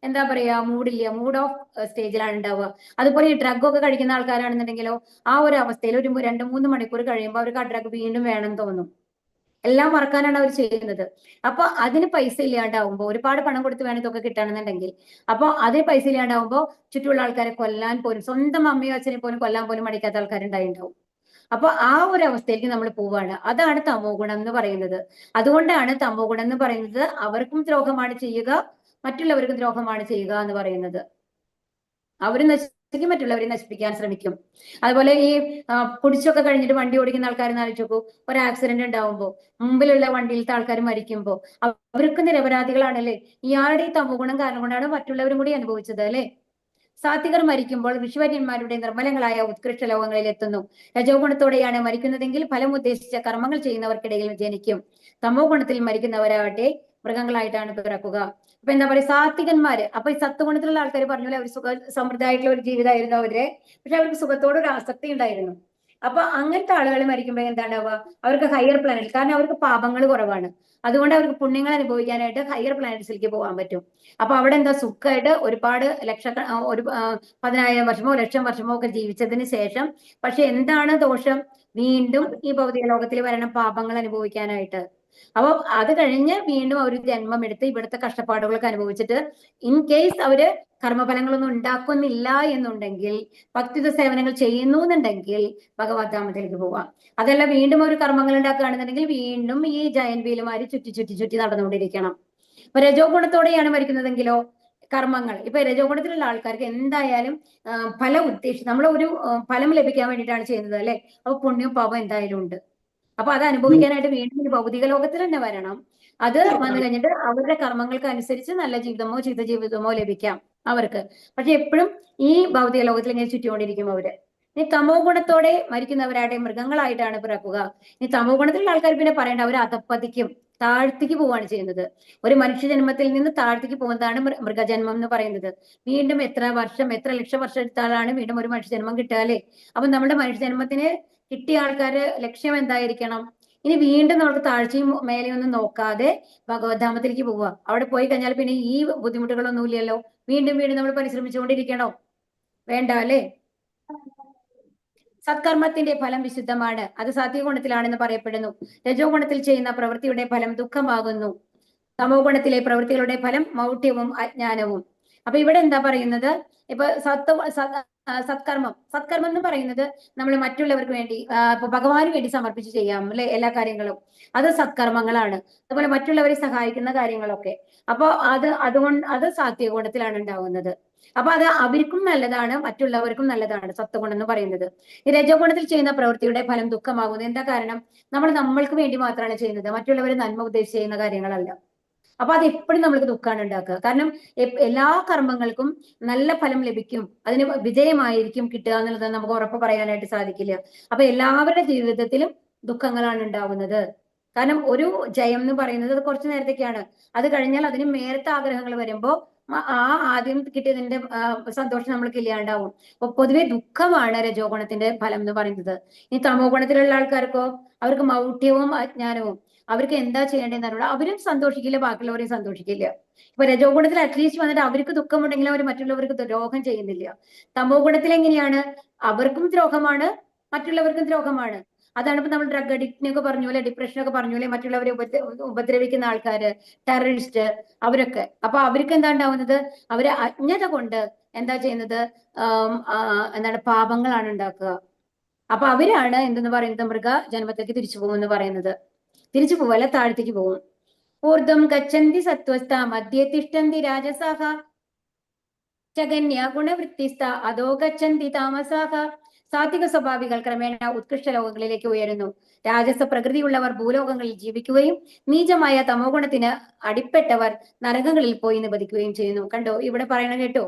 എന്താ പറയാ, മൂഡ് ഓഫ് സ്റ്റേജിലാണ് ഉണ്ടാവുക. അതുപോലെ ഈ ഡ്രഗ് ഒക്കെ കഴിക്കുന്ന ആൾക്കാരാണെന്നുണ്ടെങ്കിലോ ആ ഒരു അവസ്ഥയിൽ ഒരു 2-3 മണിക്കൂർ കഴിയുമ്പോൾ അവർക്ക് ആ ഡ്രഗ് വീണ്ടും വേണം തോന്നും. എല്ലാം മറക്കാനാണ് അവർ ചെയ്യുന്നത്. അപ്പൊ അതിന് പൈസ ഇല്ലാണ്ടാവുമ്പോൾ, ഒരുപാട് പണം കൊടുത്ത് വേണം ഇതൊക്കെ കിട്ടണമെന്നുണ്ടെങ്കിൽ, അപ്പൊ അതിന് പൈസ ഇല്ലാണ്ടാവുമ്പോൾ ചുറ്റുമുള്ള ആൾക്കാരെ കൊല്ലാൻ പോലും, സ്വന്തം അമ്മയോ അച്ഛനെ പോലും കൊല്ലാൻ പോലും മടിക്കാത്ത ആൾക്കാരുണ്ടായിട്ടുണ്ടാവും. അപ്പൊ ആ ഒരു അവസ്ഥയിലേക്ക് നമ്മൾ പോവാണ്. അതാണ് തമോ ഗുണം എന്ന് പറയുന്നത്. അതുകൊണ്ടാണ് തമോ ഗുണം എന്ന് പറയുന്നത് അവർക്കും ദ്രോഹമാണ് ചെയ്യുക, മറ്റുള്ളവർക്കും ദ്രോഹമാണ് ചെയ്യുക എന്ന് പറയുന്നത്. അവർ നശിപ്പിക്കും, മറ്റുള്ളവരെ നശിപ്പിക്കാൻ ശ്രമിക്കും. അതുപോലെ ഈ കുടിച്ചൊക്കെ കഴിഞ്ഞിട്ട് വണ്ടി ഓടിക്കുന്ന ആൾക്കാർ ആലോചിച്ച് നോക്കൂ, ഒരു ആക്സിഡന്റ് ഉണ്ടാവുമ്പോൾ മുമ്പിലുള്ള വണ്ടിയിലത്തെ ആൾക്കാർ മരിക്കുമ്പോൾ അവർക്ക് നിരപരാധികളാണല്ലേ. ഇയാളുടെ ഈ തമോ ഗുണം കാരണം കൊണ്ടാണ് മറ്റുള്ളവരും കൂടി അനുഭവിച്ചത് അല്ലെ. സാത്വികർ മരിക്കുമ്പോൾ ഋഷിവര്യന്മാരുടെ നിർമ്മലങ്ങളായ ഉത്കൃഷ്ട ലോകങ്ങളിൽ എത്തുന്നു. രജോ ഗുണത്തോടെയാണ് മരിക്കുന്നതെങ്കിൽ ഫലം ഉദ്ദേശിച്ച കർമ്മങ്ങൾ ചെയ്യുന്നവർക്കിടയിൽ ജനിക്കും. തമോ ഗുണത്തിൽ മരിക്കുന്നവരാവട്ടെ മൃഗങ്ങളായിട്ടാണ് പിറക്കുക. അപ്പൊ എന്താ പറയുക, സാത്വികന്മാര്, അപ്പൊ ഈ സത്വഗുണത്തിലുള്ള ആൾക്കാർ പറഞ്ഞ അവർ സമൃദ്ധമായിട്ടുള്ള ഒരു ജീവിതമായിരുന്നു അവരുടെ, പക്ഷെ അവർക്ക് സുഖത്തോട് ഒരു ആസക്തി ഉണ്ടായിരുന്നു. അപ്പൊ അങ്ങനത്തെ ആളുകൾ മരിക്കുമ്പോൾ എന്താണ് അവർക്ക് ഹയർ പ്ലാനറ്റ്, കാരണം അവർക്ക് പാപങ്ങൾ കുറവാണ്, അതുകൊണ്ട് അവർക്ക് പുണ്യങ്ങൾ അനുഭവിക്കാനായിട്ട് ഹയർ പ്ലാനറ്റ്സിലേക്ക് പോകാൻ പറ്റും. അപ്പൊ അവിടെ എന്താ സുഖമായിട്ട് ഒരുപാട് ഒരു 10,000 വർഷമോ 1,00,000 വർഷമോ ഒക്കെ ജീവിച്ചതിന് ശേഷം, പക്ഷെ എന്താണ് ദോഷം, വീണ്ടും ഈ ഭൗതിക ലോകത്തിൽ വരണം പാപങ്ങൾ അനുഭവിക്കാനായിട്ട്. അപ്പൊ അത് കഴിഞ്ഞ് വീണ്ടും അവർ ജന്മം എടുത്ത് ഇവിടുത്തെ കഷ്ടപ്പാടുകളൊക്കെ അനുഭവിച്ചിട്ട് ഇൻ കേസ് അവര് കർമ്മഫലങ്ങളൊന്നും ഉണ്ടാക്കുന്നില്ല എന്നുണ്ടെങ്കിൽ, ഭക്തിയുത സേവനങ്ങൾ ചെയ്യുന്നു എന്നുണ്ടെങ്കിൽ ഭഗവത്ധാമത്തിലേക്ക് പോവാം. അതല്ല വീണ്ടും ഒരു കർമ്മങ്ങൾ ഉണ്ടാക്കുകയാണെന്നുണ്ടെങ്കിൽ വീണ്ടും ഈ ജയന്റ് വീലുമാരി ചുറ്റി നടന്നുകൊണ്ടിരിക്കണം. അപ്പൊ രജോ ഗുണത്തോടെയാണ് മരിക്കുന്നതെങ്കിലോ കർമ്മങ്ങൾ, ഇപ്പൊ രജോ ഗുണത്തിലുള്ള ആൾക്കാർക്ക് എന്തായാലും ഫലം ഉദ്ദേശിച്ച് നമ്മളൊരു ഫലം ലഭിക്കാൻ വേണ്ടിയിട്ടാണ് ചെയ്യുന്നത് അല്ലെ. അപ്പൊ പുണ്യവും പാപം എന്തായാലും ഉണ്ട്. അപ്പൊ അത് അനുഭവിക്കാനായിട്ട് വീണ്ടും ഭൗതിക ലോകത്തിൽ തന്നെ വരണം. അത് വന്നു കഴിഞ്ഞിട്ട് അവരുടെ കർമ്മങ്ങൾക്ക് അനുസരിച്ച് നല്ല ജീവിതമോ ജീവിതമോ ലഭിക്കാം അവർക്ക്. പക്ഷെ എപ്പോഴും ഈ ഭൗതിക ലോകത്തിൽ ഇങ്ങനെ ചുറ്റിക്കൊണ്ടിരിക്കും അവര്. ഇനി തമോ ഗുണത്തോടെ മരിക്കുന്നവരായിട്ട് മൃഗങ്ങളായിട്ടാണ് പിറക്കുക. ഇനി തമോ ഗുണത്തിലുള്ള ആൾക്കാർ പിന്നെ പറയേണ്ട, അവർ അധപ്പതിക്കും, താഴ്ത്തിക്ക് പോവാണ് ചെയ്യുന്നത്. ഒരു മനുഷ്യജന്മത്തിൽ നിന്ന് താഴ്ത്തിക്ക് പോകുന്നതാണ് മൃഗജന്മം എന്ന് പറയുന്നത്. വീണ്ടും എത്ര വർഷം, എത്ര ലക്ഷം വർഷം എടുത്താലാണ് വീണ്ടും ഒരു മനുഷ്യജന്മം കിട്ടുക അല്ലേ. അപ്പൊ നമ്മുടെ മനുഷ്യജന്മത്തിന് കിട്ടിയ ആൾക്കാര് ലക്ഷ്യം എന്തായിരിക്കണം, ഇനി വീണ്ടും നമുക്ക് താഴ്ചയും മേലെയൊന്നും നോക്കാതെ ഭഗവത്ധാമത്തിലേക്ക് പോവുക. അവിടെ പോയി കഴിഞ്ഞാൽ പിന്നെ ഈ ബുദ്ധിമുട്ടുകളൊന്നും ഇല്ലല്ലോ, വീണ്ടും വീണ്ടും നമ്മൾ പരിശ്രമിച്ചുകൊണ്ടിരിക്കണോ, വേണ്ട അല്ലേ. സത്കർമ്മത്തിന്റെ ഫലം വിശുദ്ധമാണ്, അത് സാത്വികഗുണത്തിലാണെന്ന് പറയപ്പെടുന്നു. രജോ ഗുണത്തിൽ ചെയ്യുന്ന പ്രവൃത്തിയുടെ ഫലം ദുഃഖമാകുന്നു. തമോ ഗുണത്തിലെ പ്രവൃത്തികളുടെ ഫലം മൗഢ്യവും അജ്ഞാനവും. അപ്പൊ ഇവിടെ എന്താ പറയുന്നത്, ഇപ്പൊ സത്കർമ്മം എന്ന് പറയുന്നത് നമ്മൾ മറ്റുള്ളവർക്ക് വേണ്ടി, ഇപ്പൊ ഭഗവാന് വേണ്ടി സമർപ്പിച്ച് ചെയ്യാം അല്ലെ എല്ലാ കാര്യങ്ങളും, അത് സത്കർമ്മങ്ങളാണ്. അതുപോലെ മറ്റുള്ളവരെ സഹായിക്കുന്ന കാര്യങ്ങളൊക്കെ, അപ്പൊ അതുകൊണ്ട് അത് സാത്വിക ഗുണത്തിലാണ് ഉണ്ടാവുന്നത്. അപ്പൊ അത് അവർക്കും നല്ലതാണ്, മറ്റുള്ളവർക്കും നല്ലതാണ് സത്വഗുണം എന്ന് പറയുന്നത്. ഈ രജോ ഗുണത്തിൽ ചെയ്യുന്ന പ്രവൃത്തിയുടെ ഫലം ദുഃഖമാകുന്നത് എന്താ കാരണം? നമ്മൾ നമ്മൾക്ക് വേണ്ടി മാത്രമാണ് ചെയ്യുന്നത്, മറ്റുള്ളവർ നന്മ ഉദ്ദേശിച്ച് ചെയ്യുന്ന കാര്യങ്ങളല്ല. അപ്പൊ അത് എപ്പോഴും നമ്മൾക്ക് ദുഃഖമാണ് ഉണ്ടാക്കുക. കാരണം എല്ലാ കർമ്മങ്ങൾക്കും നല്ല ഫലം ലഭിക്കും, അതിന് വിജയമായിരിക്കും കിട്ടുക എന്നുള്ളത് നമുക്ക് ഉറപ്പ് പറയാനായിട്ട് സാധിക്കില്ല. അപ്പൊ എല്ലാവരുടെ ജീവിതത്തിലും ദുഃഖങ്ങളാണ് ഉണ്ടാവുന്നത്. കാരണം ഒരു ജയം എന്ന് പറയുന്നത് അത് കുറച്ചു നേരത്തേക്കാണ്. അത് കഴിഞ്ഞാൽ അതിന് മേലത്തെ ആഗ്രഹങ്ങൾ വരുമ്പോ ആദ്യം കിട്ടിയതിന്റെ സന്തോഷം നമ്മൾക്ക് ഇല്ലാണ്ടാവും. അപ്പൊ പൊതുവെ ദുഃഖമാണ് രജോ ഗുണത്തിന്റെ ഫലം എന്ന് പറയുന്നത്. ഈ തമോ ഗുണത്തിലുള്ള ആൾക്കാർക്കോ അവർക്ക് മൗഢ്യവും അജ്ഞാനവും, അവർക്ക് എന്താ ചെയ്യേണ്ടതെന്ന് അറിയില്ല, അവരും സന്തോഷിക്കില്ല, ബാക്കിയുള്ളവരെയും സന്തോഷിക്കില്ല. ഇപ്പൊ രജോ ഗുണത്തിൽ അറ്റ്ലീസ്റ്റ് വന്നിട്ട് അവർക്ക് ദുഃഖമുണ്ടെങ്കിൽ അവർ മറ്റുള്ളവർക്ക് ദ്രോഹം ചെയ്യുന്നില്ല. തമോ ഗുണത്തിൽ എങ്ങനെയാണ്? അവർക്കും ദ്രോഹമാണ്, മറ്റുള്ളവർക്കും ദ്രോഹമാണ്. അതാണ് ഇപ്പൊ നമ്മൾ ഡ്രഗ് അഡിക്റ്റിനൊക്കെ പറഞ്ഞ പോലെ, ഡിപ്രഷനൊക്കെ പറഞ്ഞ പോലെ, മറ്റുള്ളവരെ ഉപദ്രവിക്കുന്ന ആൾക്കാര്, ടെററിസ്റ്റ്, അവരൊക്കെ. അപ്പൊ അവർക്ക് എന്താ ഉണ്ടാവുന്നത്? അവര് അജ്ഞത കൊണ്ട് എന്താ ചെയ്യുന്നത്? എന്താണ്, പാപങ്ങളാണ് ഉണ്ടാക്കുക. അപ്പൊ അവരാണ് എന്തെന്ന് പറയുന്നത്? മൃഗ ജന്മത്തിലേക്ക് തിരിച്ചു പോകുമെന്ന് പറയുന്നത്. തിരിച്ചു പോവല്ല, താഴത്തേക്ക് പോകും. ഊർധ്വം ഗച്ഛന്തി സത്വസ്ഥ മധ്യേ തിഷ്ഠന്തി രാജസാഹ ചകന്യ ഗുണവൃത്തിസ്ഥ അധോ ഗച്ഛന്തി താമസാഹ. സാത്വിക സ്വഭാവികൾ ക്രമേണ ഉത്കൃഷ്ട ലോകങ്ങളിലേക്ക് ഉയരുന്നു. രാജസ പ്രകൃതിയുള്ളവർ ഭൂലോകങ്ങളിൽ ജീവിക്കുകയും നീചമായ തമോ ഗുണത്തിന് അടിപ്പെട്ടവർ നരകങ്ങളിൽ പോയി നിപതിക്കുകയും ചെയ്യുന്നു. കണ്ടോ ഇവിടെ പറയണ കേട്ടോ?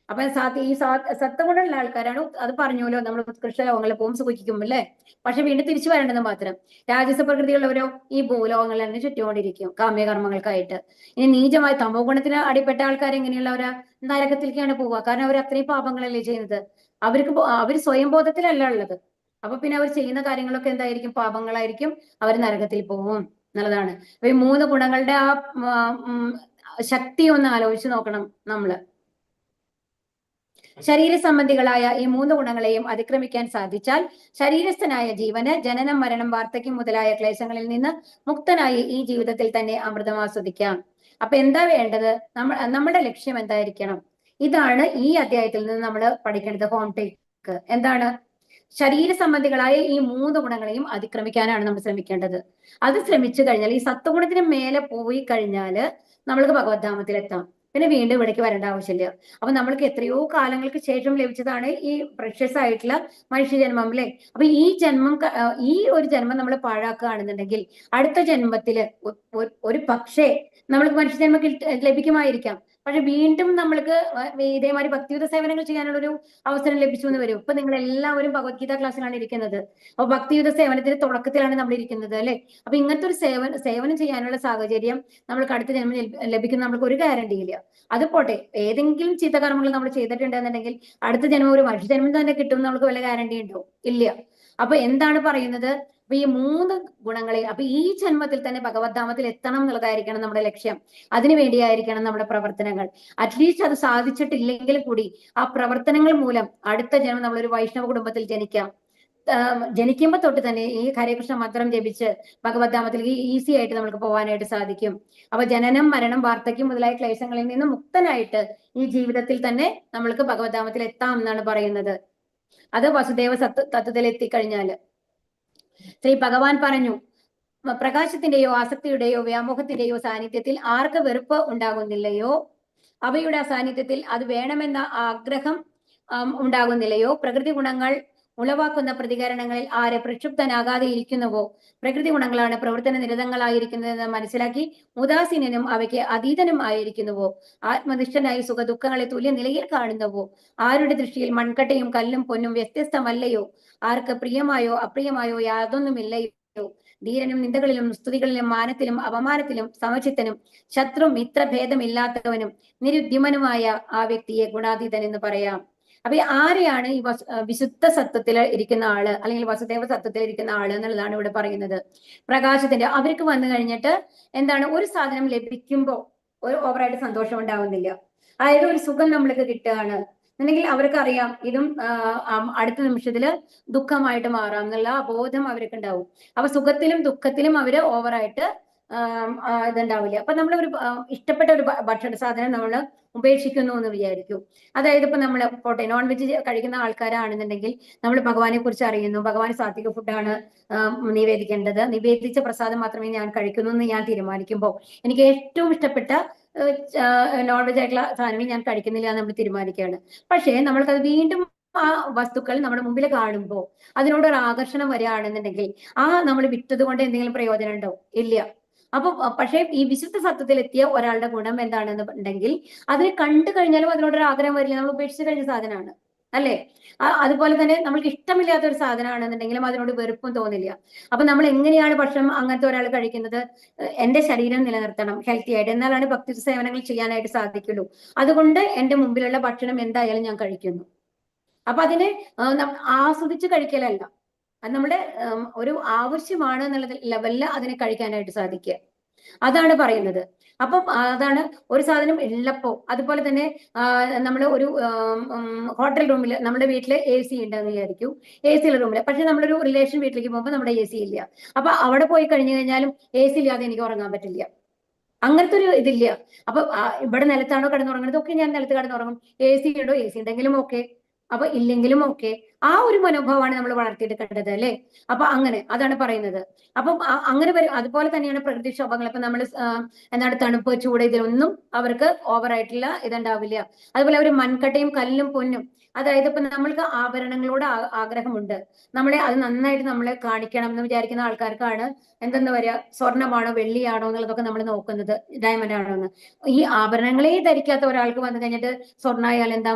അപ്പൊ ഈ സത്വഗുണമുള്ള ആൾക്കാരാണ്, അത് പറഞ്ഞല്ലോ, നമ്മൾ ഉത്കൃഷ്ട ലോകങ്ങളിൽ പോകും, സുഖിക്കും അല്ലേ? പക്ഷെ വീണ്ടും തിരിച്ചു വരേണ്ടത് മാത്രം. രാജസ പ്രകൃതിയുള്ളവരോ ഈ ഭൂലോകങ്ങളിൽ തന്നെ ചുറ്റുകൊണ്ടിരിക്കും കാമ്യകർമ്മങ്ങൾക്കായിട്ട്. ഇനി നീചമായ തമോ ഗുണത്തിന് അടിപ്പെട്ട ആൾക്കാർ എങ്ങനെയുള്ളവരാ? നരകത്തിലേക്കാണ് പോവുക. കാരണം അവർ അത്രയും പാപങ്ങളല്ലേ ചെയ്യുന്നത്. അവർ സ്വയം ബോധത്തിലല്ല ഉള്ളത്. അപ്പൊ പിന്നെ അവർ ചെയ്യുന്ന കാര്യങ്ങളൊക്കെ എന്തായിരിക്കും? പാപങ്ങളായിരിക്കും. അവർ നരകത്തിൽ പോവും എന്നുള്ളതാണ്. അപ്പൊ ഈ 3 ഗുണങ്ങളുടെ ശക്തി ഒന്ന് ആലോചിച്ച് നോക്കണം നമ്മള്. ശരീര സംബന്ധികളായ ഈ 3 ഗുണങ്ങളെയും അതിക്രമിക്കാൻ സാധിച്ചാൽ ശരീരസ്ഥനായ ജീവന് ജനനം, മരണം, വാർദ്ധക്യം മുതലായ ക്ലേശങ്ങളിൽ നിന്ന് മുക്തനായി ഈ ജീവിതത്തിൽ തന്നെ അമൃതം ആസ്വദിക്കാം. അപ്പൊ എന്താ വേണ്ടത്? നമ്മുടെ ലക്ഷ്യം എന്തായിരിക്കണം? ഇതാണ് ഈ അധ്യായത്തിൽ നിന്ന് നമ്മൾ പഠിക്കേണ്ടത്. ഹോം ടേക്ക് എന്താണ്? ശരീര സംബന്ധികളായ ഈ 3 ഗുണങ്ങളെയും അതിക്രമിക്കാനാണ് നമ്മൾ ശ്രമിക്കേണ്ടത്. അത് ശ്രമിച്ചു കഴിഞ്ഞാൽ, ഈ സത്വഗുണത്തിന് മേലെ പോയി കഴിഞ്ഞാല് നമ്മൾക്ക് ഭഗവത്ധാമത്തിൽ എത്താം. പിന്നെ വീണ്ടും ഇവിടേക്ക് വരേണ്ട ആവശ്യമില്ല. അപ്പൊ നമ്മൾക്ക് എത്രയോ കാലങ്ങൾക്ക് ശേഷം ലഭിച്ചതാണ് ഈ പ്രഷ്യസ് ആയിട്ടുള്ള മനുഷ്യജന്മം, അല്ലെ? അപ്പൊ ഈ ഒരു ജന്മം നമ്മൾ പാഴാക്കുകയാണെന്നുണ്ടെങ്കിൽ അടുത്ത ജന്മത്തില് ഒരു പക്ഷേ നമ്മൾക്ക് മനുഷ്യജന്മം ലഭിക്കുമായിരിക്കാം. പക്ഷെ വീണ്ടും നമ്മൾക്ക് ഇതേമാതിരി ഭക്തിയുത സേവനങ്ങൾ ചെയ്യാനുള്ള ഒരു അവസരം ലഭിച്ചു എന്ന് വരും. ഇപ്പൊ നിങ്ങൾ എല്ലാവരും ഭഗവത്ഗീത ക്ലാസ്സിലാണ് ഇരിക്കുന്നത്. അപ്പൊ ഭക്തിയുത സേവനത്തിന്റെ തുടക്കത്തിലാണ് നമ്മൾ ഇരിക്കുന്നത്, അല്ലെ? അപ്പൊ ഇങ്ങനത്തെ ഒരു സേവനം ചെയ്യാനുള്ള സാഹചര്യം നമ്മൾക്ക് അടുത്ത ജന്മം ലഭിക്കുന്ന നമ്മൾക്ക് ഒരു ഗ്യാരണ്ടി ഇല്ല. അത് പോട്ടെ, ഏതെങ്കിലും ചിത്തകർമ്മങ്ങൾ നമ്മൾ ചെയ്തിട്ടുണ്ടെന്നുണ്ടെങ്കിൽ അടുത്ത ജന്മം ഒരു മനുഷ്യജന്മം തന്നെ കിട്ടും നമുക്ക് വല്ല ഗ്യാരണ്ടി ഉണ്ടോ? ഇല്ല. അപ്പൊ എന്താണ് പറയുന്നത്? അപ്പൊ ഈ 3 ഗുണങ്ങളെ, അപ്പൊ ഈ ജന്മത്തിൽ തന്നെ ഭഗവത്ധാമത്തിൽ എത്തണം എന്നുള്ളതായിരിക്കണം നമ്മുടെ ലക്ഷ്യം. അതിനു വേണ്ടിയായിരിക്കണം നമ്മുടെ പ്രവർത്തനങ്ങൾ. അറ്റ്ലീസ്റ്റ് അത് സാധിച്ചിട്ടില്ലെങ്കിൽ കൂടി ആ പ്രവർത്തനങ്ങൾ മൂലം അടുത്ത ജന്മം നമ്മളൊരു വൈഷ്ണവ കുടുംബത്തിൽ ജനിക്കാം. ജനിക്കുമ്പോ തൊട്ട് തന്നെ ഈ ഹരേകൃഷ്ണ മന്ത്രം ജപിച്ച് ഭഗവത്ധാമത്തിലേക്ക് ഈസി ആയിട്ട് നമുക്ക് പോകാനായിട്ട് സാധിക്കും. അപ്പൊ ജനനം, മരണം, വാർദ്ധക്യം മുതലായ ക്ലേശങ്ങളിൽ നിന്ന് മുക്തനായിട്ട് ഈ ജീവിതത്തിൽ തന്നെ നമ്മൾക്ക് ഭഗവത്ധാമത്തിൽ എത്താം എന്നാണ് പറയുന്നത്. അത് വസുദേവ തത്വത്തിൽ എത്തിക്കഴിഞ്ഞാല് ശ്രീ ഭഗവാൻ പറഞ്ഞു, പ്രകാശത്തിന്റെയോ ആസക്തിയുടെയോ വ്യാമോഹത്തിന്റെയോ സാന്നിധ്യത്തിൽ ആർക്ക് വെറുപ്പ് ഉണ്ടാകുന്നില്ലയോ, അവയുടെ സാന്നിധ്യത്തിൽ അത് വേണമെന്ന ആഗ്രഹം ഉണ്ടാകുന്നില്ലയോ, പ്രകൃതി ഗുണങ്ങൾ ഉളവാക്കുന്ന പ്രതികരണങ്ങളിൽ ആര് പ്രക്ഷുബ്ധനാകാതെ ഇരിക്കുന്നുവോ, പ്രകൃതി ഗുണങ്ങളാണ് പ്രവർത്തന നിരതങ്ങളായിരിക്കുന്നതെന്ന് മനസ്സിലാക്കി ഉദാസീനനും അവയ്ക്ക് അതീതനും ആയിരിക്കുന്നുവോ, ആത്മനിഷ്ഠനായി സുഖദുഃഖങ്ങളെ തുല്യ നിലയിൽ കാണുന്നുവോ, ആരുടെ ദൃഷ്ടിയിൽ മൺകട്ടയും കല്ലും പൊന്നും വ്യത്യസ്തമല്ലയോ, ആർക്ക് പ്രിയമായോ അപ്രിയമായോ യാതൊന്നുമില്ലയോ, ധീരനും നിന്ദകളിലും സ്തുതികളിലും മാനത്തിലും അപമാനത്തിലും സമചിത്തനും ശത്രു മിത്ര ഭേദമില്ലാത്തവനും നിരുദ്യമനുമായ ആ വ്യക്തിയെ ഗുണാതീതൻ എന്ന് പറയാം. അപ്പൊ ആരെയാണ് ഈ വിശുദ്ധ സത്വത്തിൽ ഇരിക്കുന്ന ആള്, അല്ലെങ്കിൽ വസുദേവ സത്വത്തിൽ ഇരിക്കുന്ന ആള് എന്നുള്ളതാണ് ഇവിടെ പറയുന്നത്. പ്രകാശത്തിന്റെ അവർക്ക് വന്നു കഴിഞ്ഞിട്ട് എന്താണ്, ഒരു സാധനം ലഭിക്കുമ്പോ ഒരു ഓവറായിട്ട് സന്തോഷം ഉണ്ടാവുന്നില്ല. അതായത് ഒരു സുഖം നമ്മൾക്ക് കിട്ടുകയാണ് എന്നുണ്ടെങ്കിൽ അവർക്കറിയാം ഇതും അടുത്ത നിമിഷത്തില് ദുഃഖമായിട്ട് മാറാം എന്നുള്ള ബോധം അവർക്ക് ഉണ്ടാവും. അപ്പൊ സുഖത്തിലും ദുഃഖത്തിലും അവര് ഓവറായിട്ട് ഇതുണ്ടാവില്ല. അപ്പൊ നമ്മൾ ഒരു ഇഷ്ടപ്പെട്ട ഒരു ഭക്ഷണ സാധനം നമ്മൾ ഉപേക്ഷിക്കുന്നു എന്ന് വിചാരിക്കും. അതായത് ഇപ്പൊ നമ്മൾ പോട്ടെ, നോൺ വെജ് കഴിക്കുന്ന ആൾക്കാരാണെന്നുണ്ടെങ്കിൽ നമ്മൾ ഭഗവാനെ കുറിച്ച് അറിയുന്നു, ഭഗവാൻ സാത്വിക ഫുഡാണ് നിവേദിക്കേണ്ടത്, നിവേദിച്ച പ്രസാദം മാത്രമേ ഞാൻ കഴിക്കുന്നു എന്ന് ഞാൻ തീരുമാനിക്കുമ്പോൾ എനിക്ക് ഏറ്റവും ഇഷ്ടപ്പെട്ട നോൺ വെജ് ആയിട്ടുള്ള സാധനങ്ങൾ ഞാൻ കഴിക്കുന്നില്ല എന്ന് നമ്മൾ തീരുമാനിക്കുകയാണ്. പക്ഷേ നമ്മൾക്കത് വീണ്ടും ആ വസ്തുക്കൾ നമ്മുടെ മുമ്പിൽ കാണുമ്പോൾ അതിനോടൊരു ആകർഷണം വരികയാണെന്നുണ്ടെങ്കിൽ നമ്മൾ വിറ്റത് കൊണ്ട് എന്തെങ്കിലും പ്രയോജനം ഉണ്ടോ? ഇല്ല. അപ്പൊ പക്ഷേ ഈ വിശുദ്ധ സത്യത്തിലെത്തിയ ഒരാളുടെ ഗുണം എന്താണെന്ന് ഉണ്ടെങ്കിൽ അതിനെ കണ്ടു കഴിഞ്ഞാലും അതിനോടൊരു ആഗ്രഹം വരില്ല. നമ്മൾ ഉപേക്ഷിച്ച് കഴിഞ്ഞ സാധനമാണ്, അല്ലേ? അതുപോലെ തന്നെ നമ്മൾക്ക് ഇഷ്ടമില്ലാത്ത ഒരു സാധനമാണെന്നുണ്ടെങ്കിലും അതിനോട് വെറുപ്പും തോന്നില്ല. അപ്പൊ നമ്മൾ എങ്ങനെയാണ് ഭക്ഷണം അങ്ങനത്തെ ഒരാൾ കഴിക്കുന്നത്? എന്റെ ശരീരം നിലനിർത്തണം ഹെൽത്തി ആയിട്ട്, എന്നാലാണ് ഭക്തി സേവനങ്ങൾ ചെയ്യാനായിട്ട് സാധിക്കുള്ളൂ. അതുകൊണ്ട് എന്റെ മുമ്പിലുള്ള ഭക്ഷണം എന്തായാലും ഞാൻ കഴിക്കുന്നു. അപ്പൊ അതിനെ ആസ്വദിച്ച് കഴിക്കലല്ല, അത് നമ്മുടെ ഒരു ആവശ്യമാണ് എന്നുള്ള ലെവലില് അതിനെ കഴിക്കാനായിട്ട് സാധിക്കുക. അതാണ് പറയുന്നത്. അപ്പം അതാണ് ഒരു സാധനം ഉള്ളപ്പോ. അതുപോലെ തന്നെ നമ്മൾ ഒരു ഹോട്ടൽ റൂമിൽ, നമ്മുടെ വീട്ടില് AC ഉണ്ടെന്ന് വിചാരിക്കൂ, AC ഉള്ള റൂമിൽ. പക്ഷെ നമ്മളൊരു റിലേഷൻ വീട്ടിലേക്ക് പോകുമ്പോൾ നമ്മുടെ AC ഇല്ല. അപ്പൊ അവിടെ പോയി കഴിഞ്ഞു കഴിഞ്ഞാലും AC ഇല്ലാതെ എനിക്ക് ഉറങ്ങാൻ പറ്റില്ല. അങ്ങനത്തെ ഒരു ഇതില്ല. അപ്പൊ ഇവിടെ നിലത്താണോ കിടന്നുറങ്ങുന്നത്? ഒക്കെ ഞാൻ നിലത്ത് കിടന്നുറങ്ങും. AC ഉണ്ടോ? AC ഉണ്ടെങ്കിലും ഓക്കെ, അപ്പൊ ഇല്ലെങ്കിലും ഓക്കെ. ആ ഒരു മനോഭാവമാണ് നമ്മൾ വളർത്തിയെടുക്കേണ്ടത്, അല്ലെ? അപ്പൊ അങ്ങനെ അതാണ് പറയുന്നത്. അപ്പം അങ്ങനെ വരും. അതുപോലെ തന്നെയാണ് പ്രകൃതിക്ഷോഭങ്ങൾ. ഇപ്പൊ നമ്മൾ എന്താണ് തണുപ്പ്, ചൂട്, ഇതിലൊന്നും അവർക്ക് ഓവറായിട്ടുള്ള ഇതുണ്ടാവില്ല. അതുപോലെ അവർ മൺകട്ടയും കല്ലും പൊന്നും, അതായത് ഇപ്പൊ നമ്മൾക്ക് ആഭരണങ്ങളോട് ആഗ്രഹമുണ്ട്, അത് നന്നായിട്ട് നമ്മളെ കാണിക്കണം എന്ന് വിചാരിക്കുന്ന ആൾക്കാർക്കാണ് എന്തെന്ന് പറയാ, സ്വർണ്ണമാണോ വെള്ളിയാണോ എന്നുള്ളതൊക്കെ നമ്മൾ നോക്കുന്നത്, ഡയമണ്ട് ആണോ എന്ന്. ഈ ആഭരണങ്ങളെ ധരിക്കാത്ത ഒരാൾക്ക് വന്നു കഴിഞ്ഞിട്ട് സ്വർണ്ണായാലും എന്താ,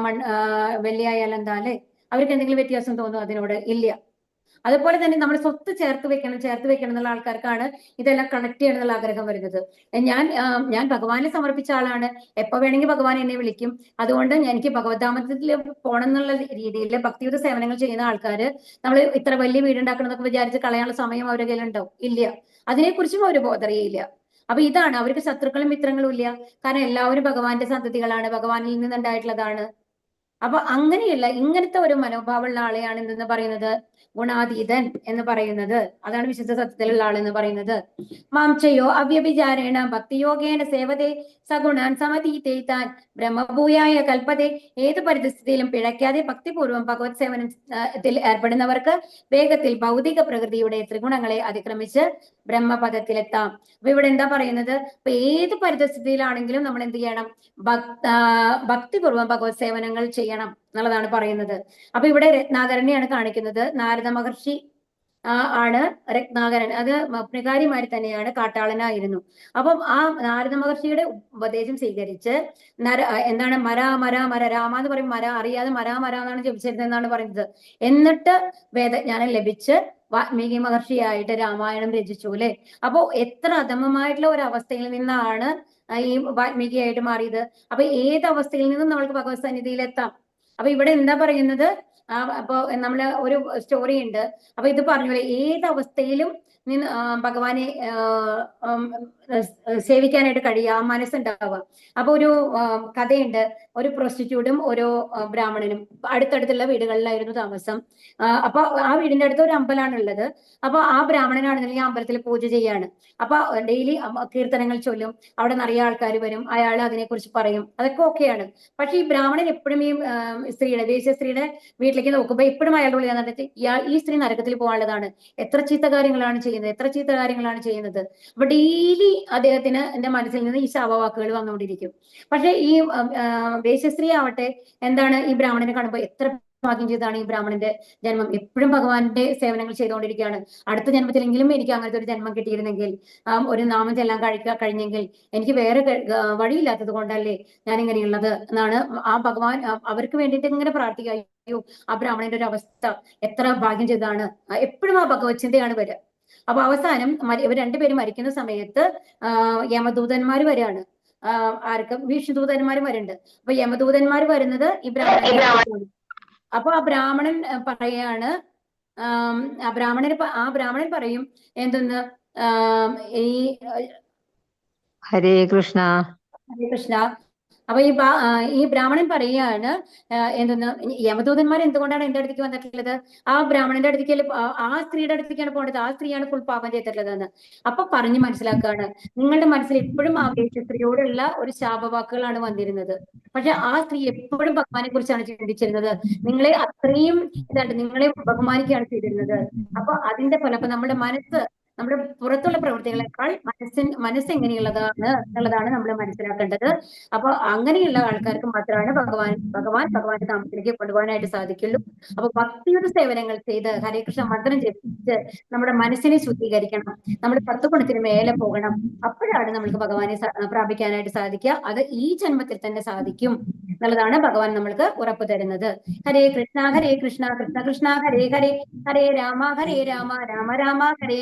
വെള്ളിയായാലും എന്താ, അല്ലെ? അവർക്ക് എന്തെങ്കിലും വ്യത്യാസം തോന്നുമോ അതിനോട്? ഇല്ല. അതുപോലെ തന്നെ നമ്മൾ സ്വത്ത് ചേർത്ത് വെക്കണം എന്നുള്ള ആൾക്കാർക്കാണ് ഇതെല്ലാം കണക്ട് ചെയ്യണം എന്നുള്ള ആഗ്രഹം വരുന്നത്. ഞാൻ ഭഗവാനെ സമർപ്പിച്ച ആളാണ്, എപ്പോ വേണമെങ്കിൽ ഭഗവാൻ എന്നെ വിളിക്കും. അതുകൊണ്ട് എനിക്ക് ഭഗവത്ധാമത്തിൽ പോകണം എന്നുള്ള രീതിയിൽ ഭക്തിയുത സേവനങ്ങൾ ചെയ്യുന്ന ആൾക്കാര് നമ്മൾ ഇത്ര വലിയ വീടുണ്ടാക്കണം എന്നൊക്കെ വിചാരിച്ച് കളയാനുള്ള സമയം അവരുടെ കയ്യിലുണ്ടോ? ഇല്ല. അതിനെക്കുറിച്ചും അവർ ബോധറിയില്ല. അപ്പൊ ഇതാണ്, അവർക്ക് ശത്രുക്കളും മിത്രങ്ങളും ഇല്ല. കാരണം എല്ലാവരും ഭഗവാന്റെ സന്തതികളാണ്, ഭഗവാനിൽ നിന്നുണ്ടായിട്ടുള്ളതാണ്. അപ്പൊ അങ്ങനെയുള്ള ഇങ്ങനത്തെ ഒരു മനോഭാവമുള്ള ആളെയാണ് എന്തെന്ന് പറയുന്നത്, ഗുണാതീതൻ എന്ന് പറയുന്നത്. അതാണ് വിശുദ്ധ സത്യത്തിലുള്ള ആളെന്ന് പറയുന്നത്. മാംചയോ അവ്യഭിചാരേണ ഭക്തിയോഗേന സേവതേ സഗുണാൻ സമതീതേതാൻ ബ്രഹ്മഭൂയായ കൽപ്പതേ. ഏത് പരിസ്ഥിതിയിലും പിഴയ്ക്കാതെ ഭക്തിപൂർവ്വം ഭഗവത് സേവനത്തിൽ ഏർപ്പെടുന്നവർക്ക് വേഗത്തിൽ ഭൗതിക പ്രകൃതിയുടെ ത്രിഗുണങ്ങളെ അതിക്രമിച്ച് ബ്രഹ്മപദത്തിലെത്താം. അപ്പൊ ഇവിടെ എന്താ പറയുന്നത്? അപ്പൊ ഏത് പരിസ്ഥിതിയിലാണെങ്കിലും നമ്മൾ എന്ത് ചെയ്യണം? ഭക്തിപൂർവ്വം ഭഗവത് സേവനങ്ങൾ ചെയ്യണം എന്നുള്ളതാണ് പറയുന്നത്. അപ്പൊ ഇവിടെ രത്നാകരനെയാണ് കാണിക്കുന്നത്. നാരദ മഹർഷി ആണ് രത്നാകരൻ. അത് പ്രകാരിമാരി തന്നെയാണ്, കാട്ടാളനായിരുന്നു. അപ്പം ആ നാരദ മഹർഷിയുടെ ഉപദേശം സ്വീകരിച്ച് എന്താണ് മര രാമ എന്ന് പറയും, മര അറിയാതെ മര എന്നാണ് ജപിച്ചിരുന്നത് എന്നാണ് പറയുന്നത്. എന്നിട്ട് വേദജ്ഞാനം ലഭിച്ച് വാൽമീകി മഹർഷിയായിട്ട് രാമായണം രചിച്ചു, അല്ലെ? അപ്പോ എത്ര അധമമായിട്ടുള്ള ഒരു അവസ്ഥയിൽ നിന്നാണ് ഈ വാൽമീകിയായിട്ട് മാറിയത്. അപ്പൊ ഏത് അവസ്ഥയിൽ നിന്നും നമ്മൾക്ക് ഭഗവത് സന്നിധിയിലെത്താം. അപ്പൊ ഇവിടെ എന്താ പറയുന്നത്? അപ്പൊ നമ്മള് ഒരു സ്റ്റോറി ഉണ്ട്. അപ്പൊ ഇത് പറഞ്ഞ ഏത് അവസ്ഥയിലും നിന്ന് ഭഗവാനെ സേവിക്കാനായിട്ട് കഴിയുക, ആ മനസ്സുണ്ടാവുക. അപ്പൊ ഒരു കഥയുണ്ട്. ഒരു പ്രോസ്റ്റിറ്റ്യൂട്ടും ഒരു ബ്രാഹ്മണനും അടുത്തടുത്തുള്ള വീടുകളിലായിരുന്നു താമസം. അപ്പൊ ആ വീടിന്റെ അടുത്ത് ഒരു അമ്പലമാണ് ഉള്ളത്. അപ്പൊ ആ ബ്രാഹ്മണനാണെന്നുണ്ടെങ്കിൽ ആ അമ്പലത്തിൽ പൂജ ചെയ്യാണ്. അപ്പൊ ഡെയിലി കീർത്തനങ്ങൾ ചൊല്ലും, അവിടെ നിറയെ ആൾക്കാർ വരും, അയാൾ അതിനെക്കുറിച്ച് പറയും, അതൊക്കെ ഓക്കെയാണ്. പക്ഷെ ഈ ബ്രാഹ്മണൻ എപ്പോഴും ഈ വേശ്യ സ്ത്രീയുടെ വീട്ടിലേക്ക് നോക്കുമ്പോൾ എപ്പോഴും അയാളുടെ ഉള്ളിൽ എന്നിട്ട് ഈ സ്ത്രീ നരകത്തിൽ പോകാനുള്ളതാണ്, എത്ര ചീത്ത കാര്യങ്ങളാണ് ചെയ്യുന്നത്. അപ്പൊ ഡെയിലി അദ്ദേഹത്തിന് എന്റെ മനസ്സിൽ നിന്ന് ഈ ശാപവാക്കുകൾ വന്നുകൊണ്ടിരിക്കും. പക്ഷെ ഈ വേശ്യസ്ത്രീ ആവട്ടെ എന്താണ്, ഈ ബ്രാഹ്മണനെ കാണുമ്പോൾ എത്ര ഭാഗ്യം ചെയ്താണ് ഈ ബ്രാഹ്മണന്റെ ജന്മം, എപ്പോഴും ഭഗവാന്റെ സേവനങ്ങൾ ചെയ്തുകൊണ്ടിരിക്കുകയാണ്. അടുത്ത ജന്മത്തിലെങ്കിലും എനിക്ക് അങ്ങനത്തെ ഒരു ജന്മം കിട്ടിയിരുന്നെങ്കിൽ, ഒരു നാമം ചെല്ലാൻ കഴിഞ്ഞെങ്കിൽ, എനിക്ക് വേറെ വഴിയില്ലാത്തത് കൊണ്ടല്ലേ ഞാൻ ഇങ്ങനെയുള്ളത് എന്നാണ് ആ ഭഗവാൻ അവർക്ക് വേണ്ടിയിട്ട് ഇങ്ങനെ പ്രാർത്ഥിക്കുക. അയ്യോ, ആ ബ്രാഹ്മണന്റെ ഒരു അവസ്ഥ എത്ര ഭാഗ്യം ചെയ്താണ്. എപ്പോഴും ആ ഭഗവത് ചിന്തയാണ് വരിക. അപ്പൊ അവസാനം ഇവർ രണ്ടുപേരും മരിക്കുന്ന സമയത്ത് യമദൂതന്മാർ വരികയാണ്. ആർക്കും വിഷ്ണുദൂതന്മാർ വരുന്നുണ്ട്. അപ്പൊ യമദൂതന്മാർ വരുന്നത് ഈ ബ്രാഹ്മണൻ. അപ്പൊ ആ ബ്രാഹ്മണൻ പറയാണ്, ആ ബ്രാഹ്മണൻ പറയും എന്തെന്ന്, ഈ ഹരേ കൃഷ്ണ. ഹരേ കൃഷ്ണ. അപ്പൊ ഈ ബ്രാഹ്മണൻ പറയുകയാണ് എന്തെന്ന്, യമദൂതന്മാർ എന്തുകൊണ്ടാണ് എന്റെ അടുത്തേക്ക് വന്നിട്ടുള്ളത്? ആ ബ്രാഹ്മണന്റെ അടുത്തേക്ക്, ആ സ്ത്രീയുടെ അടുത്തേക്കാണ് പോകേണ്ടത്, ആ സ്ത്രീയാണ് ഫുൾ പാപം ചെയ്തിട്ടുള്ളതെന്ന്. അപ്പൊ പറഞ്ഞ് മനസ്സിലാക്കുകയാണ്, നിങ്ങളുടെ മനസ്സിൽ എപ്പോഴും ആ സ്ത്രീയോടുള്ള ഒരു ശാപവാക്കുകളാണ് വന്നിരുന്നത്. പക്ഷെ ആ സ്ത്രീ എപ്പോഴും ഭഗവാനെ കുറിച്ചാണ് ചിന്തിച്ചിരുന്നത്, നിങ്ങളെ അത്രയും നിങ്ങളെ ബഹുമാനിക്കുകയാണ് ചെയ്തിരുന്നത്. അപ്പൊ അതിന്റെ ഫലം, അപ്പൊ നമ്മുടെ മനസ്സ് നമ്മുടെ പുറത്തുള്ള പ്രവൃത്തികളെക്കാൾ മനസ്സ് എങ്ങനെയുള്ളതാണ് എന്നുള്ളതാണ് നമ്മൾ മനസ്സിലാക്കേണ്ടത്. അപ്പൊ അങ്ങനെയുള്ള ആൾക്കാർക്ക് മാത്രമാണ് ഭഗവാന്റെ നാമത്തിലേക്ക് കൊണ്ടുപോകാനായിട്ട് സാധിക്കുള്ളൂ. അപ്പൊ ഭക്തിയുടെ സേവനങ്ങൾ ചെയ്ത് ഹരേ കൃഷ്ണ മന്ത്രം ജപിച്ച് നമ്മുടെ മനസ്സിനെ ശുദ്ധീകരിക്കണം. നമ്മൾ 10 ഗുണത്തിന് മേലെ പോകണം. അപ്പോഴാണ് നമ്മൾക്ക് ഭഗവാനെ പ്രാപിക്കാനായിട്ട് സാധിക്കുക. അത് ഈ ജന്മത്തിൽ തന്നെ സാധിക്കും എന്നുള്ളതാണ് ഭഗവാൻ നമ്മൾക്ക് ഉറപ്പ് തരുന്നത്. ഹരേ കൃഷ്ണ കൃഷ്ണ കൃഷ്ണ ഹരേ ഹരേ, ഹരേ രാമ രാമ രാമ ഹരേ